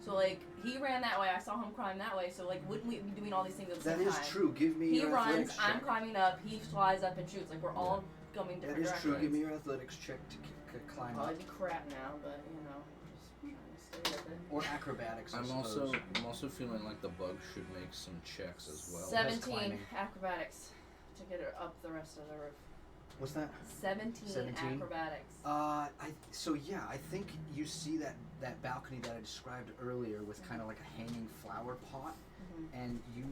So like he ran that way, I saw him climb that way. So like wouldn't we be doing all these things at the That same is time? true. Give me He your runs, athletics check. I'm climbing up, he flies up and shoots. Like we're all going That different is directions. true. Give me your athletics check to climb Probably up. be crap now, but you know, just trying to stay with it. Or acrobatics, I I'm suppose. also feeling like the bug should make some checks as well. 17 climbing. acrobatics to get her up the rest of the roof. What's that? 17, 17? acrobatics. I think you see that balcony that I described earlier with kind of like a hanging flower pot, and you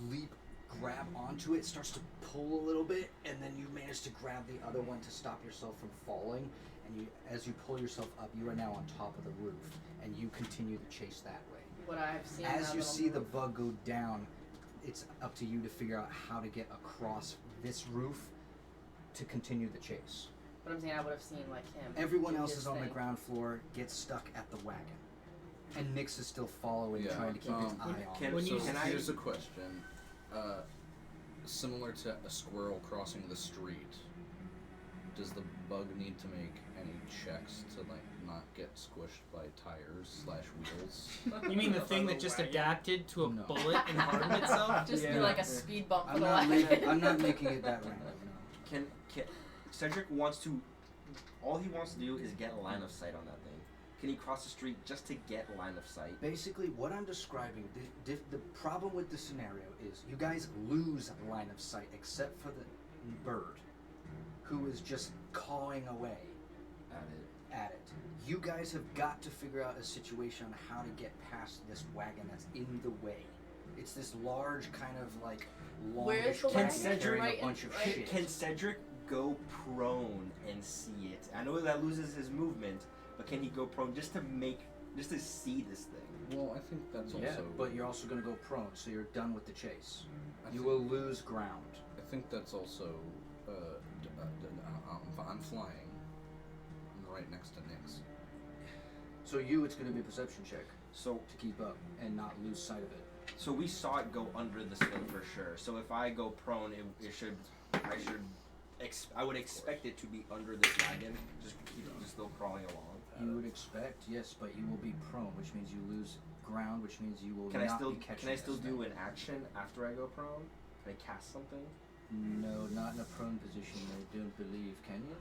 leap, grab onto it, it starts to pull a little bit, and then you manage to grab the other one to stop yourself from falling. And as you pull yourself up, you are now on top of the roof, and you continue the chase that way. What I've seen. As now you that I'm see the roof. bug go down, it's up to you to figure out how to get across this roof to continue the chase. But I'm saying I would have seen like him. Everyone do else his is on the thing. ground floor, gets stuck at the wagon. And Nyx is still following, Yeah, trying to keep his eye on can- it. when So you- can I- here's a question. Similar to a squirrel crossing the street, does the bug need to make any checks to like not get squished by tires / wheels? You mean the thing that just adapted to a No. bullet and hardened itself? Just be Yeah. like a speed bump for I'm the not, wagon. I'm not making it that random, no. Can Cedric wants to? All he wants to do is get a line of sight on that thing. Can he cross the street just to get line of sight? Basically, what I'm describing, the problem with the scenario is you guys lose line of sight except for the bird, who is just cawing away at it. You guys have got to figure out a situation on how to get past this wagon that's in the way. It's this large kind of like Where's longish the wagon wagon? carrying Right a bunch of right- shit. Can Cedric go prone and see it? I know that loses his movement, but can he go prone just to see this thing? Well, I think that's Yeah, also. but you're also going to go prone, so you're done with the chase. I You think- will lose ground. I think that's also. I'm flying. I'm right next to Nyx. So it's going to be a perception check So to keep up and not lose sight of it. So we saw it go under this thing for sure. So if I go prone, I would expect it to be under this wagon, just still crawling along. You would expect, yes, but you will be prone, which means you lose ground, which means you will Can I not still be catching can I still this do thing. an action after I go prone? Can I cast something? No, not in a prone position, I don't believe. Can you?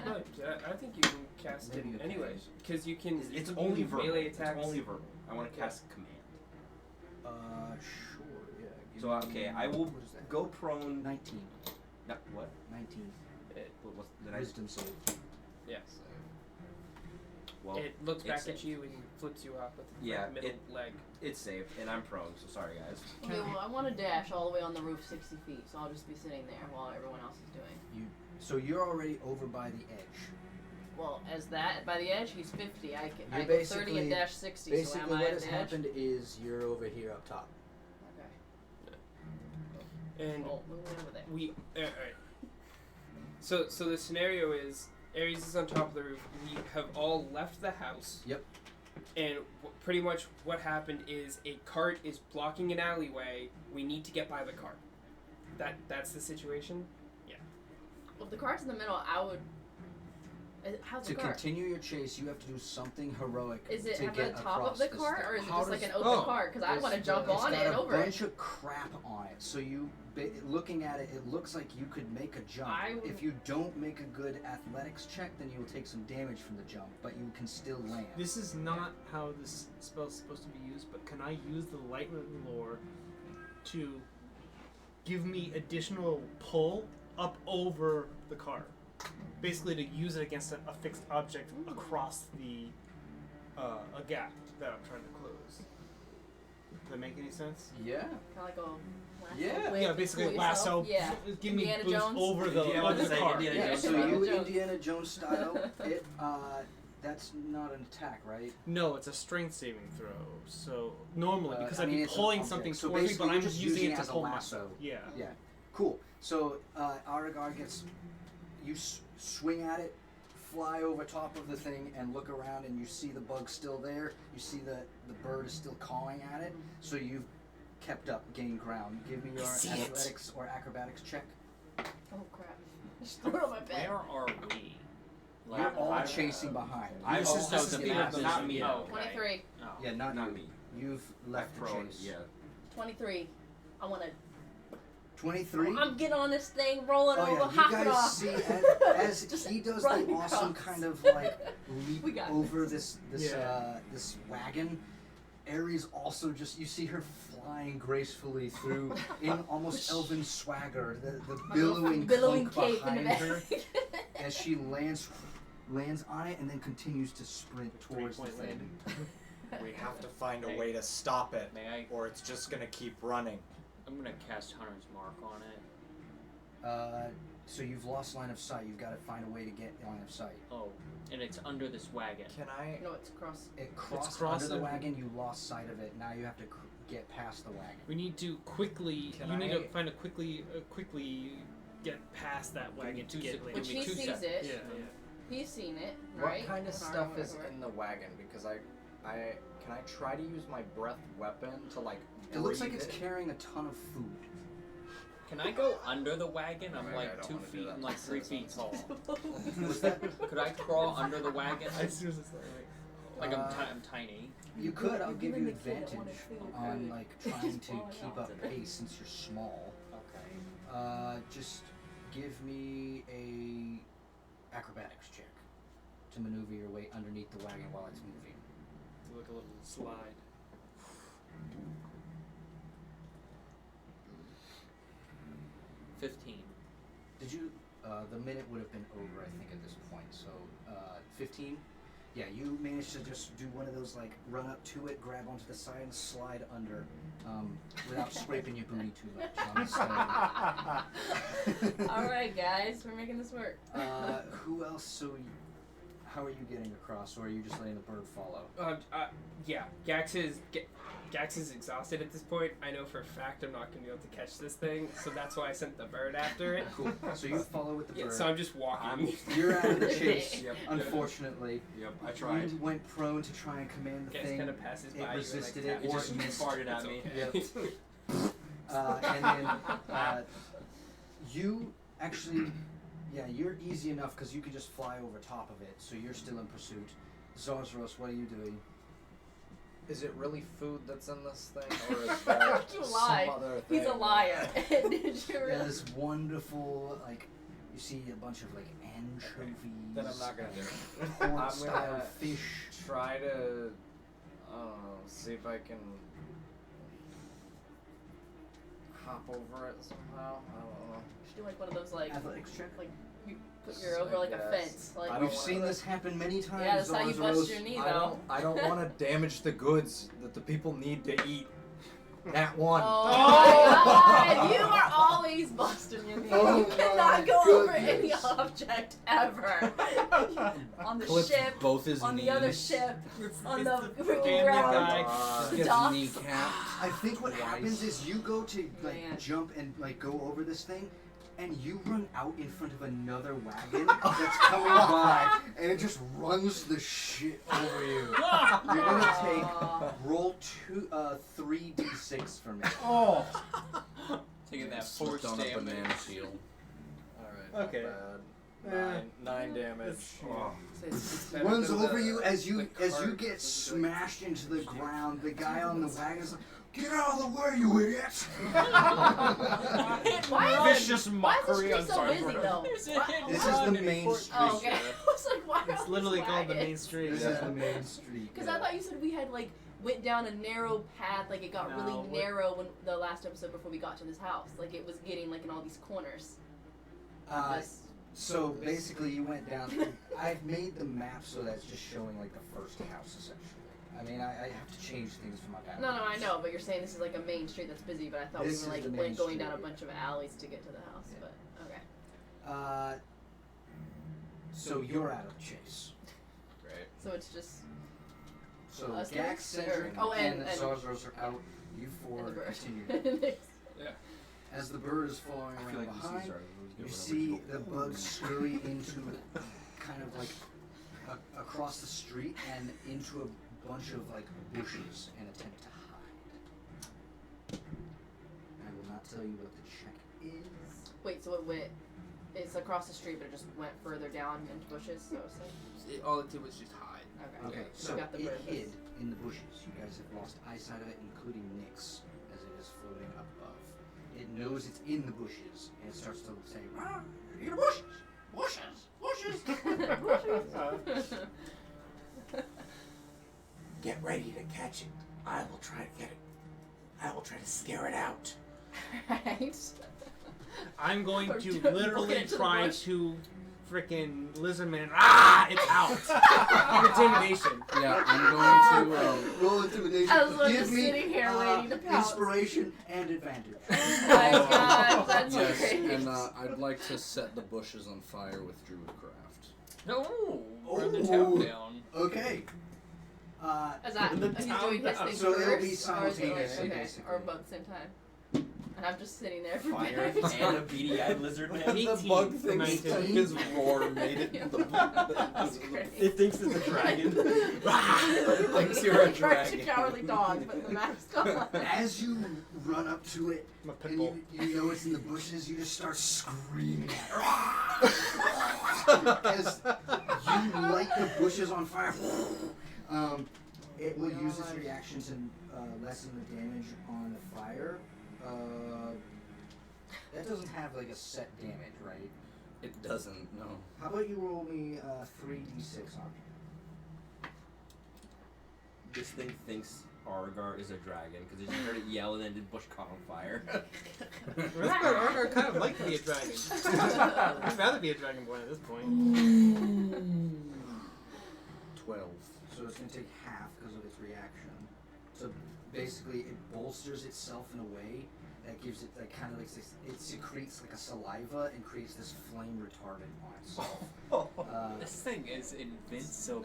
No, I think you can cast Maybe you it can. anyways, because you can. It's you only can verbal. melee It's attacks. only verbal. I want to cast command. Sure, yeah. Give So me- okay, I will what is that? go prone. 19. No, what? 19. What's did I? Mm-hmm. Wisdom save. Yes. Well, It looks it's back safe. at you and flips you off with the Yeah, middle leg. It's saved, and I'm prone. So sorry, guys. Okay, well, I want to dash all the way on the roof 60 feet, so I'll just be sitting there while everyone else is doing. So you're already over by the edge. Well, as that, by the edge, he's 50. I You're go 30 basically- and dash 60, Basically, so am I what at has the edge? happened is you're over here up top. Okay. And Well, move over there. we alright. So the scenario is Ares is on top of the roof. We have all left the house. Yep. And pretty much what happened is a cart is blocking an alleyway. We need to get by the cart. That's the situation. Well, if the cart's in the middle, I would. How's the To cart? continue your chase, you have to do something heroic Is it to have get the top across of the this cart, thing. or is it How just like does- an open cart? Because I want to jump It's on got it and a over it. bunch of crap on it, so looking at it, it looks like you could make a jump. If you don't make a good athletics check, then you will take some damage from the jump, but you can still land. This is not how this spell's supposed to be used, but can I use the lightning lore to give me additional pull up over the cart? Basically, to use it against a fixed object across the a gap that I'm trying to close. Does that make any sense? Yeah. Kind of like a lasso Yeah. whip, Yeah, basically pull lasso. yourself. Yeah. Give me Indiana boost Jones. over the Yeah, I was over the gonna say cart. Indiana Yeah, Jones so style. you Jones. Indiana Jones style, that's not an attack, right? No, it's a strength saving throw. So normally, because I I'd mean, be it's an pulling object. something So towards me, basically but I'm you're just using using it it to as a pull lasso. Yeah. Yeah. Cool. So Aragar gets, you swing at it, fly over top of the thing, and look around, and you see the bug still there. You see the bird is still cawing at it. So you've kept up, gained ground. Give me your athletics or acrobatics check. Oh crap! Just throw it on my bed. Where are we? You're all I've- chasing behind. I This also is the the map is not me. Oh, okay. 23. Oh. Yeah, not Not you. me. You've left the prone, chase. yeah. 23. I want to. 23. I'm getting on this thing, rolling Oh over, yeah, you hopping guys off. see as Just he does run the awesome across. kind of like We leap got over this. this Yeah. this wagon. Ares also just, you see her flying gracefully through in almost elven swagger, the billowing clunk cape in the behind her back. as she lands on it and then continues to sprint towards the Three-point thing. landing. We have to find a way to stop it, May I? or it's just gonna keep running. I'm gonna cast Hunter's Mark on it. So you've lost line of sight. You've got to find a way to get line of sight. Oh, and it's under this wagon. Can I? No, it's across. It crossed crossed under the it. wagon. You lost sight of it. Now you have to get past the wagon. We need to quickly. Can you need I- to find a quickly get past that wagon to two get sec- later. Which Give me he 2 sees seconds. it. Yeah. He's seen it, What right? kind of Or stuff is whatever. in the wagon? Because I can I try to use my breath weapon to like. It looks like breathe it's it? carrying a ton of food. Can I go under the wagon? I'm Alright, I like don't 2 wanna do feet that. and like 3 feet tall. What's that? Could I crawl under the wagon? I seriously thought, Like Uh, I'm tiny. You could. I'll You're give giving you the kid that advantage wanted food on credit. like trying He's to falling keep off up today. pace since you're small. Okay. Just give me a acrobatics check to maneuver your way underneath the wagon while it's moving. Do like a little slide. 15. Did you? The minute would have been over, I think, at this point. So, 15. Yeah, you managed to just do one of those like run up to it, grab onto the side, and slide under, without scraping your booty too much on the stone. All right, guys, we're making this work. Who else? So, how are you getting across, or are you just letting the bird follow? Yeah, Gax is exhausted at this point. I know for a fact I'm not going to be able to catch this thing, so that's why I sent the bird after it. Cool. So you follow with the Yeah, bird. so I'm just walking. You're out of the chase, Yep. unfortunately. Yep, I tried. You went prone to try and command the Gax thing. kind of passes It by resisted you it. and It like, just missed. farted at It's me. okay. And then you actually, yeah, you're easy enough because you could just fly over top of it. So you're still in pursuit. Zosros, what are you doing? Is it really food that's in this thing, or is there You some lied. other thing? He's a liar. Did you Yeah, really? this wonderful, like, you see a bunch of like anchovies. Then I'm not gonna do it. Corn I'm style gonna fish. try to, I don't know, see if I can hop over it somehow. I don't know. Should do like one of those like Athletics check. you put your over like a I guess. fence. Like I don't We've wanna- seen this happen many times. yeah, that's how you bust Zosros. your knee I though. don't want to damage the goods that the people need to eat. That one. Oh my god, you are always busting your knee. Oh you my cannot go over any goodness. object ever. On the Clips ship, both his on knees. the other ship, on the the freaking family ground. guy. Uh, Gets Docs. kneecapped. I think what Twice. happens is you go to like Man. jump and like go over this thing, and you run out in front of another wagon that's coming by, and it just runs the shit over you. You're gonna roll 3d6 for me. Oh. Taking that Slipped force on a damage. banana peel. Alright, Okay. not bad. Nine damage. Oh. Runs over you as you get smashed into the ground. The guy on the wagon's like, "Get out of the way, you idiot!" Why is Vicious Why mockery. is this I'm street so sorry. busy for- though? There's a Why- hit This and is run the and main force- street. Oh, okay. I was like, why It's literally called the main street. This is the main street. Because I thought you said we had like went down a narrow path, like it got No, really what- narrow when the last episode before we got to this house. Like it was getting like in all these corners. This- So basically, you went down. I've made the map so that's just showing like the first house essentially. I mean, I have to change things for my map. No, I know, but you're saying this is like a main street that's busy, but I thought This we were is like the main going down a street. bunch of alleys to get to the house. Yeah. But okay. So you're out of chase. Right. So it's just So Us Gax, next? Cedric, Oh, and and- Sawzers are out. You four and the bird. continue. Yeah. As the bird is following I around feel like behind, these are you see the bugs scurry into kind of like across the street and into a bunch of like bushes and attempt to hide. I will not tell you what the check is. Wait, so it went. It's across the street, but it just went further down into bushes. So it's like All it did was just hide. okay. Okay, So so we got the it bird. hid in the bushes. You guys have lost eyesight of it, including Nyx, as it is floating above. It knows it's in the bushes, and it starts to say, "Ah, in the bushes! Bushes! Bushes!" Get ready to catch it. I will try to get it. I will try to scare it out. Right. I'm going Or to just literally walk into the try bush. to freaking lizardman. It's out. Intimidation. Yeah, I'm going to. Roll intimidation. I was like Give just me sitting here waiting to pounce. inspiration and advantage. Oh my god, that's Yes, great. and I'd like to set the bushes on fire with Druidcraft. No, burn the Ooh. town down. Okay. Is that The he's town doing his down. thing So it'll first, be or is it simultaneously, like, okay, basically. or both at the same time? And I'm just sitting there Fire prepared. and a beady-eyed lizard man. The 18 bug for thinks 19. his roar made it to the That's great. It thinks it's a dragon. Thinks you're a Like dragon. cowardly dogs, but the mask on. As you run up to it, I'm a pit and bull. you know it's in the bushes, you just start screaming as you light the bushes on fire. It will use its reaction to lessen the damage on the fire. That doesn't have like a set damage, right? It doesn't, no. How about you roll me 3d6 on me? This thing thinks Argar is a dragon because it just heard it yell and then the bush caught on fire. Argar kind of like to be a dragon. I'd rather be a dragonborn at this point. 12. So it's going to take half because of its reaction. So basically, it bolsters itself in a way that gives it like kind of like this, it secretes like a saliva and creates this flame retardant on itself. This thing is invincible.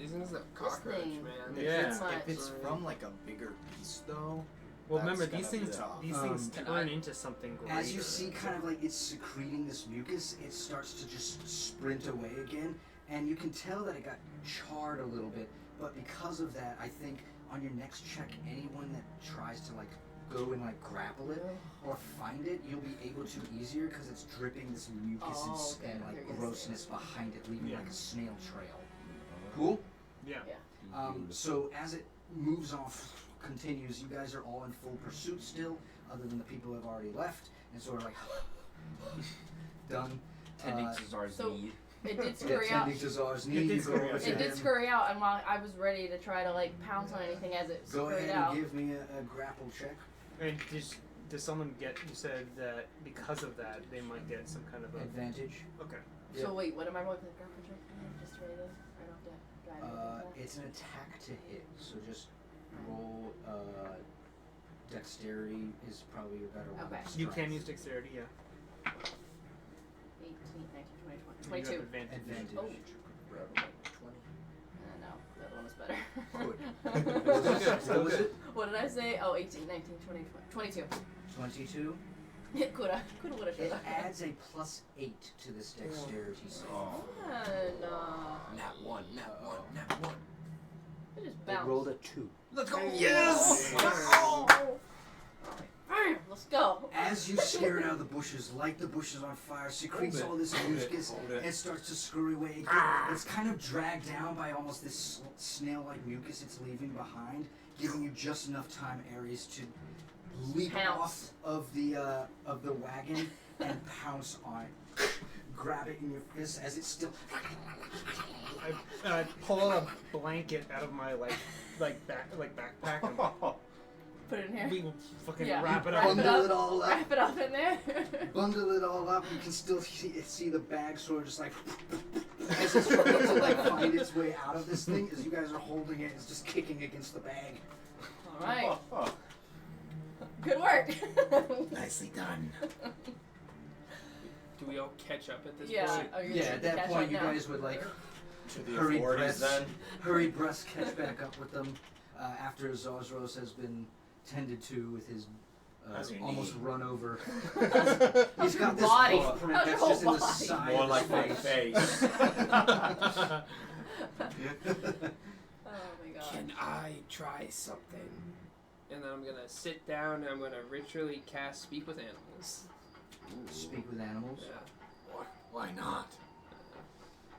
Isn't this a cockroach, thing- man? Yeah. Much. If it's from like a bigger beast, though. Well, that's remember gonna these be things. tough. These things Can turn I- into something greater. As you see kind of like it's secreting this mucus, it starts to just sprint away again, and you can tell that it got charred a little bit, but because of that, I think on your next check, anyone that tries to like go and like grapple it or find it, you'll be able to easier because it's dripping this mucus Oh, okay. and There like you go. grossness behind it, leaving Yeah. like a snail trail. Cool? Yeah. So as it moves off, continues, you guys are all in full pursuit still, other than the people who have already left, and sort of like done. Tending to Czar's so- need. It did scurry out. Tending to Czar's knee, did you go scurry over out. to It did him. scurry out, and while I was ready to try to like pounce on anything as it Go scurried ahead out. and give me a grapple check. And does someone get? You said that because of that they might get some kind of a. Advantage. Okay. So wait, what am I rolling for the grapple check? Just ready to. I don't have to. Do I have anything It's an attack to hit, so just roll. Dexterity is probably your better one. Okay. You can Strength. use dexterity, yeah. for that? 18, 19, 20, 20. You have 22. advantage. Advantage. No, the other one was better. What was it? What did I say? Oh, 18, 19, 20, 22. 22. Coulda, woulda, It shoulda. adds a +8 to this dexterity save. Oh. And, counts. rolled a 2. Let's go. Yes! Let's go. As you scare it out of the bushes, light the bushes on fire, secretes all this mucus, and starts to scurry away. It's kind of dragged down by almost this snail-like mucus it's leaving behind, giving you just enough time, Ares, to leap Pounce. off of the wagon and pounce on it. Grab it in your fist as it's still. I pull a blanket out of my backpack and Put it in here. we will fucking Yeah. wrap it up. Bundle it all up. Wrap it up in there. Bundle it all up. You can still see the bag sort of just like as it's trying to like find its way out of this thing. As you guys are holding it, it's just kicking against the bag. All right. Good work. Nicely done. Do we all catch up at this Yeah. point? Are you Yeah, gonna at that catch point, up you now? guys would like To the hurried authorities breaths, then. hurried breaths catch back up with them after Zosros has been tended to with his How's your almost knee? run over. He's got this Body. footprint How's that's your just in the body? side More of like my his face. Oh my god. Can I try something? And then I'm gonna sit down and I'm gonna ritually cast Speak with Animals. Speak with animals. Yeah. Why not?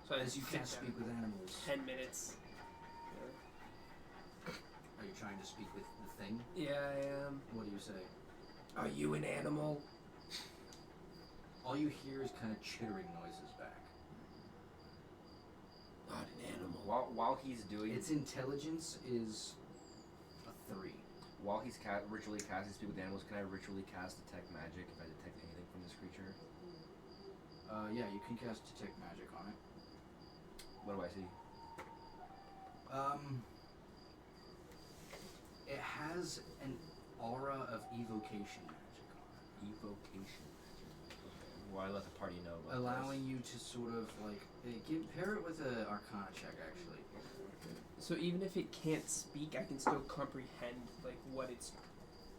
So I As you sit can't down. speak with animals, 10 minutes. are you trying to speak with the thing? Yeah, I am. What do you say? Are you an animal? All you hear is kind of chittering noises back. Not an animal. While he's doing Its intelligence is a 3. while he's ritually casting speak with animals, can I ritually cast detect magic if I detect anything from this creature? Yeah, you can cast detect magic on it. What do I see? It has an aura of evocation magic on it. Evocation magic. Okay. Well, I let the party know about Allowing you to sort of like pair it with an Arcana check actually. So even if it can't speak, I can still comprehend like what it's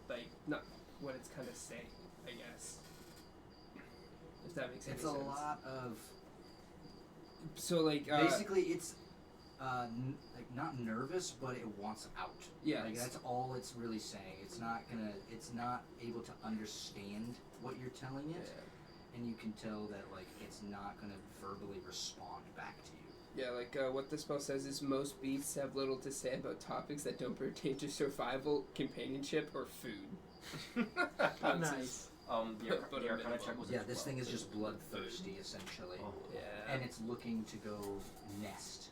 like, not what it's kind of saying, I guess. If that makes any It's sense. a lot of So like basically it's like not nervous, but it wants out. Yeah, like it's- that's all it's really saying. It's not able to understand what you're telling it, and you can tell that like it's not gonna verbally respond back to you. Yeah, like what the spell says is most beasts have little to say about topics that don't pertain to survival, companionship, or food. Nice. The But a Arcana minimum. check was a Yeah, this 12. thing is just bloodthirsty essentially, Oh. Yeah. and it's looking to go nest.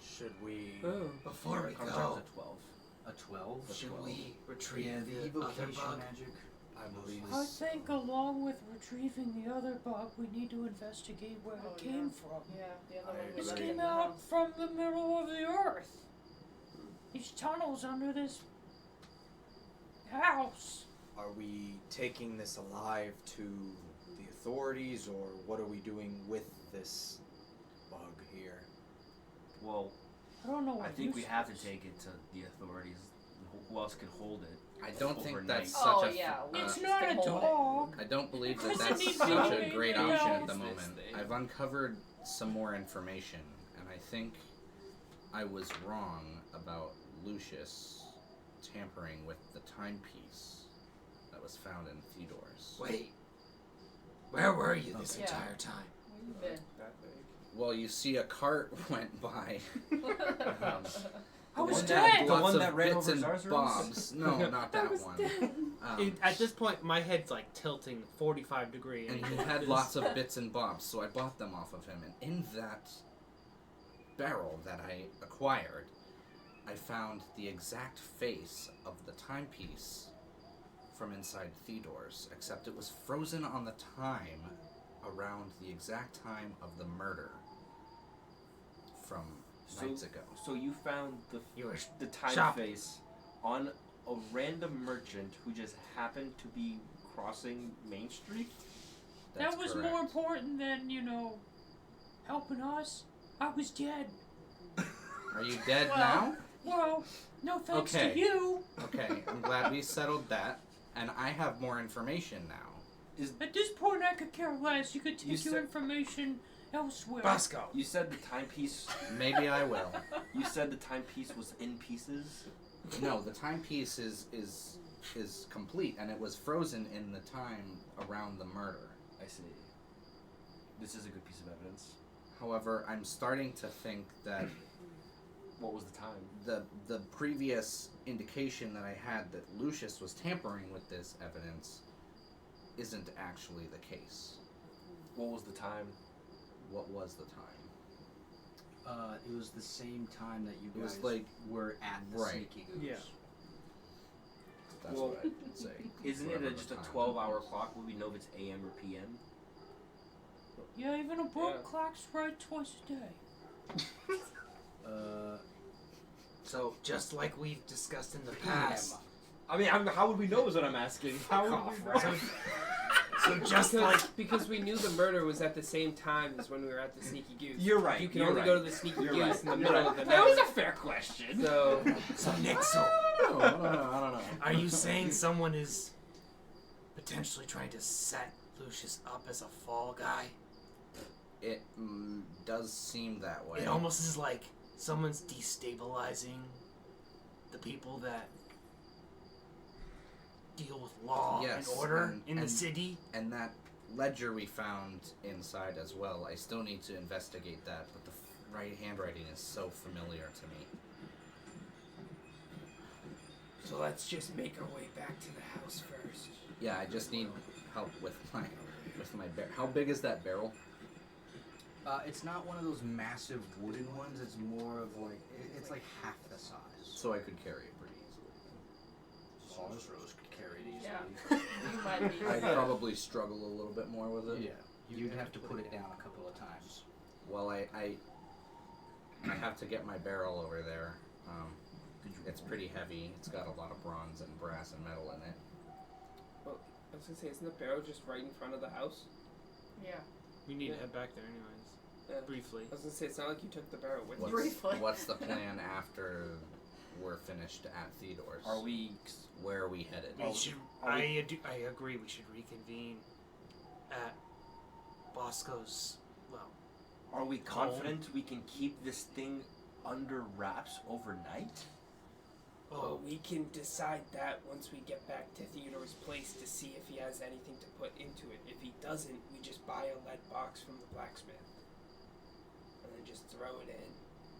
Should we? Oh. Before we Arcana check go, was a 12. A 12. should we retrieve Yeah, the the evocation other bug? magic. I believe. I think along with retrieving the other bug, we need to investigate where Oh, it came from. Yeah, the other I one we This left agree. in came the out house. from the middle of the earth. These tunnels under this house. Are we taking this alive to the authorities, or what are we doing with this bug here? Well, I don't know what I think we use have it to is. take it to the authorities. Who else could hold it? I don't think Overnight. that's Oh such a. yeah, we It's just not can a hold it. dog. I don't believe that Doesn't that's need such a to great be option out. at the It's this moment. thing. I've uncovered some more information, and I think I was wrong about Lucius tampering with the timepiece that was found in Theodor's. Wait. Where were you this Yeah. entire time? Where you been? That big. Well, you see, a cart went by. I was One that dead. had The lots one of that ran bits over and Zarzaros? bobs. No, not I that was one. dead. At this point, my head's like tilting 45 degrees. And he had lots of bits and bobs, so I bought them off of him. And in that barrel that I acquired, I found the exact face of the timepiece from inside Theodor's, except it was frozen on the time around the exact time of the murder from nights ago. So you found You were the time Shop. face on a random merchant who just happened to be crossing Main Street? That's That was correct. more important than, helping us. I was dead. Are you dead Well- now? Well, no thanks Okay. to you. Okay, I'm glad we settled that. And I have more information now. At this point, I could care less. You could take You your said- information No swear. Bosco. You said the timepiece. Maybe I will. You said the timepiece was in pieces. No, the timepiece is complete, and it was frozen in the time around the murder. I see. This is a good piece of evidence. However, I'm starting to think that What was the time? the previous indication that I had that Lucius was tampering with this evidence isn't actually the case. What was the time? What was the time? It was the same time that you It was guys like- were at the right. Sneaky Goose. Yeah. That's Well, what I would say. Isn't it Whatever just the a time 12-hour is. clock? Would we know if it's AM or PM? Yeah, even a broke Yeah. clock's right twice a day. So, just like we've discussed in the past. I mean, how would we know is what I'm asking. How would we know? So just like because we knew the murder was at the same time as when we were at the Sneaky Goose. You're right. You can you're only right. go to the Sneaky You're Goose right. in the You're middle right. of the That was night. a fair question. So Nick, so No, I don't know. are you saying someone is potentially trying to set Lucius up as a fall guy? It does seem that way. It almost is like someone's destabilizing the people that deal with law Yes, and order and- in the and- city. And that ledger we found inside as well. I still need to investigate that, but the handwriting is so familiar to me. So let's just make our way back to the house first. Yeah, I just need help with my barrel. How big is that barrel? It's not one of those massive wooden ones. It's more of like it's like half the size. So I could carry it pretty easily. Rose could carry it Yeah. easily. You might be. I'd probably struggle a little bit more with it. Yeah, you'd have to put it down a couple of times. Well, I have to get my barrel over there. It's pretty heavy. It's got a lot of bronze and brass and metal in it. Well, I was gonna say, isn't the barrel just right in front of the house? Yeah. We need Yeah. to head back there anyways. Yeah. Briefly. I was gonna say, it's not like you took the barrel with you. Briefly. What's the plan after we're finished at Theodore's? Are we? Where are we headed? We should. I agree. We should reconvene at Bosco's. Well, Are we confident we can keep this thing under wraps overnight? Well, we can decide that once we get back to Theodore's place to see if he has anything to put into it. If he doesn't, we just buy a lead box from the blacksmith. And then just throw it in.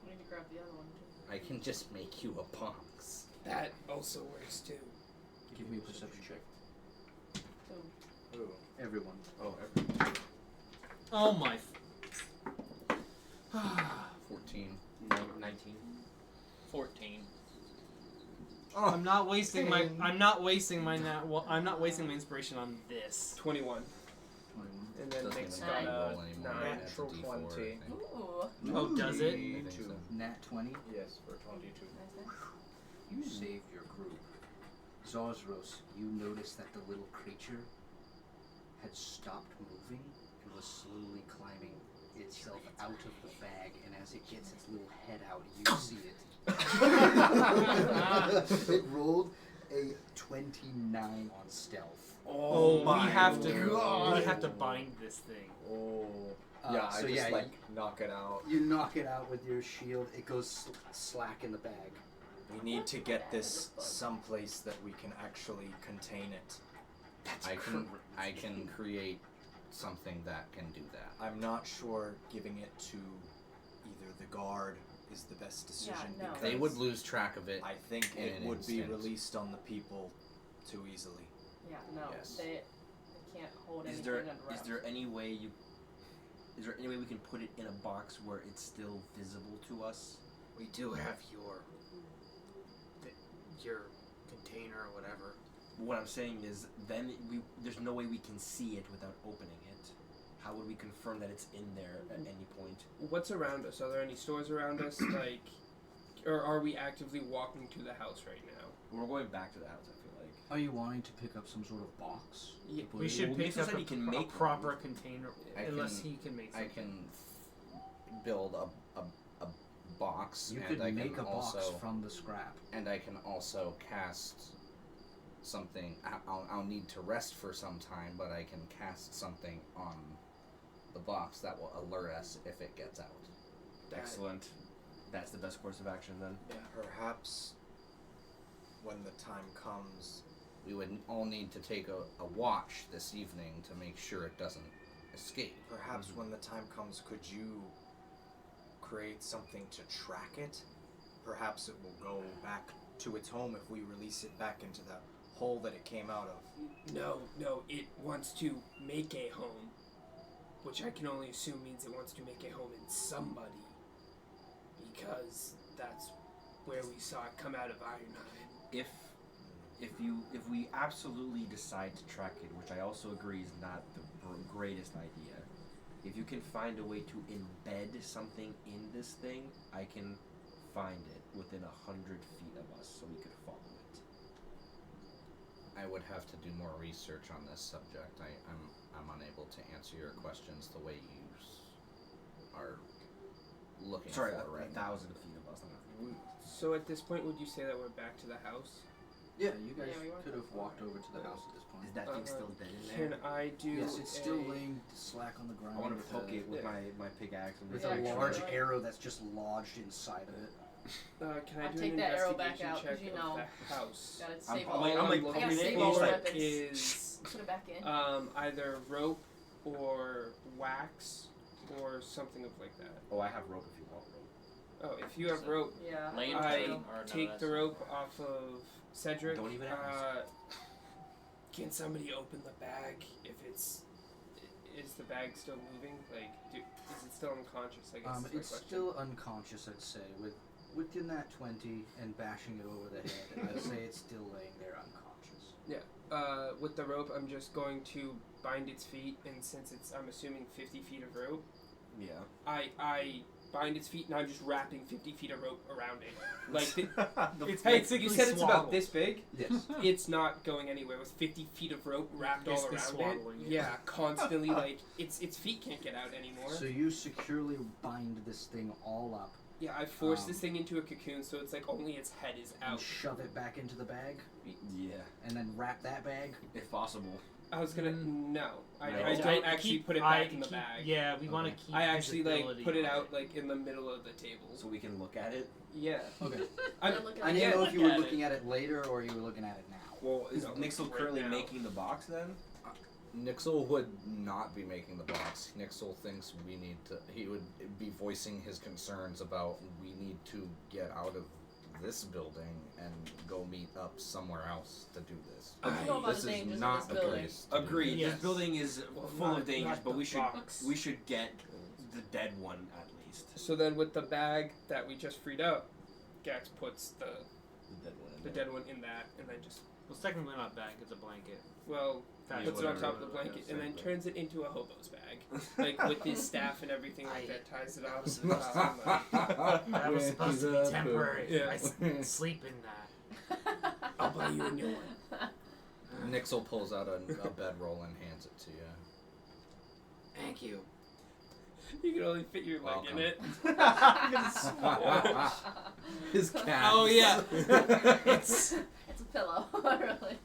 We need to grab the other one too. I can just make you a box. That also works too. Give me a perception check. Boom. Ooh. Everyone. Oh, Oh my. 14. 19. 14. Oh, I'm not wasting my. I'm not wasting my. I'm not wasting my inspiration on this. 21. 21. And then doesn't Nick's even got a roll anymore. 9. It's a Natural D4, I 20. think. Ooh. Oh, does it? I think so. Nat 20. Yes, for 22. Nice, nice. You saved your group. Zosros, you noticed that the little creature had stopped moving and was slowly climbing itself out of the bag, and as it gets its little head out, you see it. It rolled a 29 on stealth. Oh, my we have to. God. We have to bind this thing. Oh. Yeah, I so just yeah, knock it out. you knock it out with your shield. It goes slack in the bag. We need to get this someplace that we can actually contain it. I can create something that can do that. I'm not sure giving it to either the guard is the best decision Yeah, no. because They would lose track of it. I think in it an would be instant. released on the people too easily. Yeah, no. Yes. They can't hold Is anything there under is wraps. there any way you? Is there any way we can put it in a box where it's still visible to us? we do have your container or whatever. What I'm saying is, then there's no way we can see it without opening it. How would we confirm that it's in there at any point? What's around us? Are there any stores around us? Like, or are we actively walking to the house right now? We're going back to the house. I feel like. Are you wanting to pick up some sort of box? Yeah, to put We it should in? pick Nick up said a, he can a make proper one. container, I unless can- he can make I something. can build a box, You and could I make can a box also from the scrap. and I can also cast something. I'll need to rest for some time, but I can cast something on the box, that will alert us if it gets out. Excellent. That's the best course of action then. Perhaps when the time comes, We would all need to take a watch this evening to make sure it doesn't escape. perhaps when the time comes, could you create something to track it? Perhaps it will go back to its home if we release it back into the hole that it came out of. No, it wants to make a home, which I can only assume means it wants to make a home in somebody, because that's where we saw it come out of Ironhide. If we absolutely decide to track it, which I also agree is not the greatest idea, if you can find a way to embed something in this thing, I can find it within 100 feet of us, so we could follow it. I would have to do more research on this subject. I'm unable to answer your questions the way you are looking Sorry, for right now. 1,000 feet of us. So at this point, would you say that we're back to the house? Yeah, you guys Yeah, we were. could have walked over to the house at this point. Is that thing still dead in there? Can I do Yes, it's still a- laying slack on the ground. I want to with poke a- it with my pickaxe. And with Yeah, a actually, large right. arrow that's just lodged inside of it. Can I I'll do take an that arrow back investigation out, 'cause check you of know. the house? Gotta I'm save like- all. I'm like All I'm I gotta looking save all the for weapons. is Put it back in. either rope or wax or something of like that. Oh, I have rope if you want rope. Oh, if you have rope, Yeah. Lantern I or no, take that's the not- rope off of Cedric. Don't even ask. Can somebody open the bag if it's... Is the bag still moving? Like, is it still unconscious, I guess is my It's question. still unconscious, I'd say. Within that 20 and bashing it over the head, I'd say it's still laying there unconscious. With the rope, I'm just going to bind its feet, and since it's, I'm assuming 50 feet of rope, Yeah. I bind its feet, and I'm just wrapping 50 feet of rope around it. Like, It's hey, basically you said it's about swaddled. this big? Yes. It's not going anywhere with 50 feet of rope wrapped all Basically around swaddling it. it. Yeah, constantly, like, its feet can't get out anymore. So you securely bind this thing all up Yeah, I force this thing into a cocoon, so it's like only its head is and out. shove it back into the bag, Yeah. and then wrap that bag. If possible. I was gonna, no. I No. don't actually put it back in the keep- bag. Yeah, we want to Okay. keep. I actually, like, visibility put it on out, like, in the middle of the table. So we can look at it. Yeah. Okay. Gotta look at I it. didn't know if you were look at looking at it later or you were looking at it now. Well, is No, Nixel right currently now. making the box then? Nixel would not be making the box. Nixel thinks we need to. He would be voicing his concerns about we need to get out of this building and go meet up somewhere else to do this. You know about This the is dangers not of this a building. place. to do Agreed. Yes. This building is Well, full not- of dangers, not but the we should box. get the dead one at least. So then with the bag that we just freed up, Gax puts the The dead one. in the there. dead one in that, and then just, Well, technically not bag. It's a blanket. well, That's puts it on whatever. top of the blanket, Yeah, and then same turns it into a hobo's bag. Like, with his staff and everything like that, ties it off. That was supposed to be temporary. Yeah. I sleep in that. I'll buy you a new one. Nixel pulls out a bedroll and hands it to you. Thank you. You can only fit your leg in Welcome. it. His cat. Oh yeah. It's a pillow, really.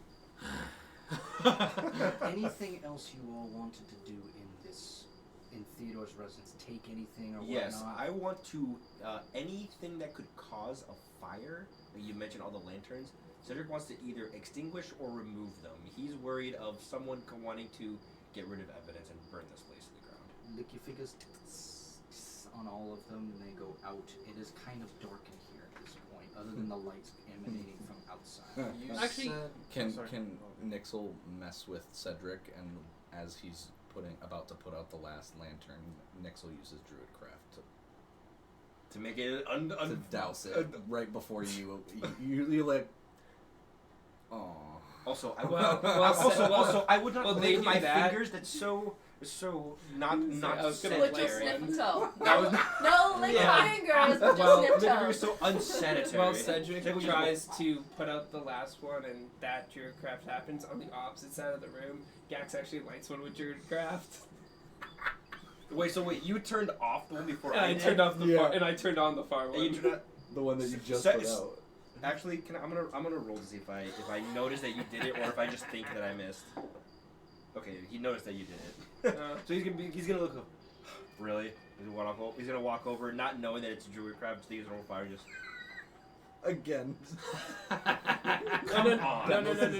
Anything else you all wanted to do in Theodore's residence? Take anything or Yes, whatnot? I want to anything that could cause a fire. Like you mentioned all the lanterns. Cedric wants to either extinguish or remove them. He's worried of someone wanting to get rid of evidence and burn this place to the ground. Lick your fingers on all of them, and they go out. It is kind of dark in here at this point, other than the lights emanating from outside. You Actually- said- Can sorry. can Nixel mess with Cedric, and as he's about to put out the last lantern, Nixel uses Druidcraft To make it to douse it right before you like. Aw. Also, I Well, also I would not well, lick they do my that. fingers. That's so not I was gonna But Like, just sanitary. snip a toe. That was No lick Yeah. fingers, but Well, just snip Literally toes. so unsanitary. Well, Cedric Cedric tries to put out the last one, and that Druidcraft happens on the opposite side of the room. Gax actually lights one with Druidcraft. Wait, you turned off the one before And I did? turned off the Yeah. far, and I turned on the far And one. you turned out. The one that you just So- put out. Actually, I'm gonna roll to see if I notice that you did it or if I just think that I missed. Okay, he noticed that you did it. So he's gonna look. Really? He's gonna walk over, not knowing that it's a druid crab. Just think it's normal fire. Just Again. Come on.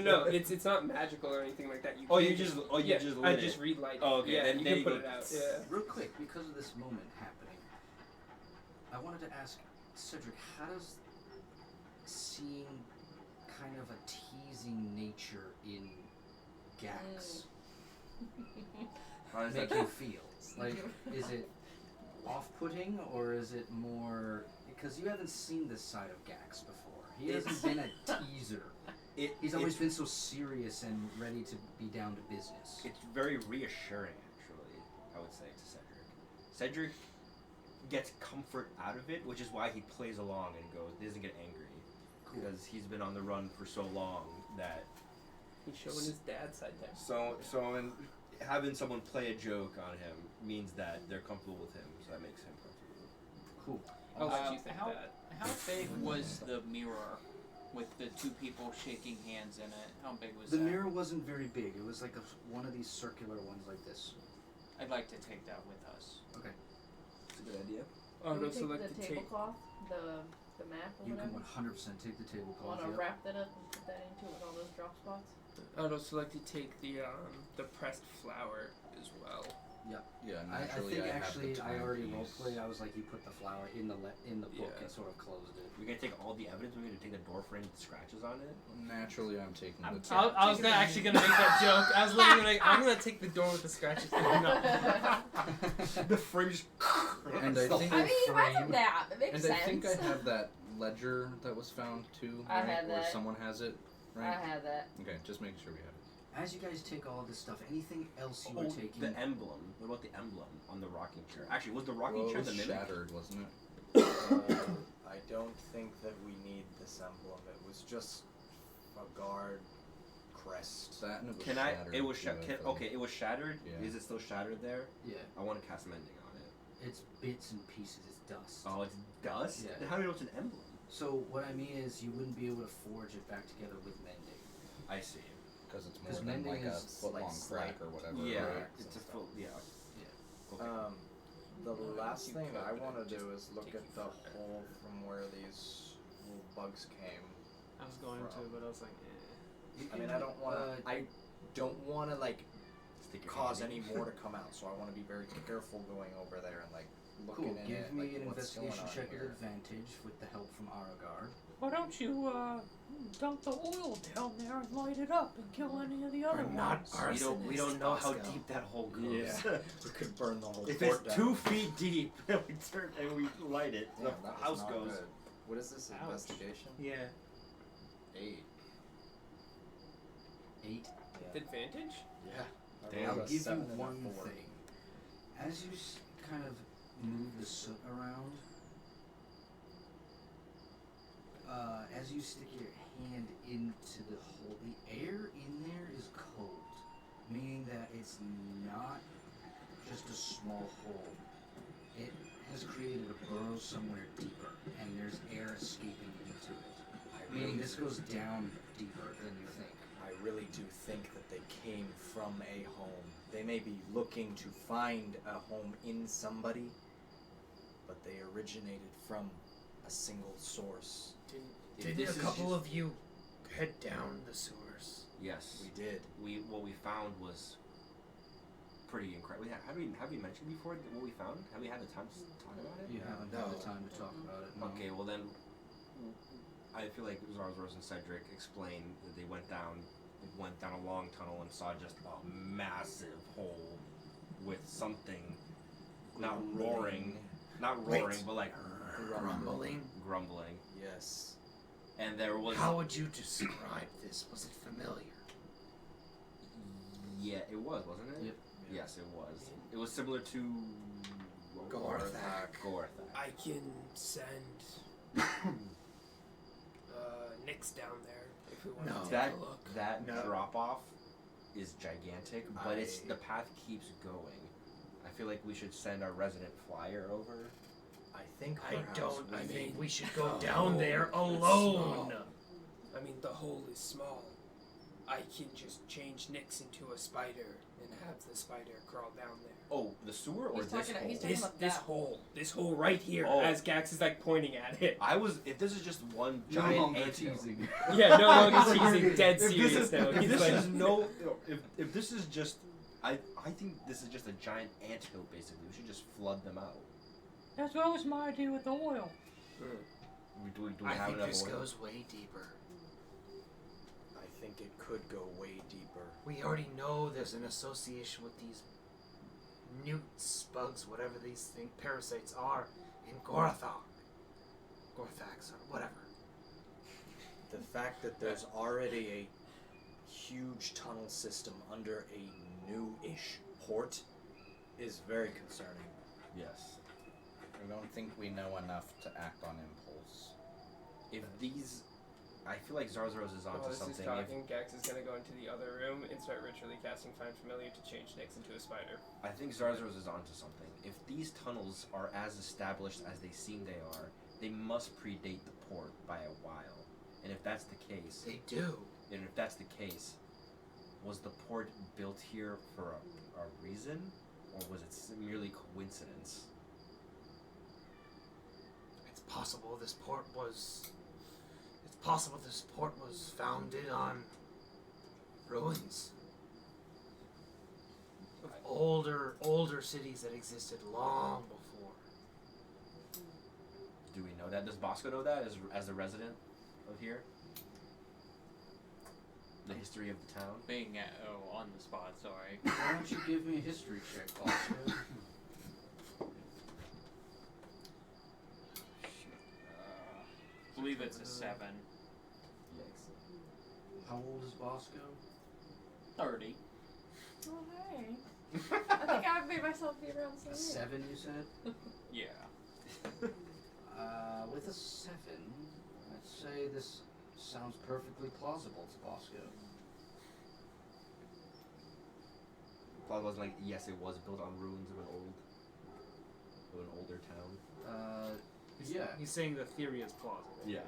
No. It's not magical or anything like that. You just lit I it. just relight it. Oh, okay. Yeah, Then you there can you put go. it out. Yeah. Real quick, because of this moment happening, I wanted to ask Cedric, how does seeing kind of a teasing nature in Gax How does make that you feel? Like, is it off-putting, or is it more... Because you haven't seen this side of Gax before. He hasn't been a teaser. He's always been so serious and ready to be down to business. It's very reassuring, actually, I would say, to Cedric. Cedric gets comfort out of it, which is why he plays along and he doesn't get angry. Cool. Because he's been on the run for so long that... He's showing his dad's side there. So and having someone play a joke on him means that they're comfortable with him, so that makes him comfortable. Cool. I'll let you think how, that. How big was the mirror with the two people shaking hands in it? How big was The that? mirror wasn't very big. It was like one of these circular ones like this. I'd like to take that with us. Okay. It's a good idea. I'd Can we also take like the to take. tablecloth, the map or You whatever? can 100% take the tablecloth. Want to wrap that up and put that into it with all those drop spots? I'd also like to take the pressed flower as well. Yeah, I naturally think have actually the I already timepiece. roleplayed. I was like, you put the flower in the book Yeah. and sort of closed it. We're gonna take all the evidence. We're gonna take the door frame with the scratches on it. Naturally, I'm taking the I was actually gonna make that joke. I was literally like, I'm gonna take the door with the scratches. No. The frame just. And I think, I mean, you might have that. It makes and sense. I think I have that ledger that was found too. I right? had Or that. someone has it, right? I had that. Okay, just making sure we have it. As you guys take all this stuff, anything else you were taking? The emblem. What about the emblem on the rocking chair? Actually, was the rocking Well, chair it the was mimic? shattered, wasn't it? I don't think that we need this emblem. It was just a guard crest. That and it was Can I? shattered. It was too, I think. okay. It was shattered. Yeah. Is it still shattered there? Yeah, I want to cast mending on it. it's bits and pieces. It's dust. Oh, it's dust. Yeah. Then how do you know it's an emblem? So what I mean is, you wouldn't be able to forge it back together with mending. I see. Because it's more 'Cause than mending like a is, foot like, long crack or whatever. Yeah, right? it's a full. Yeah. Yeah. Okay. The last you thing could, I but want to it do just is look take at you the forever. hole from where these little bugs came. I was going to, From. but I was like, You I mean, can, I don't want to. I don't want to like Stick your cause hand in. any more to come out, so I want to be very careful going over there and like looking cool. in Give it. me like, an what's going investigation on check here. with advantage with the help from Aragar. Why don't you dump the oil down there and light it up and kill any of the other ones? We don't know how deep that hole goes. Yeah, we could burn the whole If fort it's down. 2 feet deep and we turn and we light it, Damn, the that was house not goes. good. What is this? Ouch. Investigation? yeah. 8. 8. Advantage? Yeah. Damn. I'll rolled a give you 7 and a one 4. thing. As you kind of move the soot around, as you stick your hand into the hole, the air in there is cold, meaning that it's not just a small hole. It has created a burrow somewhere deeper, and there's air escaping into it. Meaning this goes down deeper than you think. I really do think that they came from a home. They may be looking to find a home in somebody, but they originated from a single source. If Did this a is couple just- of you head down the sewers? Yes. We did. What we found was pretty incredible. Have we mentioned before what we found? Have we had the time to talk about it? You haven't had the time to talk about it. No. Okay, well then, I feel like Zarzaros and Cedric explained that they went down a long tunnel and saw just a massive hole with something, not roaring, but like grumbling. Yes. And there was. How would you describe this? Was it familiar? Yeah, it was, wasn't it? Yep. Yes, it was. It was similar to. Gorthak. Gorthak. I can send Nyx down there if we want No. to take That a look. that drop off is gigantic, but it's I- the path keeps going. I feel like we should send our resident flyer over. I think I perhaps don't. we I need- think we should go down there alone. I mean, the hole is small. I can just change Nyx into a spider and have the spider crawl down there. Oh, the sewer or He's this talking- hole? he's talking about that hole. This hole right here, Oh. as Gax is like pointing at it. If this is just one No giant longer anthill. teasing. Yeah, no longer teasing, dead If this serious is, now. if He's this like, is no, if this is just, I think this is just a giant anthill. Basically, we should just flood them out. That was my idea with the oil. Do we I have think enough this oil? goes way deeper. I think it could go way deeper. We already know there's an association with these newts, bugs, whatever these parasites are, in Gorthok. Gorthax, or whatever. The fact that there's already a huge tunnel system under a new-ish port is very concerning. Yes. I don't think we know enough to act on impulse. If these, I feel like Zarzaros is onto while this something. is talking, Gax is gonna go into the other room and start ritually casting Find Familiar to change Nyx into a spider. I think Zarzaros is onto something. If these tunnels are as established as they seem they are, they must predate the port by a while. And if that's the case, They do. and if that's the case, was the port built here for a reason, or was it merely coincidence? It's possible this port was. It's possible this port was founded on ruins of older cities that existed long before. Do we know that? Does Bosco know that as a resident of here? The history of the town? Being on the spot, sorry. Why don't you give me a history check, Bosco? I believe it's a 7. How old is Bosco? 30. Oh, hey. I think I've made myself be around the A same age. 7, you said? Yeah. With a 7, I'd say this sounds perfectly plausible to Bosco. Plot was like, yes, it was built on ruins of an older town. Yeah. He's saying the theory is plausible. Yeah.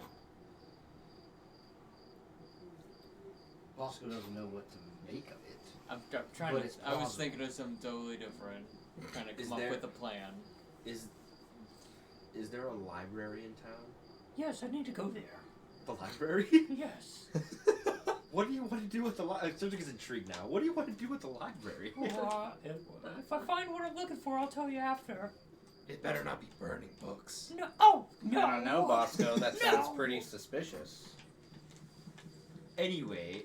Bosco doesn't know what to make of it. I'm trying But to. it's I was plausible. thinking of something totally different. Trying to Is come there- up with a plan. Is there a library in town? Yes, I need to go there. The library? Yes. What do you want to do with the library? Cedric is intrigued now. What do you want to do with the library? If I find what I'm looking for, I'll tell you after. It better not be burning books. No. Oh no. I don't know, Bosco. That sounds No. pretty suspicious. Anyway,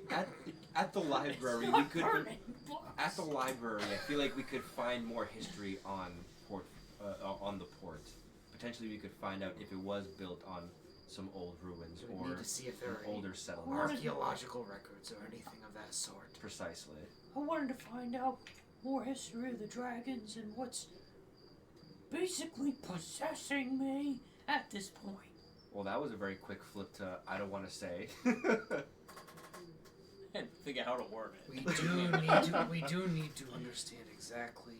at the library, It's we not could. burning books. At the library, I feel like we could find more history on the port. Potentially, we could find out if it was built on some old ruins We or need to see if there an are any older settlement. archaeological records or anything of that sort. Precisely. I wanted to find out more history of the dragons and what's basically possessing me at this point. Well, that was a very quick flip to I don't want to say. And figure out how to word it. We do need to understand exactly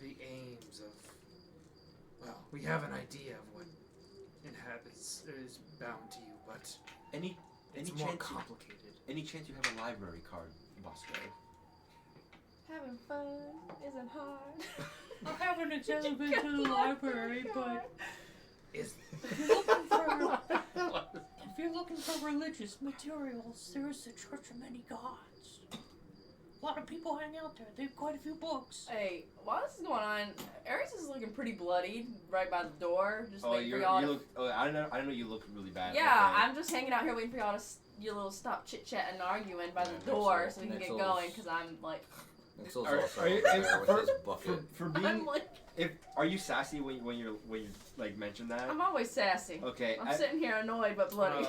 the aims of. Well, we have an idea of what inhabits is bound to you, but Any it's more chance? complicated. Any chance you have a library card, Bosco? Having fun isn't hard. I haven't exactly been to the library, but Is if you're looking for if you're looking for religious materials, there is the Church of Many Gods. A lot of people hang out there. They have quite a few books. Hey, while this is going on, Aries is looking pretty bloodied right by the door. Just Oh, waiting for you y'all to. look. Oh, I don't know. You look really bad. Yeah, Okay. I'm just hanging out here waiting for y'all to you little stop chit chatting and arguing by the Yeah, door Nixel- so we can get Nixel's- going because I'm like, Nixel's Are also you- over there with for- his bucket. for being I'm like, are you sassy when you like mention that? I'm always sassy. Okay. I'm sitting here annoyed but bloody.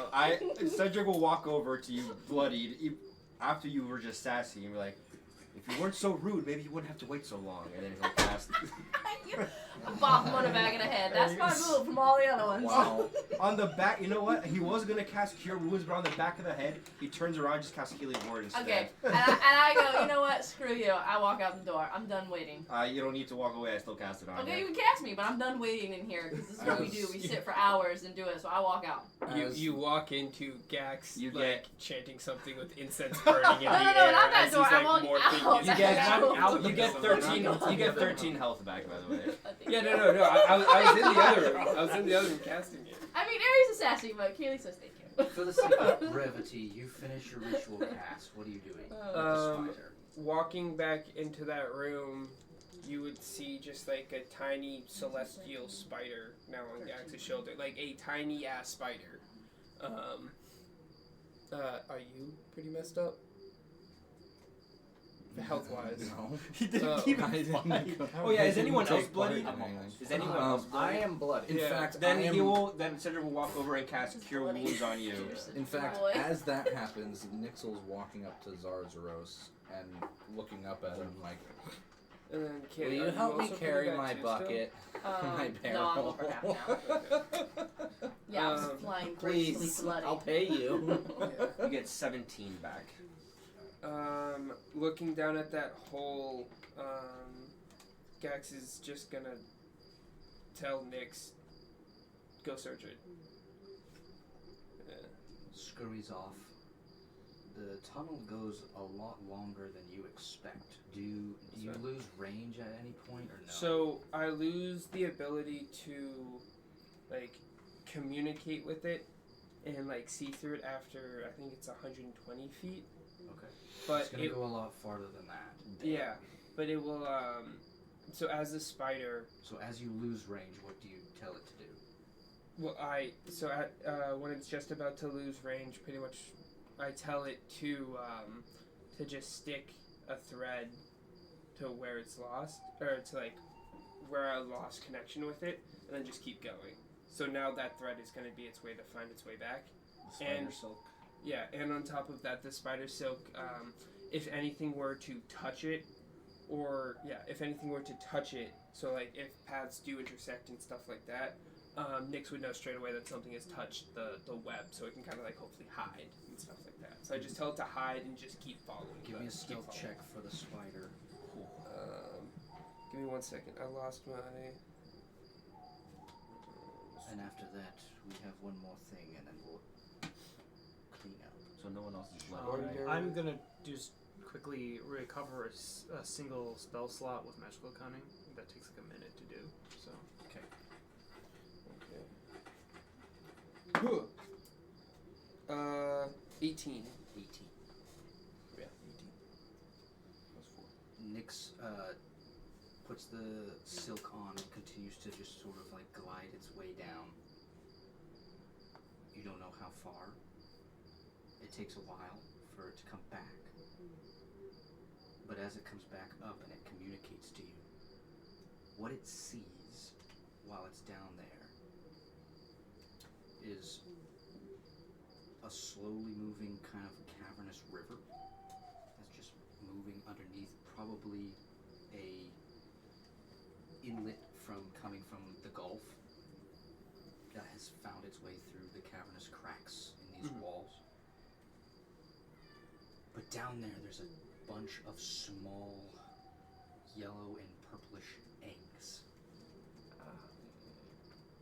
Cedric will walk over to you bloodied after you were just sassy and be like, if you weren't so rude, maybe you wouldn't have to wait so long. And then he'll cast. Bop him on the back of the head. That's my move from all the other ones. Wow. On the back, you know what? He was gonna cast Cure Wounds, but on the back of the head, he turns around and just casts Healing Word instead. Okay, and I go, you know what? Screw you. I walk out the door. I'm done waiting. You don't need to walk away. I still cast it on Okay, you. you can cast me, but I'm done waiting in here because this is what we do. We sit for hours and do it, so I walk out. You walk into Gax, You like chanting something with incense burning in the No, air. not that as door. he's, I'm like, walking morphing out. his You get Out. you get 13. You get 13 health back, by the way. Yeah, no. I was in the other room. I was in the other room casting it. I mean, Aries is sassy, but Kaylee says thank you. For the sake of brevity, you finish your ritual cast. What are you doing with the spider? Walking back into that room, you would see just like a tiny celestial spider now on Gax's shoulder, like a tiny ass spider. Are you pretty messed up? Health wise. No. He didn't Oh, keep I it didn't fight. go- Oh yeah, I is didn't anyone else take bloody? part in anything. Is anyone Um, else bloody? I am bloody. In Yeah. fact, Then I am, he will. Then Cedric will walk over and cast Cure Wounds on you. In fact, Boy. as that happens, Nixel's walking up to Zarzaros and looking up at him like, And then "Will Kaylee, you are help me also carry coming my back too still? bucket, my barrel?" No, I'm over half now. Yeah, I'm Um, flying gracefully Please, bloody. I'll pay you. You get 17 back. Looking down at that hole, Gax is just gonna tell Nyx, go search it. Scurries off. The tunnel goes a lot longer than you expect. Do you lose range at any point or no? So I lose the ability to, like, communicate with it and, like, see through it after, I think it's 120 feet. Okay. But It's gonna go a lot farther than that. yeah, but it will, so as a spider, So as you lose range, what do you tell it to do? well, when it's just about to lose range, pretty much I tell it to just stick a thread to where it's lost, or to, like, where I lost connection with it, and then just keep going. So now that thread is going to be its way to find its way back. Spider silk. Yeah, and on top of that, the spider silk, if anything were to touch it, so, like, if paths do intersect and stuff like that, Nyx would know straight away that something has touched the web, so it can kind of, like, hopefully hide and stuff like that. So I just tell it to hide and just keep following. Give me a stealth check for the spider. Give me 1 second. I lost my... And after that, we have one more thing, and then we'll clean up. So no one else is bloody. I'm gonna just quickly recover a single spell slot with magical cunning. That takes like a minute to do. So. Okay. 18. 18. Yeah, 18. Plus 4. Nyx puts the silk on and continues to just sort of like glide its way down. You don't know how far. It takes a while for it to come back. But as it comes back up and it communicates to you, what it sees while it's down there is a slowly moving kind of cavernous river that's just moving underneath, probably a inlet coming from the Gulf that has found its way through the cavernous cracks in these walls. But down there, there's a bunch of small yellow and purplish eggs.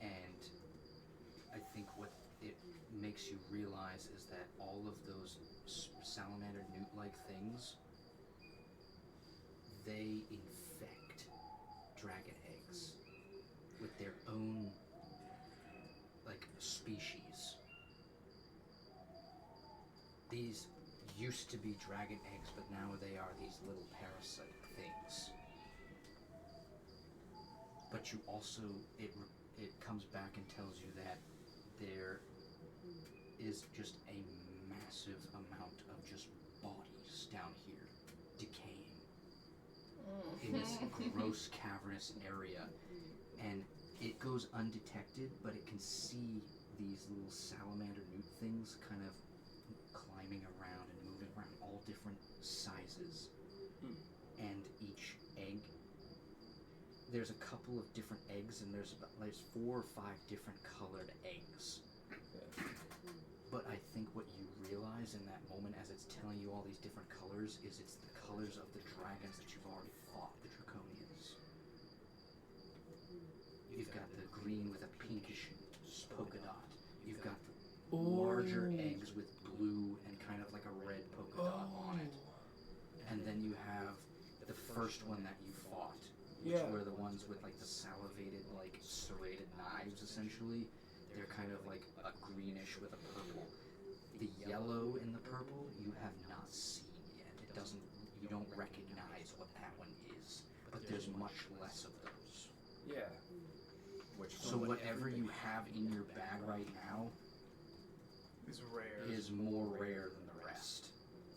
And I think what it makes you realize is that all of those salamander newt-like things, they infect dragon eggs with their own, like, species. These used to be dragon eggs, but now they are these little parasite things. But you also, it comes back and tells you that there is just a massive amount of just bodies down here decaying in this gross cavernous area, and it goes undetected, but it can see these little salamander newt things kind of climbing around and moving around, all different sizes. And each egg there's a couple of different eggs, and there's 4 or 5 different colored eggs. But I think what you realize in that moment, as it's telling you all these different colors, is it's the colors of the dragons that you've already fought, the Draconians. You've got the green with a pinkish polka dot. You've got the larger eggs with blue and kind of like a red polka dot on it. And then you have the first one that you fought, which were the ones with like the salivated, like serrated knives, essentially. They're kind of like a greenish with a purple. The yellow and the purple you have not seen yet. You don't recognize what that one is, but there's much less of those. Yeah. So whatever you have in your bag right now Is rare. is more rare than the rest,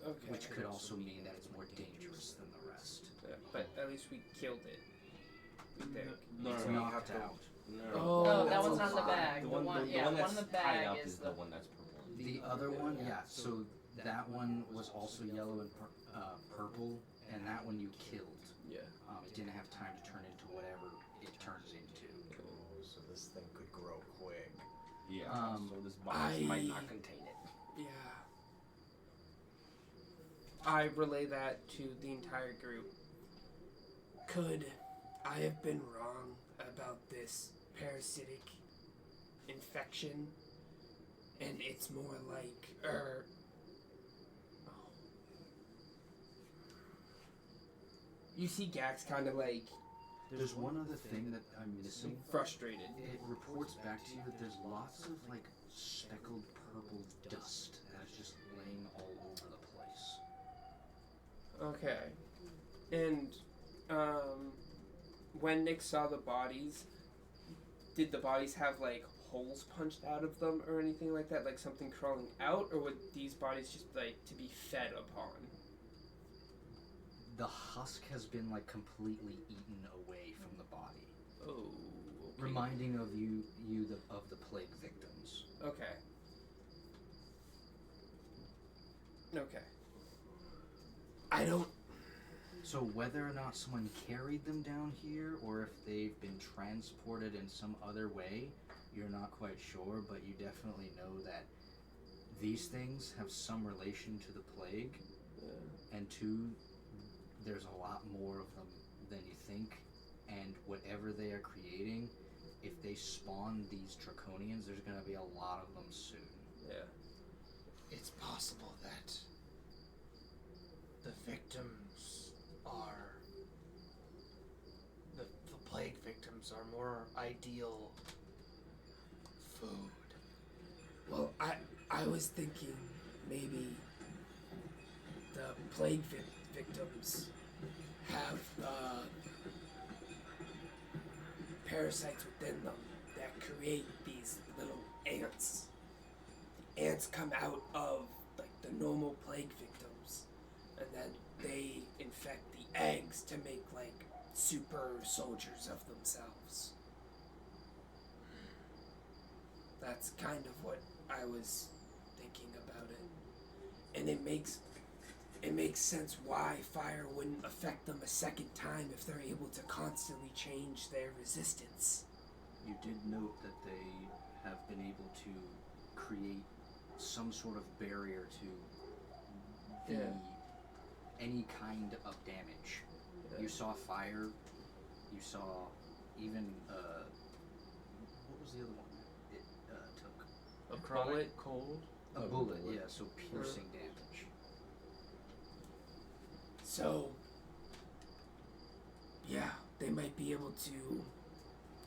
Okay. which could also mean that it's more dangerous than the rest. But at least we killed it. We think. It's knocked out. Oh, that one's not in the bag. The The one, one, the yeah, one the one that's in the tied bag up is is the one that's purple. The other one, so that one was also yellow and purple, and that one you killed. Yeah. It didn't have time to turn into whatever it turns into. Oh, so this thing could grow quick. Yeah. So this box I- might not contain it. Yeah. I relay that to the entire group. Could I have been wrong about this parasitic infection? And it's more like, You see Gax kind of like There's one other thing that I'm missing. frustrated. It reports back to you that there's lots of like speckled purple dust that is just laying all over the place. Okay. And when Nick saw the bodies, did the bodies have like holes punched out of them or anything like that, like something crawling out, or would these bodies just like to be fed upon? The husk has been like completely eaten away from the body, Oh. Okay. reminding of of the plague victims. Okay. Okay. I don't. So whether or not someone carried them down here, or if they've been transported in some other way, you're not quite sure, but you definitely know that these things have some relation to the plague, and two, there's a lot more of them than you think, and whatever they are creating, if they spawn these draconians, there's going to be a lot of them soon. Yeah. It's possible that the victims are the plague victims are more ideal food. Well, I was thinking maybe the plague victims have the parasites within them that create these little ants. The ants come out of like the normal plague victims, and then they infect the eggs to make like super soldiers of themselves. That's kind of what I was thinking about it. And it makes sense why fire wouldn't affect them a second time if they're able to constantly change their resistance. You did note that they have been able to create some sort of barrier to the any kind of damage. You saw fire. You saw even what was the other one? It took A bullet. Cold. a bullet. Yeah, so piercing damage. So, yeah, they might be able to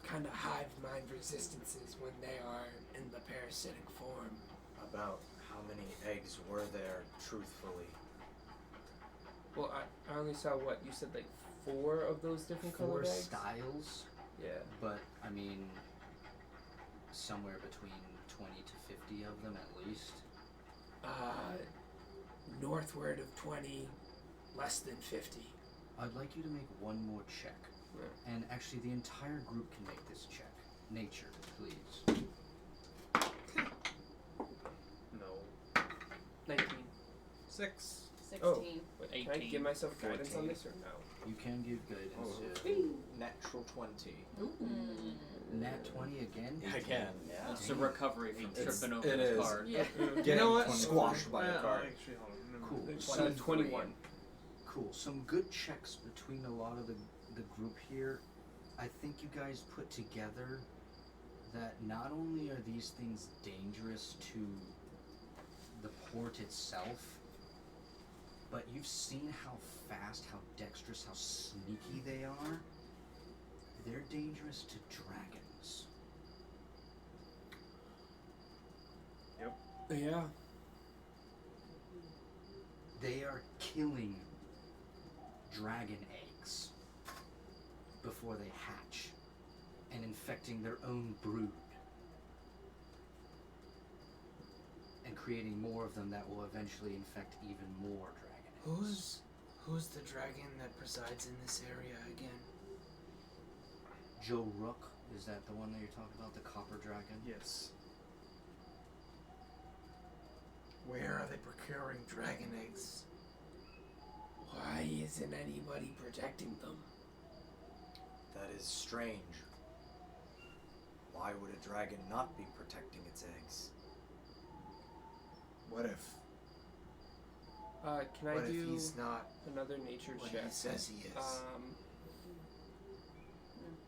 kind of hive mind resistances when they are in the parasitic form. About how many eggs were there, truthfully? Well, I only saw what you said, like 4 of those different 4 colored eggs. styles, Yeah. but I mean, somewhere between 20 to 50 of them at least. Northward of 20, less than 50. I'd like you to make one more check. Yeah. And actually, the entire group can make this check. Nature, please. No. 19. 6. 16. With Can I 18. give myself guidance on 19. this or no? You can give guidance. Oh. Natural 20. Nat 20 again? I can. Yeah. It's a recovery from It's- tripping over it the is. card. Yeah. You know what? Squashed by a card. Actually, hold on. Never Cool. mind. Some 21. Cool. Some good checks between a lot of the group here. I think you guys put together that not only are these things dangerous to the port itself, but you've seen how fast, how dexterous, how sneaky they are. They're dangerous to dragons. Yeah. They are killing dragon eggs before they hatch and infecting their own brood and creating more of them that will eventually infect even more dragon eggs. Who's the dragon that presides in this area again? Joe Rook, is that the one that you're talking about, the copper dragon? Yes. Where are they procuring dragon eggs? Why isn't anybody protecting them? That is strange. Why would a dragon not be protecting its eggs? What if? Can I What if do he's not another nature what check? he says he is?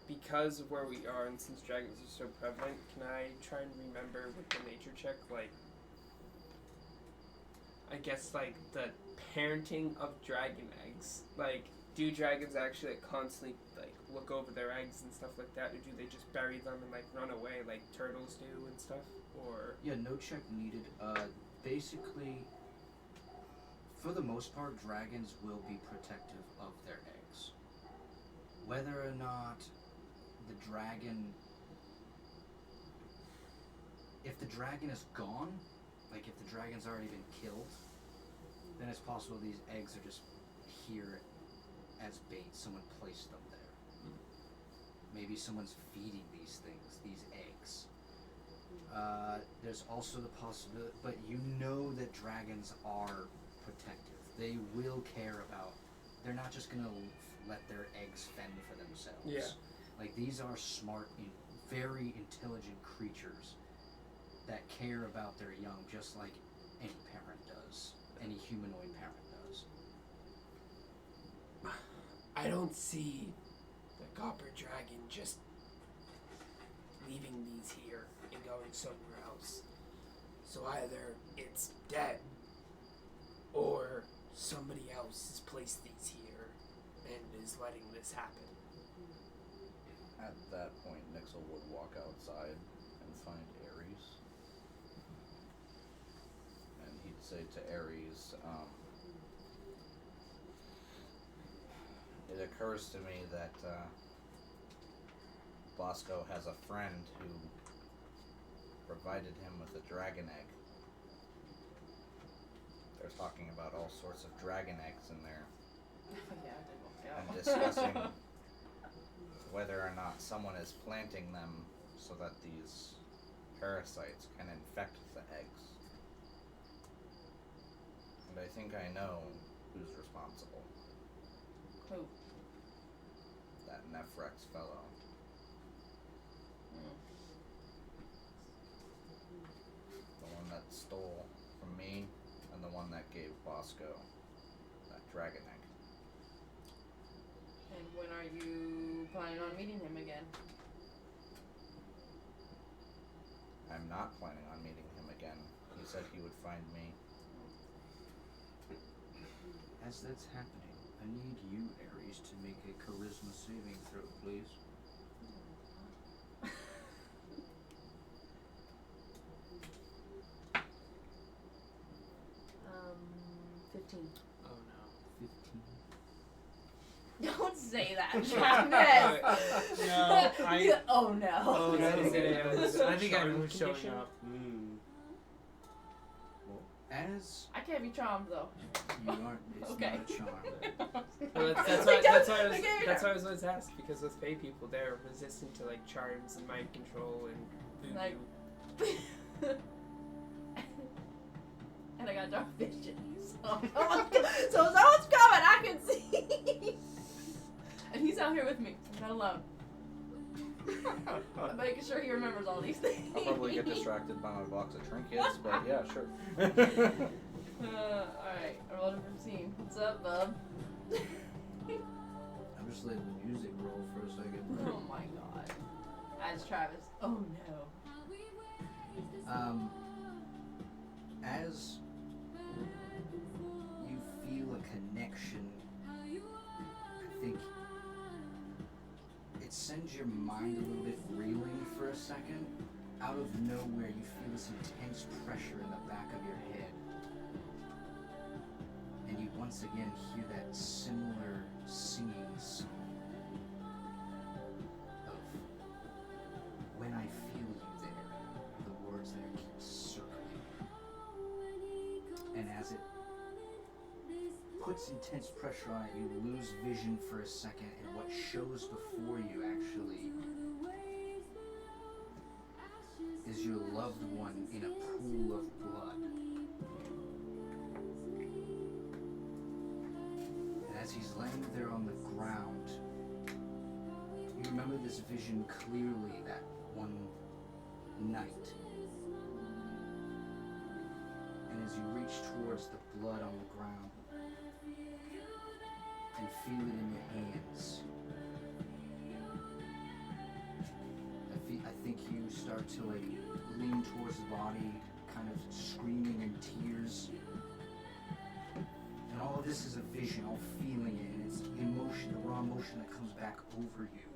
Because of where we are and since dragons are so prevalent, can I try and remember with the nature check, like, I guess, like, the parenting of dragon eggs? Like, do dragons actually, like, constantly, like, look over their eggs and stuff like that, or do they just bury them and, like, run away like turtles do and stuff? Or... Yeah, no check needed. Basically, for the most part, dragons will be protective of their eggs. Whether or not the dragon... If the dragon is gone, like if the dragon's already been killed, then it's possible these eggs are just here as bait. Someone placed them there. Maybe someone's feeding these things, these eggs. There's also the possibility, but you know that dragons are protective. They will care about, they're not just gonna let their eggs fend for themselves. Yeah. Like, these are smart, very intelligent creatures that care about their young, just like any parent does, any humanoid parent does. I don't see the copper dragon just leaving these here and going somewhere else. So either it's dead or somebody else has placed these here and is letting this happen. At that point, Nixel would walk outside and find Ares. And he'd say to Ares, it occurs to me that Bosco has a friend who provided him with a dragon egg. They're talking about all sorts of dragon eggs in there and discussing whether or not someone is planting them so that these parasites can infect the eggs. And I think I know who's responsible. Who? That Nephrex fellow. The one that stole from me and the one that gave Bosco that dragon egg. And when are you planning on meeting him again? I'm not planning on meeting him again. He said he would find me. As that's happening, I need you, Ares, to make a charisma saving throw, please. 15. Oh no. 15. Don't say that, Travis. No, Oh no. Oh, Yeah, I think I charm was showing condition. up. As I can't be charmed though. you aren't, it's Okay. not a charm. Well, that's Like, why I okay, was always asked, because those Fey people, they're resistant to like charms and mind control and voodoo. Like- and I got dark visions. So someone's coming. I can see. And he's out here with me. I'm not alone. I'm making sure he remembers all these things. I'll probably get distracted by my box of trinkets, but yeah, sure. Alright, I rolled a 15. What's up, bub? I'm just letting the music roll for a second. Oh my god. As Travis. Oh no. As you feel a connection, I think it sends your mind a little bit reeling for a second. Out of nowhere, you feel this intense pressure in the back of your head. And you once again hear that similar singing song of "When I Feel You There," the words that keep circling. And as it puts intense pressure on it, you lose vision for a second, and what shows before you actually is your loved one in a pool of blood. And as he's laying there on the ground, you remember this vision clearly that one night. And as you reach towards the blood on the ground and feel it in your hands, I think you start to like lean towards the body, kind of screaming in tears. And all of this is a vision, all feeling it, and it's the emotion, the raw emotion that comes back over you.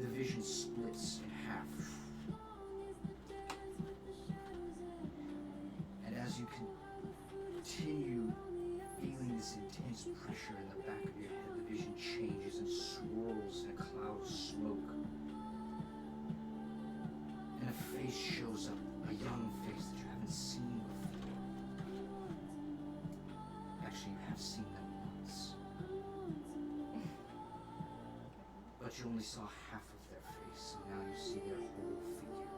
The vision splits in half. And as you continue feeling this intense pressure in the back of your head, the vision changes and swirls in a cloud of smoke. And a face shows up, a young face that you haven't seen before. Actually, you have seen them once. But you only saw half of their face, and now you see their whole figure.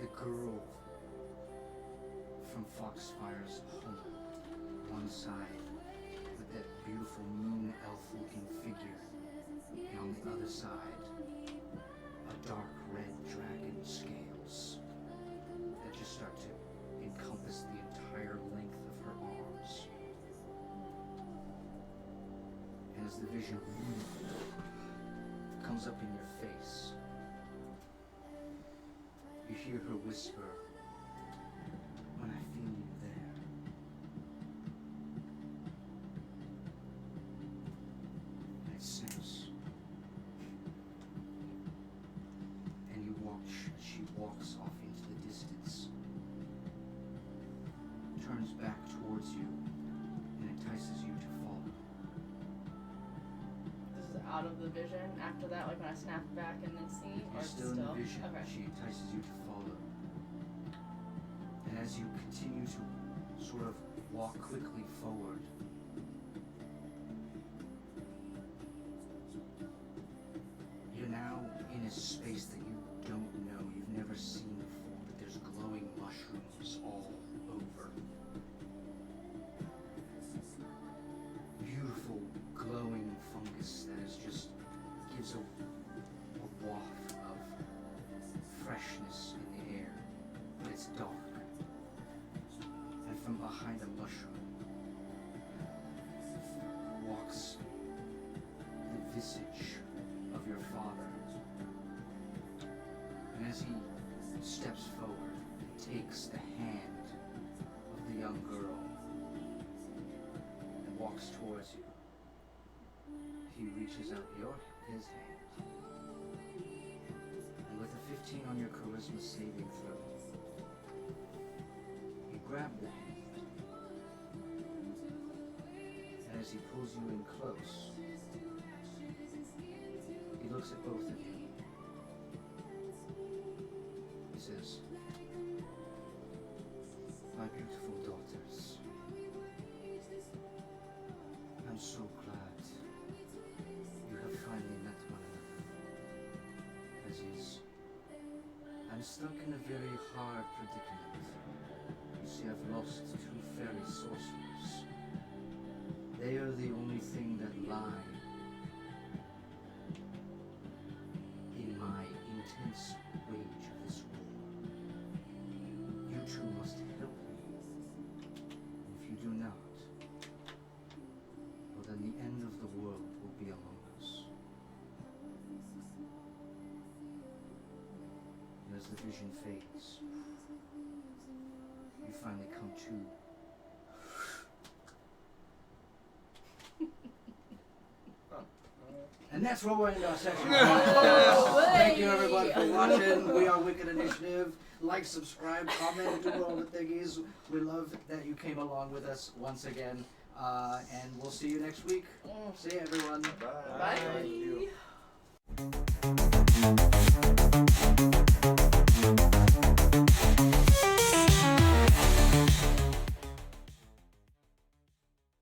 The girl from Foxfire's home, one side with that beautiful moon elf-looking figure, and on the other side, a dark red dragon scales that just start to encompass the entire length of her arms. And as the vision comes up in your face, you hear her whisper, "When I feel you there." And it snaps. And you watch as she walks off into the distance, turns back towards you, and entices you to follow. This is out of the vision after that, like when I snap back and then see? Or You're still in the vision. Okay. She entices you to follow. And as you continue to sort of walk quickly forward, you're now in a space that you don't know, you've never seen before, but there's glowing mushrooms all over. Beautiful glowing fungus that is just gives a waft of freshness in the air, but it's dark. And from behind a mushroom walks the visage of your father. And as he steps forward and takes the hand of the young girl and walks towards you, he reaches out his hand. And with a 15 on your charisma saving throw, you grab the hand. And as he pulls you in close, he looks at both of you. He says, "My beautiful daughters, I'm so glad you have finally met one another. Aziz, I'm I'm stuck in a very hard predicament. You see, I've lost 2 fairy sorcerers. They are the only thing that lie in my intense rage of this war. You two must help me. If you do not, well, then the end of the world will be among us. And as the vision fades, you finally come to. And that's where we're in our session. Thank you everybody for watching. We are Wicked Initiative. Like, subscribe, comment, do all the thingies. We love that you came along with us once again. And we'll see you next week. See you everyone. Bye. Bye.